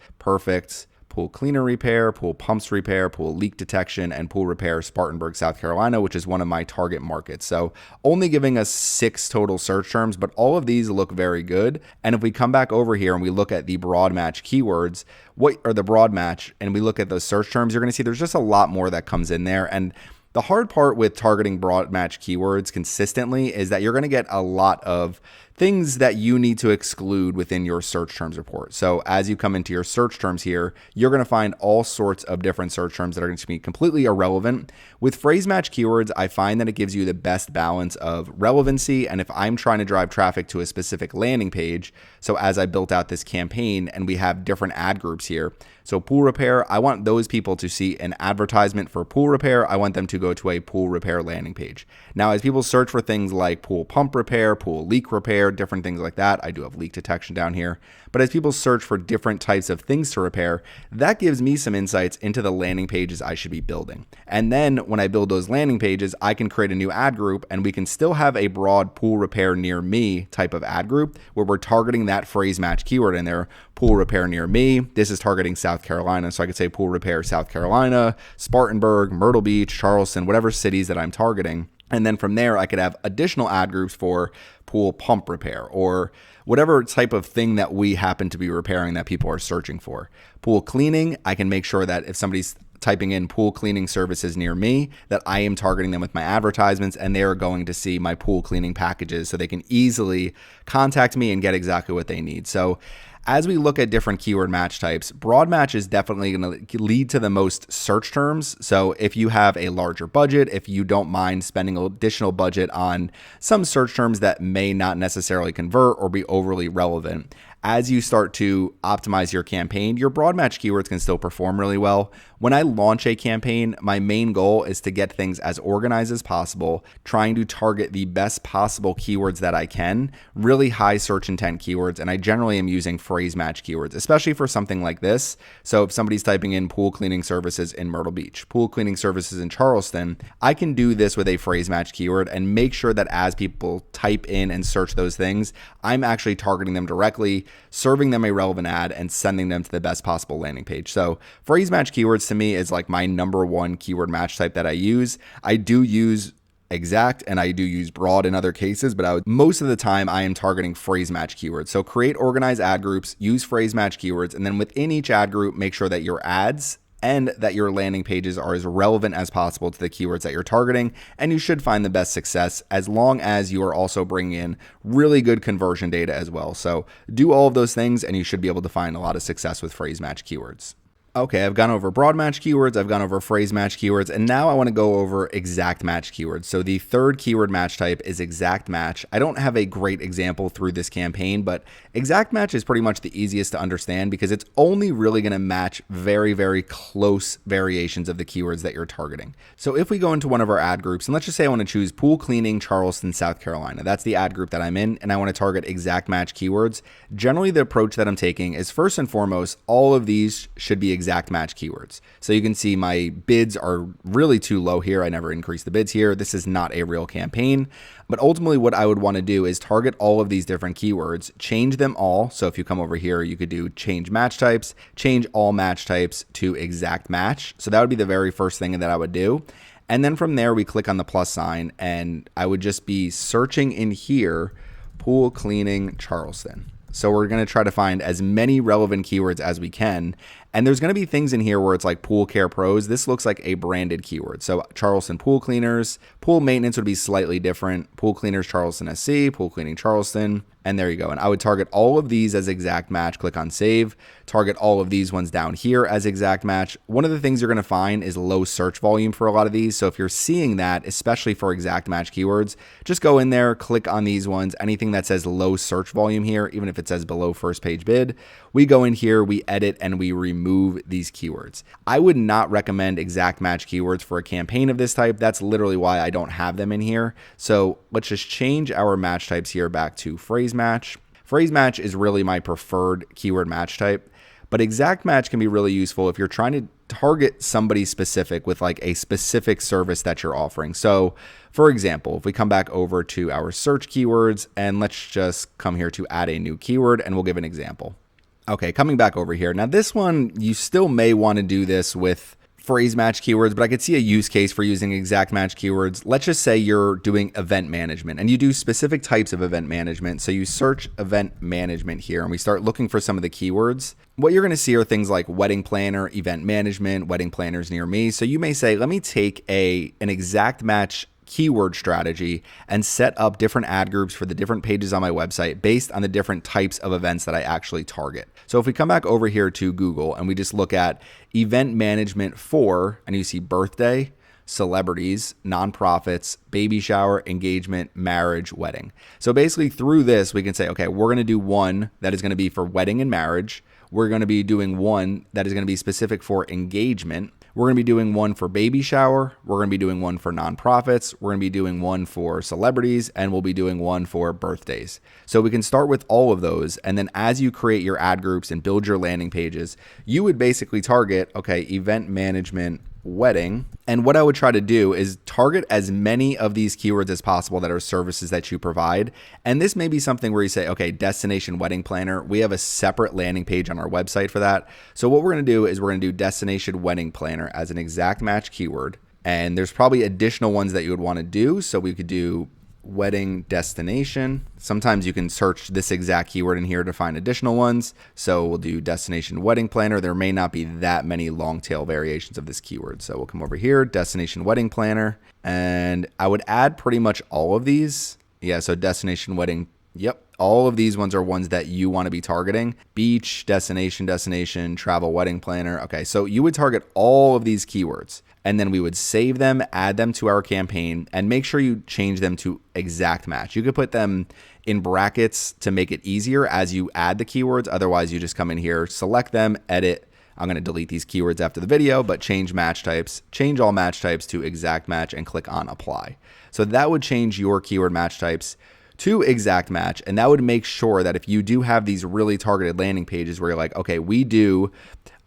Pool cleaner repair, pool pumps repair, pool leak detection, and pool repair Spartanburg, South Carolina, which is one of my target markets. So only giving us 6 total search terms, but all of these look very good. And if we come back over here and we look at the broad match keywords, what are the broad match, and we look at those search terms, you're going to see there's just a lot more that comes in there. And the hard part with targeting broad match keywords consistently is that you're going to get a lot of things that you need to exclude within your search terms report. So as you come into your search terms here, you're going to find all sorts of different search terms that are going to be completely irrelevant. With phrase match keywords, I find that it gives you the best balance of relevancy. And if I'm trying to drive traffic to a specific landing page, so as I built out this campaign and we have different ad groups here, so pool repair, I want those people to see an advertisement for pool repair. I want them to go to a pool repair landing page. Now, as people search for things like pool pump repair, pool leak repair, different things like that, I do have leak detection down here. But as people search for different types of things to repair, that gives me some insights into the landing pages I should be building. And then when I build those landing pages, I can create a new ad group and we can still have a broad pool repair near me type of ad group where we're targeting that phrase match keyword in there, pool repair near me. This is targeting South Carolina. So I could say pool repair South Carolina, Spartanburg, Myrtle Beach, Charleston, whatever cities that I'm targeting. And then from there, I could have additional ad groups for pool pump repair or whatever type of thing that we happen to be repairing that people are searching for. Pool cleaning, I can make sure that if somebody's typing in pool cleaning services near me, that I am targeting them with my advertisements and they're going to see my pool cleaning packages so they can easily contact me and get exactly what they need. So as we look at different keyword match types, broad match is definitely going to lead to the most search terms. So if you have a larger budget, if you don't mind spending additional budget on some search terms that may not necessarily convert or be overly relevant, as you start to optimize your campaign, your broad match keywords can still perform really well. When I launch a campaign, my main goal is to get things as organized as possible, trying to target the best possible keywords that I can, really high search intent keywords, and I generally am using phrase match keywords, especially for something like this. So if somebody's typing in pool cleaning services in Myrtle Beach, pool cleaning services in Charleston, I can do this with a phrase match keyword and make sure that as people type in and search those things, I'm actually targeting them directly, serving them a relevant ad, and sending them to the best possible landing page. So phrase match keywords to me is like my number one keyword match type that I use. I do use exact and I do use broad in other cases, but most of the time I am targeting phrase match keywords. So create organized ad groups, use phrase match keywords, and then within each ad group, make sure that your ads and that your landing pages are as relevant as possible to the keywords that you're targeting, and you should find the best success as long as you are also bringing in really good conversion data as well. So do all of those things and you should be able to find a lot of success with phrase match keywords. Okay, I've gone over broad match keywords, I've gone over phrase match keywords, and now I want to go over exact match keywords. So the third keyword match type is exact match. I don't have a great example through this campaign, but exact match is pretty much the easiest to understand because it's only really going to match very, very close variations of the keywords that you're targeting. So if we go into one of our ad groups, and let's just say I want to choose pool cleaning, Charleston, South Carolina. That's the ad group that I'm in, and I want to target exact match keywords. Generally, the approach that I'm taking is first and foremost, all of these should be exact match keywords. So you can see my bids are really too low here. I never increased the bids here. This is not a real campaign. But ultimately what I would want to do is target all of these different keywords, change them all. So if you come over here, you could do change match types, change all match types to exact match. So that would be the very first thing that I would do. And then from there, we click on the plus sign and I would just be searching in here, pool cleaning Charleston. So we're going to try to find as many relevant keywords as we can. And there's going to be things in here where it's like pool care pros. This looks like a branded keyword. So Charleston pool cleaners, pool maintenance would be slightly different. Pool cleaners, Charleston SC, pool cleaning Charleston. And there you go. And I would target all of these as exact match. Click on save. Target all of these ones down here as exact match. One of the things you're going to find is low search volume for a lot of these. So if you're seeing that, especially for exact match keywords, just go in there, click on these ones. Anything that says low search volume here, even if it says below first page bid, we go in here, we edit, and we remove these keywords. I would not recommend exact match keywords for a campaign of this type. That's literally why I don't have them in here. So let's just change our match types here back to phrase match. Phrase match is really my preferred keyword match type, but exact match can be really useful if you're trying to target somebody specific with like a specific service that you're offering. So for example, if we come back over to our search keywords and let's just come here to add a new keyword and we'll give an example. Okay, coming back over here. Now this one, you still may want to do this with phrase match keywords, but I could see a use case for using exact match keywords. Let's just say you're doing event management and you do specific types of event management. So you search event management here and we start looking for some of the keywords. What you're going to see are things like wedding planner, event management, wedding planners near me. So you may say, let me take an exact match keyword strategy and set up different ad groups for the different pages on my website based on the different types of events that I actually target. So if we come back over here to Google and we just look at event management for, and you see birthday, celebrities, nonprofits, baby shower, engagement, marriage, wedding. So basically through this, we can say, okay, we're going to do one that is going to be for wedding and marriage. We're going to be doing one that is going to be specific for engagement. We're going to be doing one for baby shower. We're going to be doing one for nonprofits. We're going to be doing one for celebrities, and we'll be doing one for birthdays. So we can start with all of those. And then as you create your ad groups and build your landing pages, you would basically target, okay, event management, wedding. And what I would try to do is target as many of these keywords as possible that are services that you provide. And this may be something where you say, okay, destination wedding planner, we have a separate landing page on our website for that. So what we're going to do is we're going to do destination wedding planner as an exact match keyword. And there's probably additional ones that you would want to do. So we could do wedding destination. Sometimes you can search this exact keyword in here to find additional ones. So we'll do destination wedding planner. There may not be that many long tail variations of this keyword. So we'll come over here, destination wedding planner, and I would add pretty much all of these. Yeah, so destination wedding. Yep. All of these ones are ones that you want to be targeting. Beach, destination, travel, wedding planner. Okay, so you would target all of these keywords, and then we would save them, add them to our campaign, and make sure you change them to exact match. You could put them in brackets to make it easier as you add the keywords. Otherwise, you just come in here, select them, edit. I'm going to delete these keywords after the video, but change match types, change all match types to exact match, and click on apply. So that would change your keyword match types to exact match. And that would make sure that if you do have these really targeted landing pages where you're like, okay, we do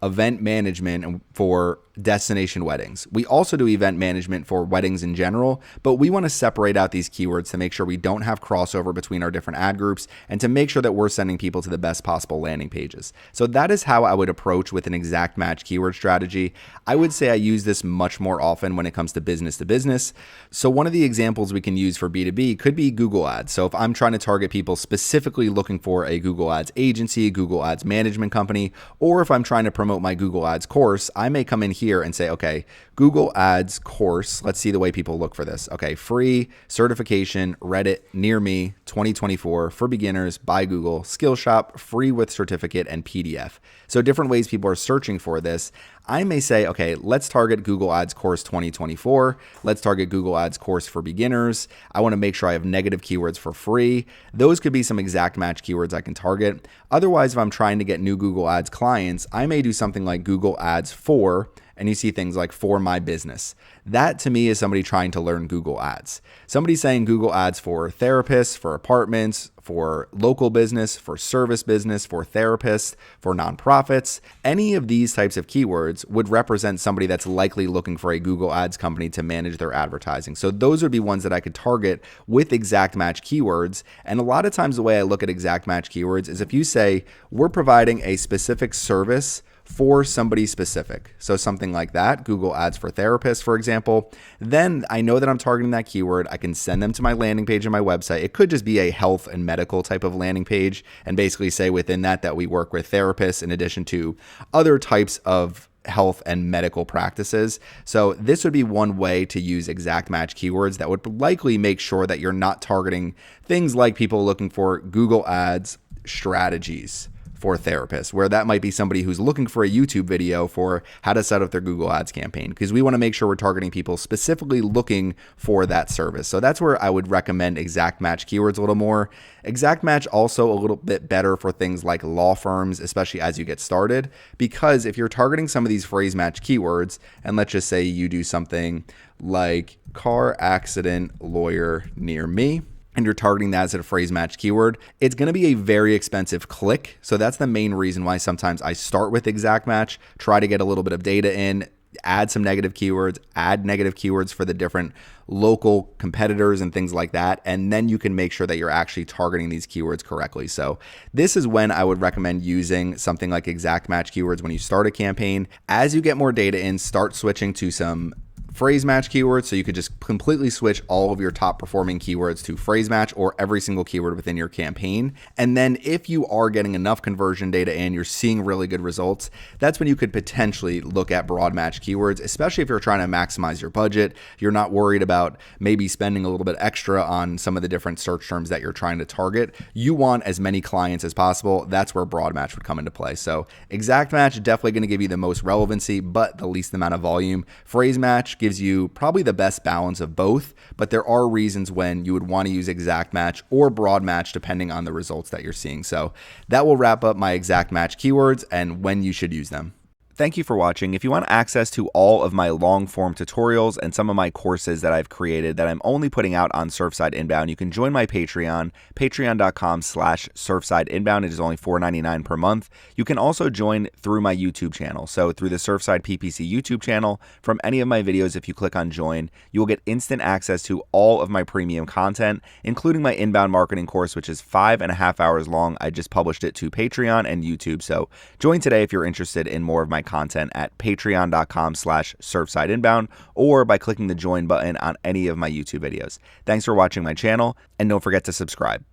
event management for destination weddings. We also do event management for weddings in general, but we want to separate out these keywords to make sure we don't have crossover between our different ad groups and to make sure that we're sending people to the best possible landing pages. So that is how I would approach with an exact match keyword strategy. I would say I use this much more often when it comes to business. So one of the examples we can use for B2B could be Google Ads. So if I'm trying to target people specifically looking for a Google Ads agency, Google Ads management company, or if I'm trying to promote my Google Ads course, I may come in here and say, okay, Google Ads course. Let's see the way people look for this. Okay, free certification, Reddit, near me, 2024 for beginners by Google, Skillshop, free with certificate and PDF. So different ways people are searching for this. I may say, okay, let's target Google Ads course 2024. Let's target Google Ads course for beginners. I want to make sure I have negative keywords for free. Those could be some exact match keywords I can target. Otherwise, if I'm trying to get new Google Ads clients, I may do something like Google Ads for, and you see things like for my business. That to me is somebody trying to learn Google Ads. Somebody saying Google Ads for therapists, for apartments, for local business, for service business, for therapists, for nonprofits. Any of these types of keywords would represent somebody that's likely looking for a Google Ads company to manage their advertising. So those would be ones that I could target with exact match keywords. And a lot of times the way I look at exact match keywords is if you say we're providing a specific service for somebody specific. So something like that, Google Ads for therapists, for example, then I know that I'm targeting that keyword. I can send them to my landing page on my website. It could just be a health and medical type of landing page and basically say within that we work with therapists in addition to other types of health and medical practices. So this would be one way to use exact match keywords that would likely make sure that you're not targeting things like people looking for Google Ads strategies for therapists, where that might be somebody who's looking for a YouTube video for how to set up their Google Ads campaign, because we want to make sure we're targeting people specifically looking for that service. So that's where I would recommend exact match keywords a little more. Exact match also a little bit better for things like law firms, especially as you get started, because if you're targeting some of these phrase match keywords, and let's just say you do something like car accident lawyer near me, and you're targeting that as a phrase match keyword, it's going to be a very expensive click. So that's the main reason why sometimes I start with exact match, try to get a little bit of data in, add some negative keywords, add negative keywords for the different local competitors and things like that. And then you can make sure that you're actually targeting these keywords correctly. So this is when I would recommend using something like exact match keywords when you start a campaign. As you get more data in, start switching to some phrase match keywords, so you could just completely switch all of your top performing keywords to phrase match or every single keyword within your campaign. And then if you are getting enough conversion data and you're seeing really good results, that's when you could potentially look at broad match keywords, especially if you're trying to maximize your budget. You're not worried about maybe spending a little bit extra on some of the different search terms that you're trying to target. You want as many clients as possible. That's where broad match would come into play. So exact match definitely going to give you the most relevancy, but the least amount of volume. Phrase match gives you probably the best balance of both, but there are reasons when you would want to use exact match or broad match depending on the results that you're seeing. So that will wrap up my exact match keywords and when you should use them. Thank you for watching. If you want access to all of my long form tutorials and some of my courses that I've created that I'm only putting out on Surfside Inbound, you can join my Patreon, patreon.com/surfsideinbound. It is only $4.99 per month. You can also join through my YouTube channel. So through the Surfside PPC YouTube channel, from any of my videos, if you click on join, you will get instant access to all of my premium content, including my inbound marketing course, which is 5.5 hours long. I just published it to Patreon and YouTube. So join today if you're interested in more of my content at patreon.com/surfsideinbound or by clicking the join button on any of my YouTube videos. Thanks for watching my channel, and don't forget to subscribe.